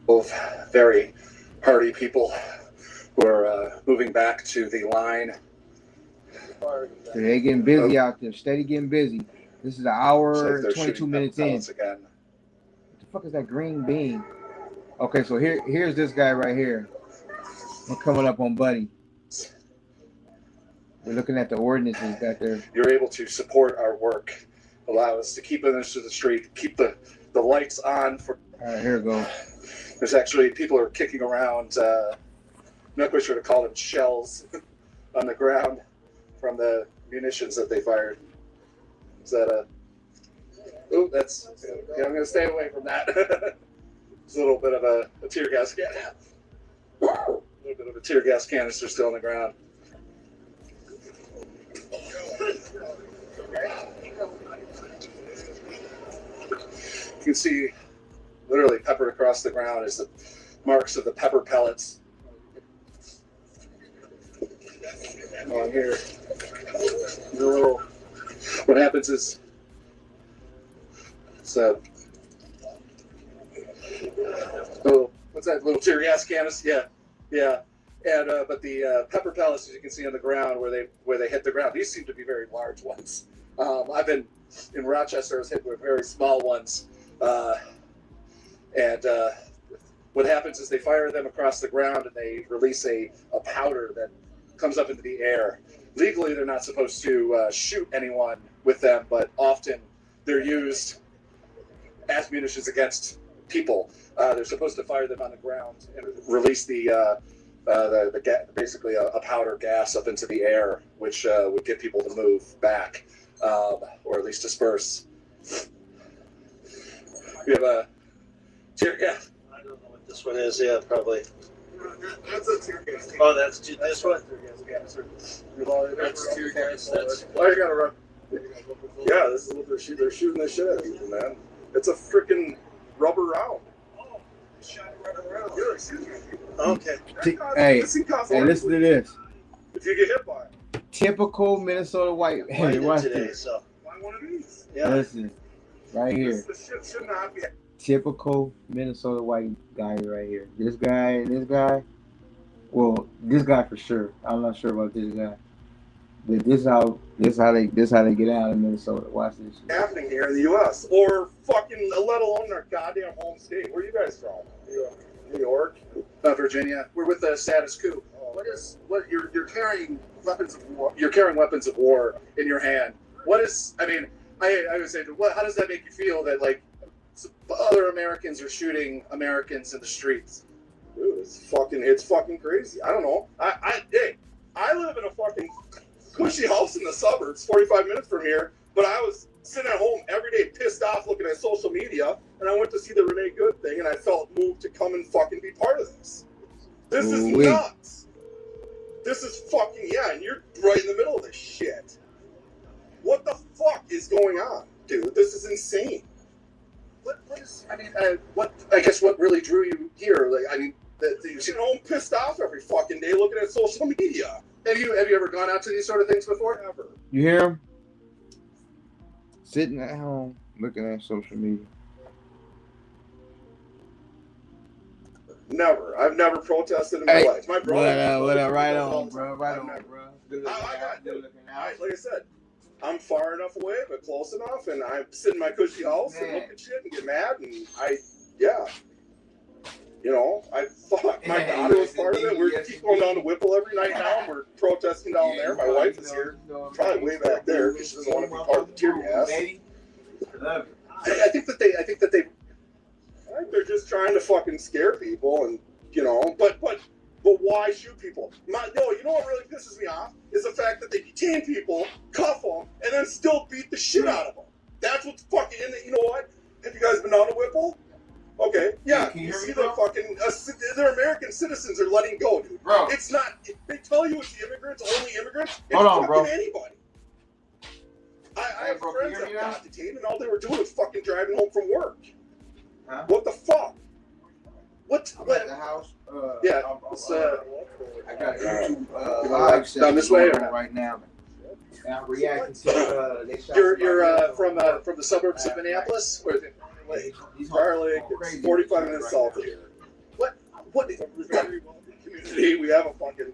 Both very hardy people who are moving back to the line So they getting busy out there, steady getting busy. This is an hour, They're 22 shooting minutes in. pellets again. What the fuck is that green bean? Okay, so here's this guy right here. We're coming up on Buddy. We're looking at the ordinances that they're... You're able to support our work, allow us to keep us to the street, keep the lights on. For All right, here we go. There's actually people are kicking around, I'm not quite sure to call them shells, on the ground from the munitions that they fired. Is that a... Oh, that's... Yeah, I'm going to stay away from that. It's a little bit of a tear gas can. A little bit of a tear gas canister still on the ground. You can see literally peppered across the ground is the marks of the pepper pellets. On here, the little, what happens is, so, oh, what's that little tear gas canister? Yeah. And but the pepper pellets, as you can see on the ground, where they hit the ground, these seem to be very large ones. I've been in Rochester, I was hit with very small ones, and what happens is they fire them across the ground and they release a powder that comes up into the air. Legally, they're not supposed to shoot anyone with them, but often they're used as munitions against people. They're supposed to fire them on the ground and release the basically a powder gas up into the air, which would get people to move back, or at least disperse. We have a tear gas. I don't know what this one is. Yeah, probably. That's a tear gas. Oh, that's this one. That's tear gas. Why you gotta run? Yeah, this is what they're shooting the shit at people, man. It's a freaking rubber round. Okay. Hey, listen to this. If you get hit by it. Typical Minnesota white. Hey, watch today, this. so. Buy one of these. Yeah. Listen, right here. This shit should not be. Typical Minnesota white guy right here. This guy and this guy. Well, this guy for sure. I'm not sure about this guy. But this how they get out in Minnesota. Watch this shit. Happening here in the U.S. or fucking, let alone our goddamn home state. Where are you guys from? New York, Virginia. We're with the status quo. What you're carrying weapons of war? You're carrying weapons of war in your hand. What is? I mean, I would say, how does that make you feel that like other Americans are shooting Americans in the streets? Dude, it's fucking crazy. I don't know. I live in a fucking cushy house in the suburbs, 45 minutes from here, but I was sitting at home every day pissed off looking at social media, and I went to see the Renee Good thing, and I felt moved to come and fucking be part of this. This is nuts. This is fucking, and you're right in the middle of this shit. What the fuck is going on, dude? This is insane. What is, I mean, what really drew you here? Like, I mean, that you're sitting home pissed off every fucking day looking at social media. Have you ever gone out to these sort of things before? Ever? You hear him? Sitting at home looking at social media. Never. I've never protested in my life. My brother. What up, right on, bro. Right on, bro. Like I said, I'm far enough away, but close enough, and I sit in my cushy house and look at shit and get mad, and my daughter was part of it. We keep going down to Whipple every night now, and we're protesting down there. My wife is here, probably way back there, because she doesn't want to be part of the tear gas. I think that they're just trying to fucking scare people, and but why shoot people? You know what really pisses me off is the fact that they detain people, cuff them, and then still beat the shit out of them. That's what's fucking in it. You know what? Have you guys been down to Whipple? Okay, yeah. You see the fucking they're American citizens are letting go, dude. Bro. It's not. They tell you it's the immigrants, only immigrants. It's Hold on, fucking bro. Anybody. I have friends that got detained, and all they were doing was fucking driving home from work. Huh? What the fuck? What? I'm at the house. Yeah. I got YouTube live down this way right now. I'm reacting to they shot You're from the suburbs of Minneapolis, or is it Prior Lake? It's 45 minutes south of here. What community? We have a fucking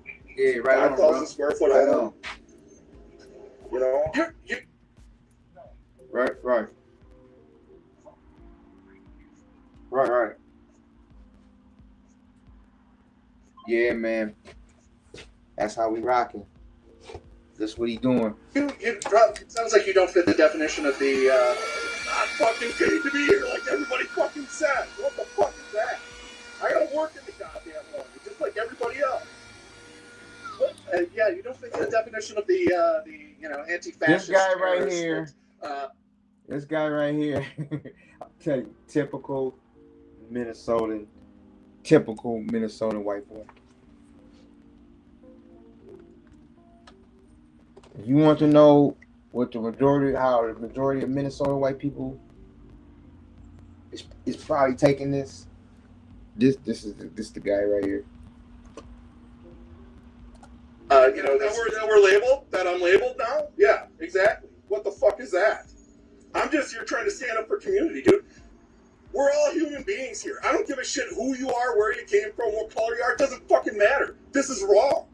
5,000 square foot home. You know, Right. Yeah, man. That's how we rocking. That's what he doing. It sounds like you don't fit the definition of the. not fucking paid to be here like everybody fucking said. What the fuck is that? I gotta work in the goddamn morning, just like everybody else. Yeah, you don't fit the definition of the anti-fascist. This guy right here. That, This guy right here. I'll tell you, typical Minnesotan white boy. If you want to know what how the majority of Minnesota white people is probably taking this is the guy right here. That we're labeled, that I'm labeled now? Yeah, exactly. What the fuck is that? I'm just here trying to stand up for community, dude. We're all human beings here. I don't give a shit who you are, where you came from, what color you are. It doesn't fucking matter. This is wrong.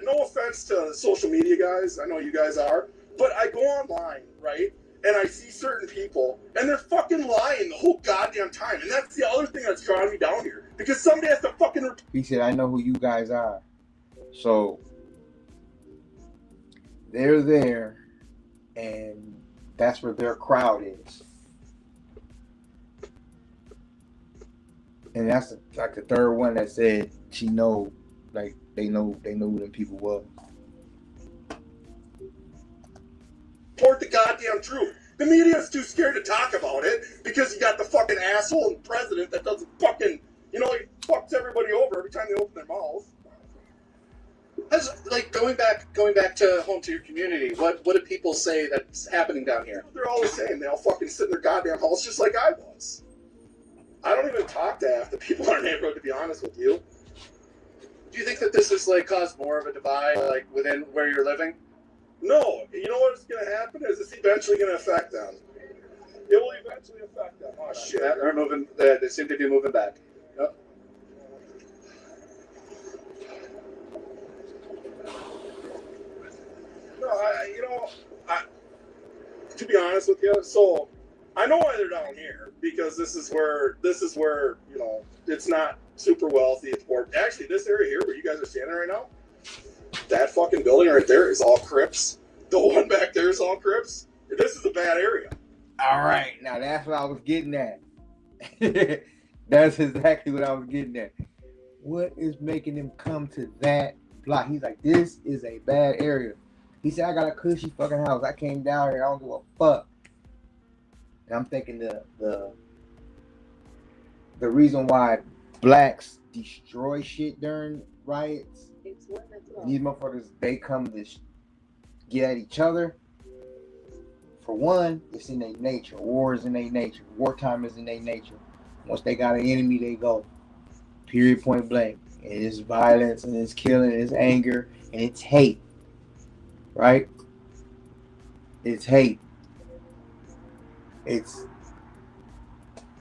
No offense to social media guys, I know you guys are, but I go online, right, and I see certain people, and they're fucking lying the whole goddamn time, and that's the other thing that's drawing me down here, because somebody has to fucking... He said, I know who you guys are. So, they're there, and that's where their crowd is. And that's like the third one that said she know, like they know who them people was. Report the goddamn truth. The media's too scared to talk about it because you got the fucking asshole and president that doesn't fucking, he fucks everybody over every time they open their mouth. like going back to home to your community. What do people say that's happening down here? They're all the same. They all fucking sit in their goddamn house just like I was. I don't even talk to half the people in our neighborhood, to be honest with you. Do you think that this has caused more of a divide within where you're living? No. You know what's going to happen is it's eventually going to affect them. It will eventually affect them. Oh shit! They're moving. They seem to be moving back. Yep. No, to be honest with you, so I know why they're down here because this is where it's not super wealthy. It's poor. Actually, this area here where you guys are standing right now, that fucking building right there is all Crips. The one back there is all Crips. This is a bad area. All right, now that's what I was getting at. That's exactly what I was getting at. What is making them come to that block? He's like, this is a bad area. He said, I got a cushy fucking house. I came down here. I don't give a fuck. And I'm thinking the reason why blacks destroy shit during riots, these motherfuckers, they come to get at each other. For one, it's in their nature. War is in their nature. Wartime is in their nature. Once they got an enemy, they go. Period, point blank. And it's violence, and it's killing, and it's anger, and it's hate. Right? It's hate. It's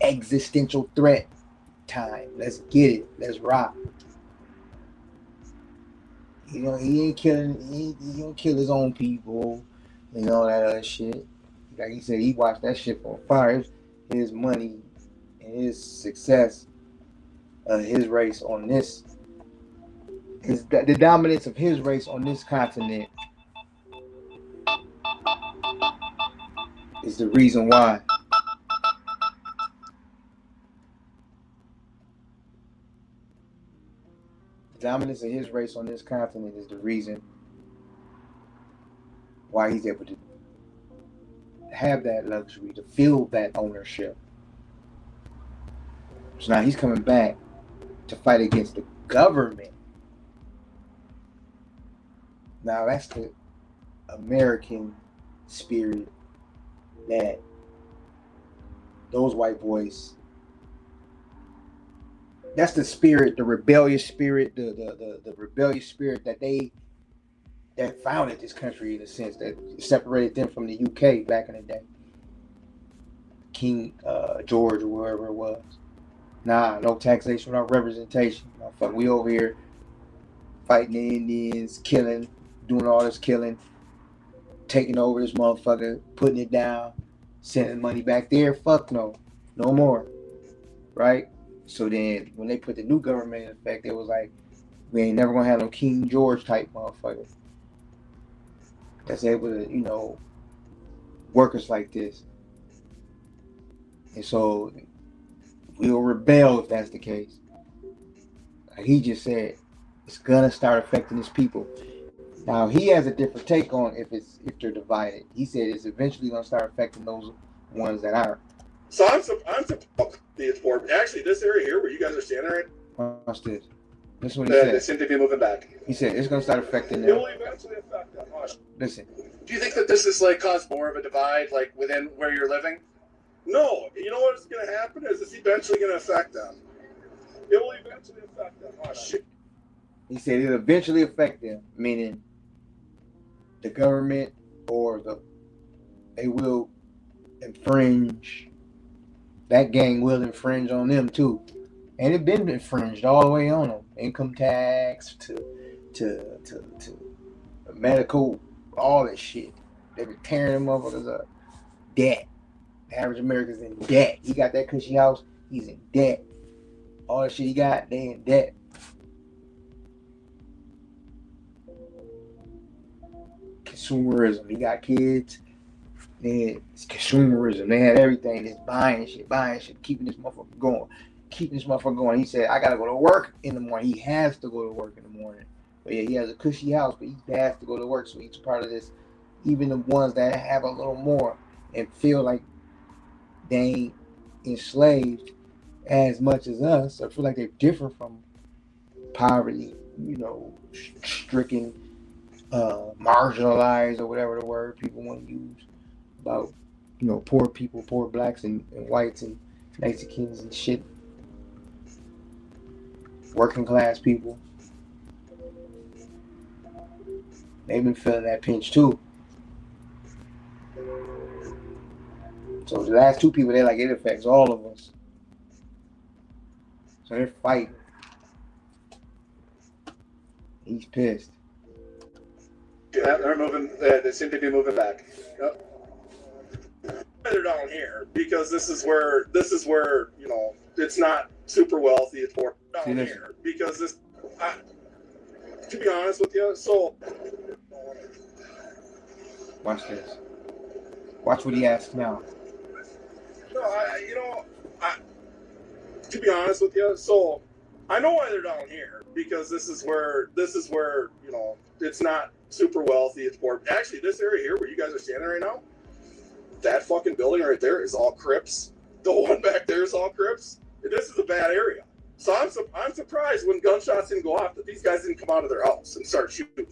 existential threat time. Let's get it. Let's rock. He ain't killing. He don't kill his own people. And all that other shit. Like he said, he watched that shit on fire. His money and his success of his race on this, the dominance of his race on this continent is the reason why. The dominance of his race on this continent is the reason why he's able to have that luxury, to feel that ownership. So now he's coming back to fight against the government. Now that's the American spirit that those white boys, that's the spirit, the rebellious spirit, the rebellious spirit that founded this country, in a sense, that separated them from the UK back in the day. King George or whoever it was. Nah, no taxation without representation. No, fuck, we over here fighting the Indians, killing, doing all this killing, taking over this motherfucker, putting it down, sending money back there. Fuck no. No more. Right? So then when they put the new government in effect, it was like, we ain't never gonna have no King George type motherfucker that's able to, work us like this. And so we'll rebel if that's the case. Like he just said, it's gonna start affecting his people. Now he has a different take on if they're divided. He said it's eventually gonna start affecting those ones that aren't. So I'm support. Actually, this area here where you guys are standing right. Watch this. This is what he said. They seem to be moving back. He said it's gonna start affecting It them. will eventually affect them. Listen. Do you think that this is like caused more of a divide, like within where you're living? No, you know what's going to happen is it's eventually going to affect them. It will eventually affect them. Oh shit. He said it'll eventually affect them, meaning the government or they will infringe. That gang will infringe on them too, and it's been infringed all the way on them. Income tax to medical, all that shit. They were tearing them motherfuckers up. Debt. The average American's in debt. He got that cushy house. He's in debt. All that shit he got, they in debt. Consumerism. He got kids. It's consumerism. They had everything. Just buying shit, keeping this motherfucker going. He said, I gotta go to work in the morning. He has to go to work in the morning. But yeah, he has a cushy house, but he has to go to work. So he's part of this. Even the ones that have a little more and feel like they ain't enslaved as much as us, or feel like they're different from poverty, stricken, marginalized, or whatever the word people want to use about, poor people, poor blacks and whites and Mexicans and shit, working class people. They've been feeling that pinch too. So the last two people, they're like, it affects all of us. So they're fighting. He's pissed. Yeah, they're moving. They seem to be moving back. Yep. They're down here because this is where it's not super wealthy. It's more down here because this. To be honest with you, so watch this. Watch what he asks now. No, to be honest with you, so I know why they're down here because this is where it's not super wealthy. It's more actually this area here where you guys are standing right now. That fucking building right there is all Crips. The one back there is all Crips. This is a bad area. So I'm surprised when gunshots didn't go off that these guys didn't come out of their house and start shooting.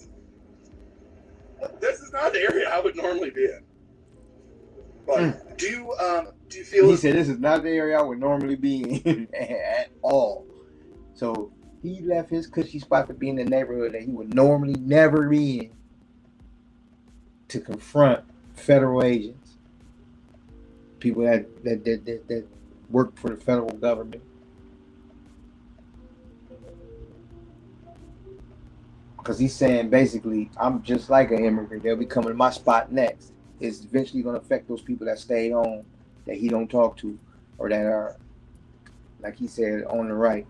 This is not the area I would normally be in. But do you feel? He said this is not the area I would normally be in at all. So he left his cushy spot to be in the neighborhood that he would normally never be in to confront federal agents, people that work for the federal government. Because he's saying basically, I'm just like an immigrant. They'll be coming to my spot next. It's eventually going to affect those people that stay home, that he don't talk to, or that are, like he said, on the right.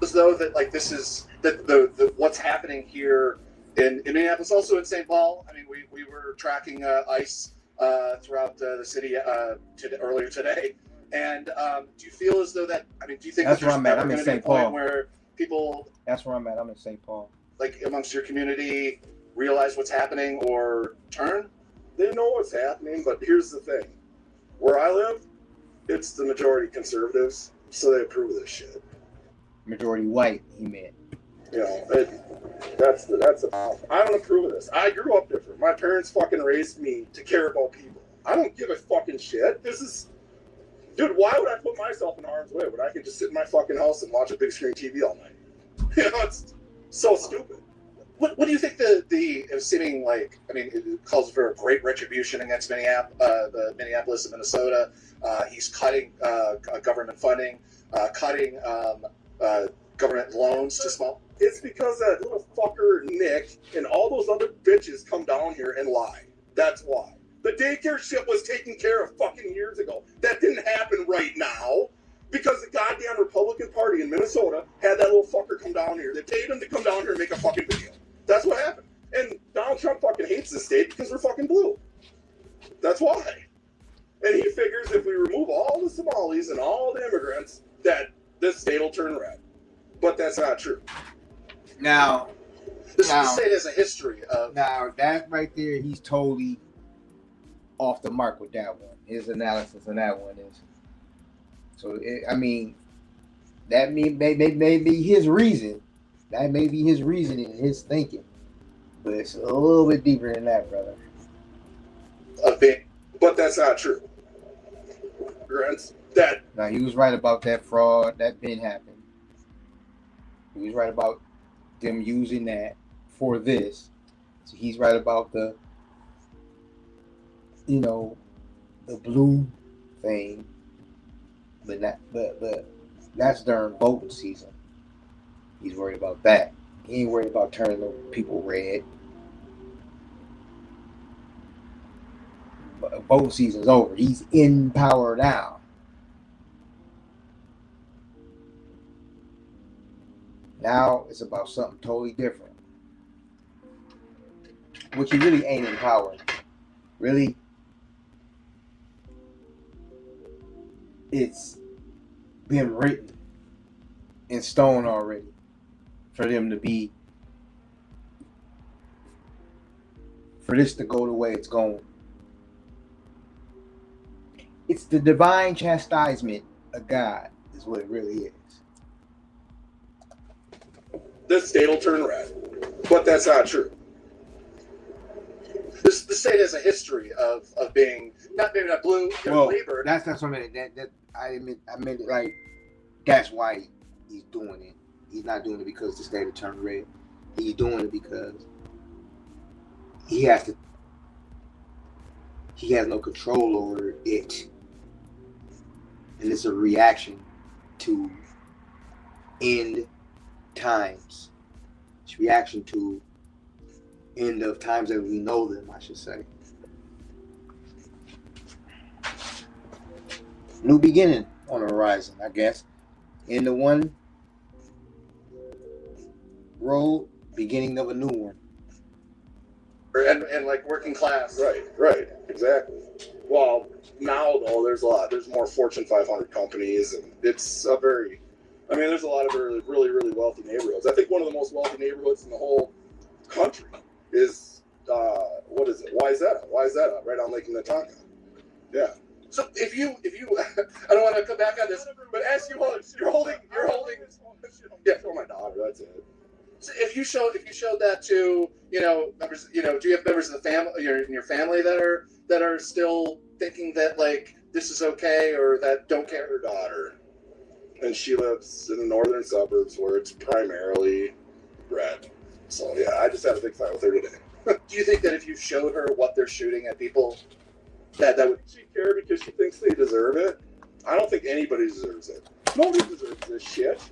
As though that like this is the what's happening here in Minneapolis, also in St. Paul. I mean, we were tracking ICE throughout the city earlier today. And do you feel as though that? I mean, do you think that's that where I'm at? I'm in St. Paul. Where people? That's where I'm at. I'm in St. Paul. Like amongst your community, realize what's happening or turn? They know what's happening, but here's the thing: where I live, it's the majority conservatives, so they approve of this shit. Majority white, he meant. That's the problem. I don't approve of this. I grew up different. My parents fucking raised me to care about people. I don't give a fucking shit. Dude, why would I put myself in harm's way when I can just sit in my fucking house and watch a big screen TV all night? It's so stupid. What do you think the seeming like? I mean, it calls for a great retribution against Minneapolis and Minnesota. He's cutting government funding. cutting government loans to small. It's because that little fucker Nick and all those other bitches come down here and lie. That's why. The daycare shit was taken care of fucking years ago. That didn't happen right now because the goddamn Republican Party in Minnesota had that little fucker come down here. They paid him to come down here and make a fucking video. That's what happened. And Donald Trump fucking hates this state because we're fucking blue. That's why. And he figures if we remove all the Somalis and all the immigrants, that this state will turn red. But that's not true. Now, the state has a history of... Now, that right there, he's totally off the mark with that one. His analysis on that one is... So, I mean, that may be his reason. That may be his reasoning and his thinking. But it's a little bit deeper than that, brother. A bit. But that's not true. Now, he was right about that fraud. That didn't happen. He was right about them using that for this. So he's right about the, the blue thing. But that's during voting season. He's worried about that. He ain't worried about turning the people red. Voting season's over. He's in power now. Now it's about something totally different. Which he really ain't in power. Really, it's been written in stone already for them to be, for this to go the way it's going. It's the divine chastisement of God is what it really is. This state will turn red. But that's not true. The state has a history of being not blue, labor. That's what I meant. I meant it like that's why he's doing it. He's not doing it because the state will turn red. He's doing it because he has no control over it. And it's a reaction to end times. It's a reaction to end of times as we know them, I should say. New beginning on the horizon, I guess. In the one road, beginning of a new one. And like working class. Right, exactly. Well, now though, there's more Fortune 500 companies, and it's there's a lot of really, really, really wealthy neighborhoods. I think one of the most wealthy neighborhoods in the whole country is, what is it? Wayzata, right on Lake Minnetonka. Yeah. So if you, I don't want to come back on this, but as you're holding, yeah, for my daughter, that's it. So if you showed that to, members, do you have members of the family, in your family that are still thinking that like this is okay or that don't care her daughter? And she lives in the northern suburbs where it's primarily red. So yeah, I just had a big fight with her today. Do you think that if you showed her what they're shooting at people, that would she care because she thinks they deserve it? I don't think anybody deserves it. Nobody deserves this shit.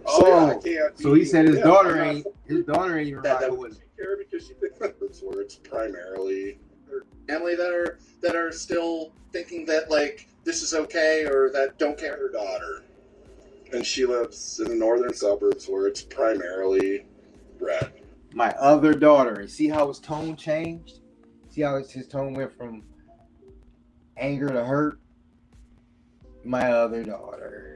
So he said his daughter ain't even rocking with him. She care because she thinks that's where it's primarily her family that are still thinking that like this is okay or that don't care her daughter. And she lives in the northern suburbs where it's primarily red. My other daughter, and see how his tone changed? See how his tone went from anger to hurt? My other daughter.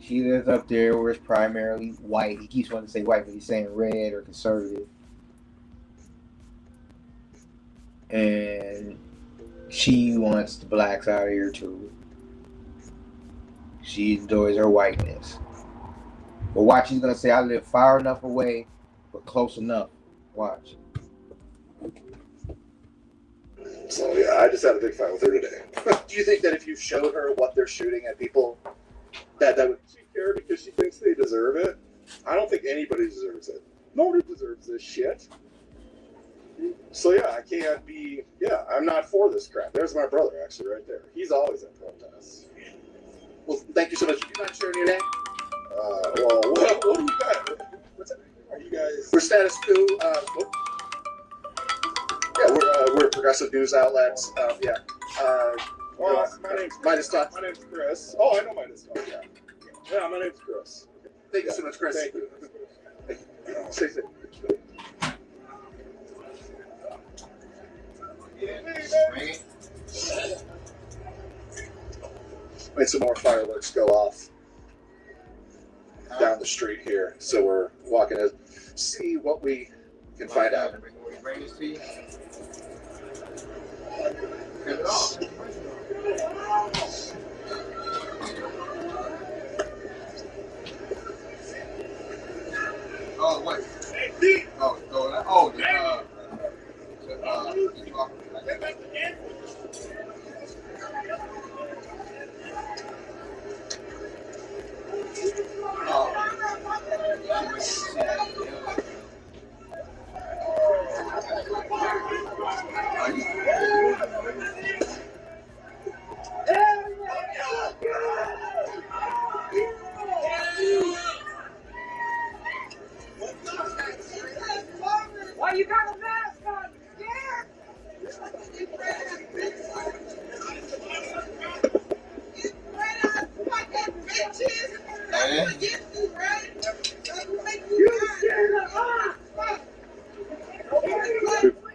She lives up there where it's primarily white. He keeps wanting to say white, but he's saying red or conservative. And she wants the blacks out of here too. She enjoys her whiteness. But watch, he's going to say, I live far enough away, but close enough. Watch. So yeah, I just had a big fight with her today. Do you think that if you showed her what they're shooting at people, that would she care because she thinks they deserve it? I don't think anybody deserves it. Nobody deserves this shit. So yeah, I can't be. Yeah, I'm not for this crap. There's my brother actually right there. He's always at protests. Well, thank you so much. Do you mind sharing your name? Well, what do you got? What's that? Are you guys? We're Status Quo. Yeah, we're a progressive news outlet. Yeah. My name's Chris. Oh, I know Midas Talk. Yeah. Yeah, my name's Chris. Thank you so much, Chris. Thank you. Stay safe. Made some more fireworks go off down the street here, so we're walking to see what we can find out. Oh, what? Why you got a mask on?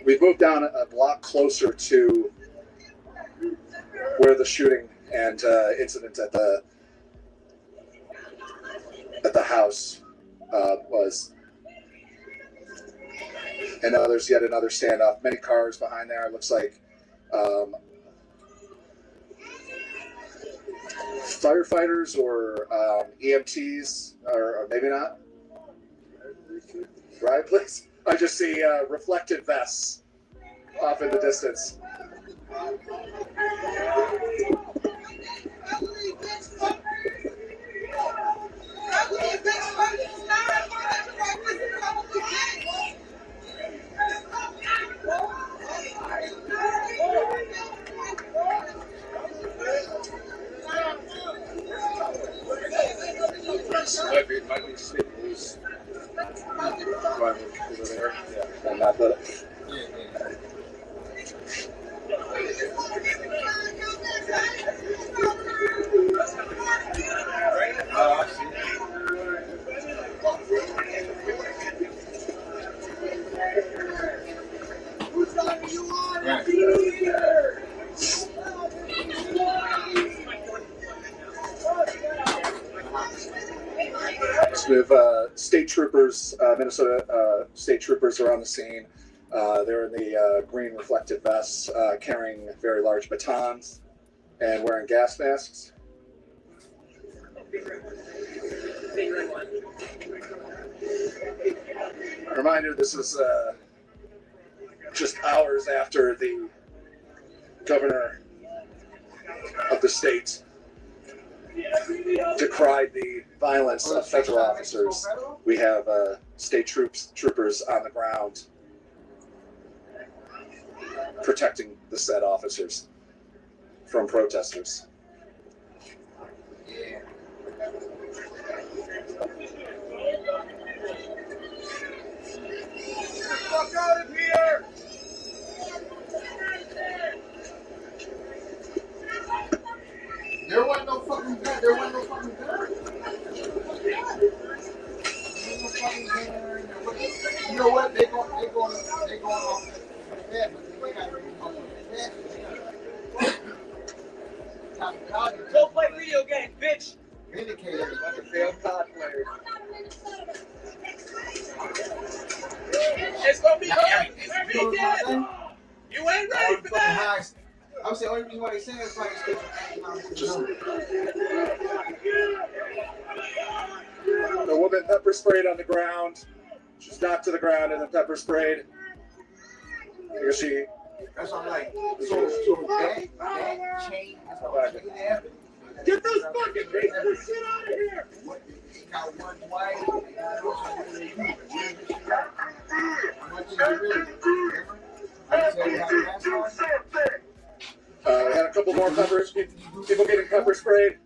We've moved down a block closer to where the shooting and incident at the house was. And now there's yet another standoff. Many cars behind there. It looks like firefighters or EMTs, or maybe not. Right, please. I just see reflective vests off in the distance. Might be sleeping. Over there. Yeah, and not the. We have state troopers, Minnesota state troopers are on the scene. They're in the green reflective vests, carrying very large batons and wearing gas masks. Reminder, this is just hours after the governor of the state decried the violence of federal officers. We have state troopers on the ground protecting the said officers from protesters. Yeah. Get the fuck out of here! There wasn't no fucking gun. There wasn't no fucking gun. You know what? They going off the bed, but they got to be off the bed. Go play video games, bitch. Vindicated. Like a failed COD player. It's gonna be hard. It's gonna be dead. You ain't ready for that. I would say the only reason why they say that's like The woman pepper sprayed on the ground. She's knocked to the ground and then pepper sprayed. Because she. That's what I'm like. So that chain is what there. Get those fucking pieces of shit out of here! He got one white. We had a couple more peppers. People getting pepper sprayed.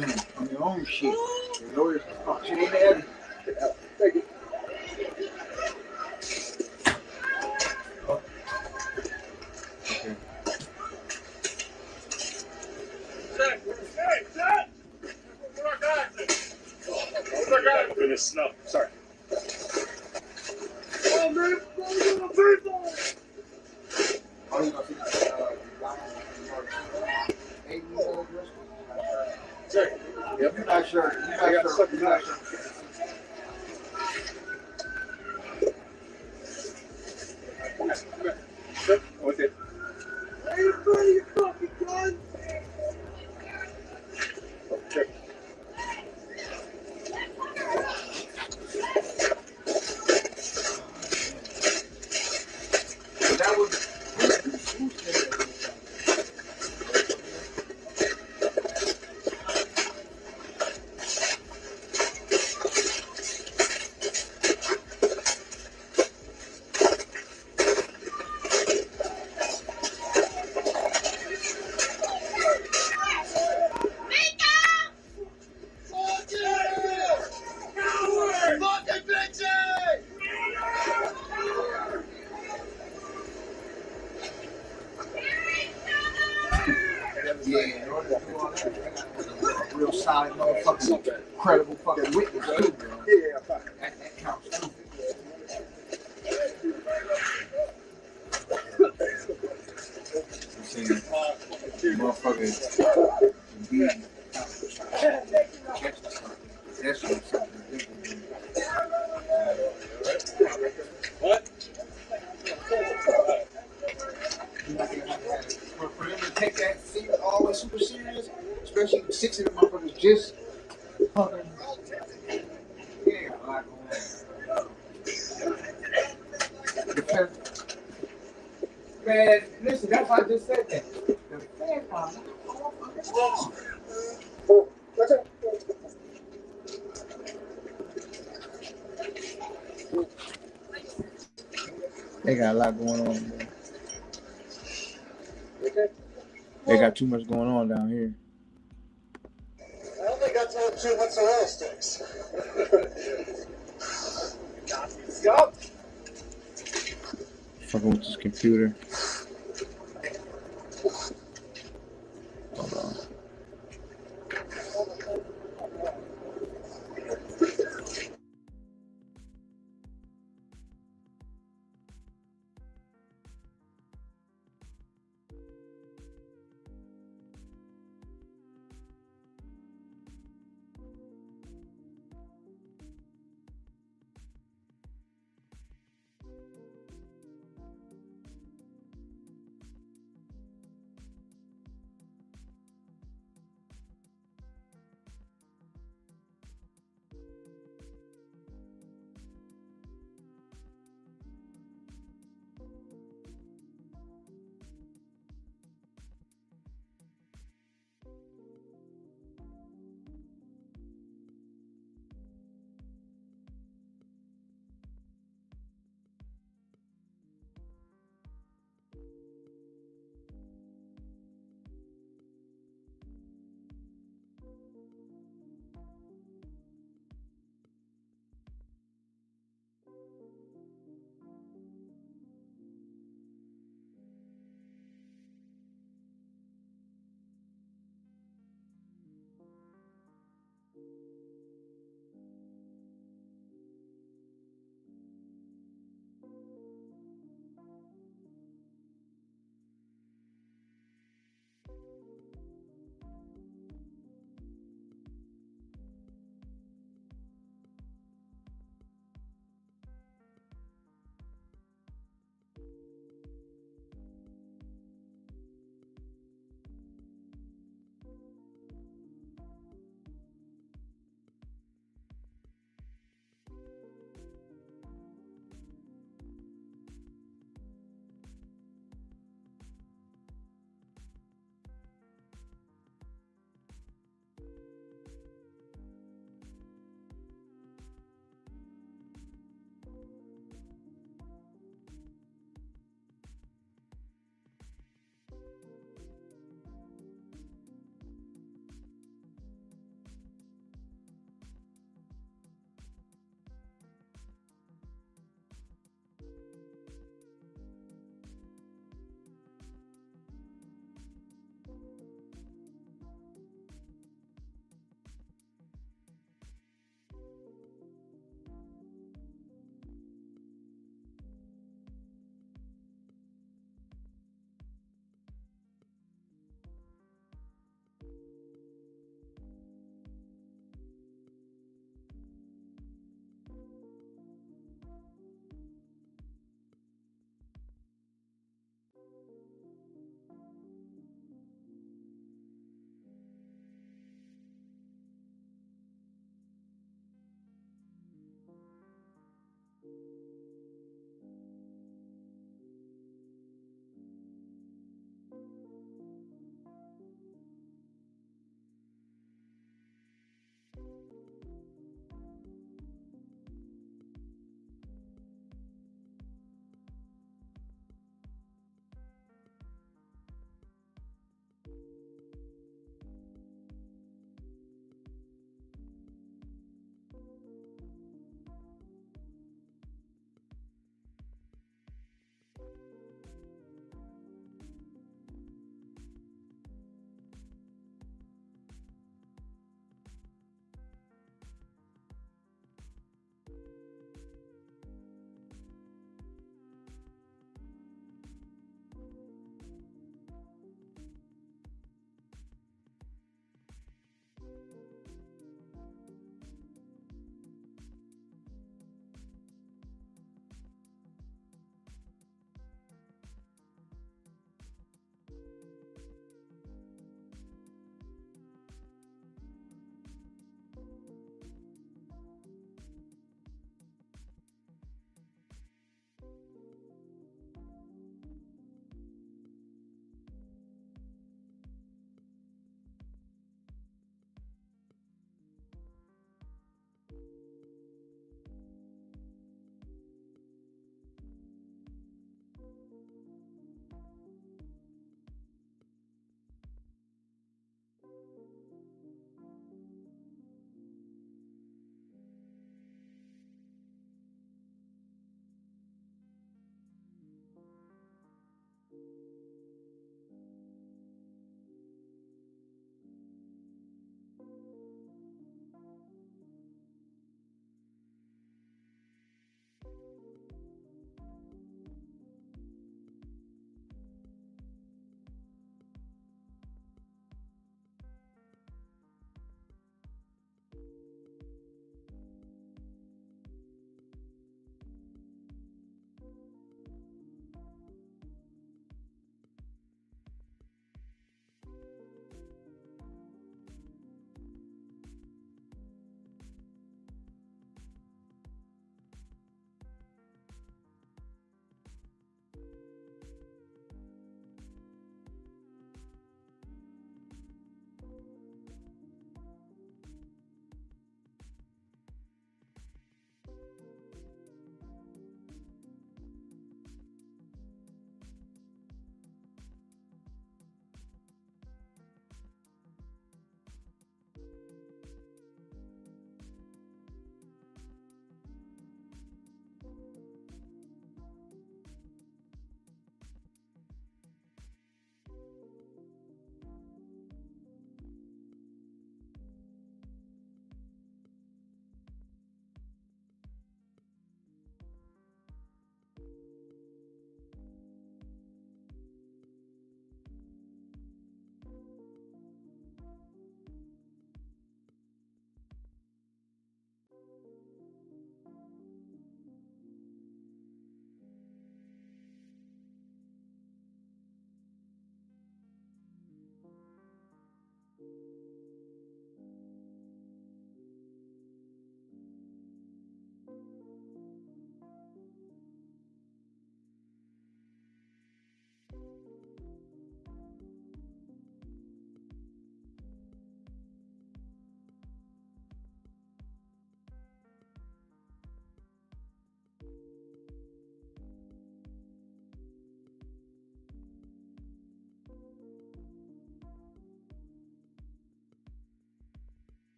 doing on your own shit. The lawyers talk shit in there. Thank you. Goodness, no, sorry. Oh man, Oh, you gonna see sorry. Yep. You're not sure. You're I got not stuck sure. in You're not that. sure. Yep, okay. Hey, you buddy, you fucking gun! Okay. That was. Yeah, real solid motherfucking credible fucking witness too, bro. Yeah, fine. That counts too. I'm saying, motherfucker, be catch something. That's something. What? For them to take that thing always super serious, especially 6 of the motherfuckers just fucking. Yeah, a lot going on. Man, listen, that's why I just said that. The Fed problem is all fucking wrong. They got a lot going on, man. They got too much going on down here. I don't think I told you what's the oil sticks. Yup. Fucking with this computer. Hold on.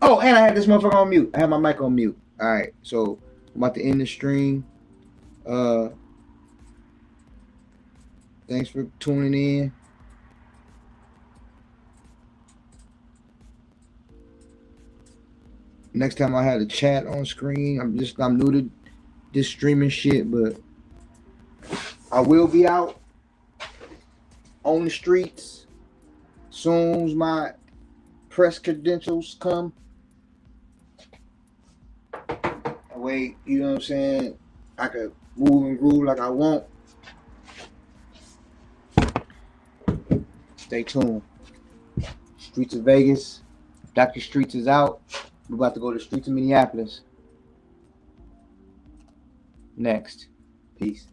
Oh, and I had this motherfucker on mute. I had my mic on mute. All right, so I'm about to end the stream. Thanks for tuning in. Next time I had a chat on screen. I'm new to this streaming shit, but I will be out on the streets soon as my press credentials come. Wait, you know what I'm saying? I could move and groove like I want. Stay tuned. Streets of Vegas. Dr.Streetz is out. We're about to go to the streets of Minneapolis. Next. Peace.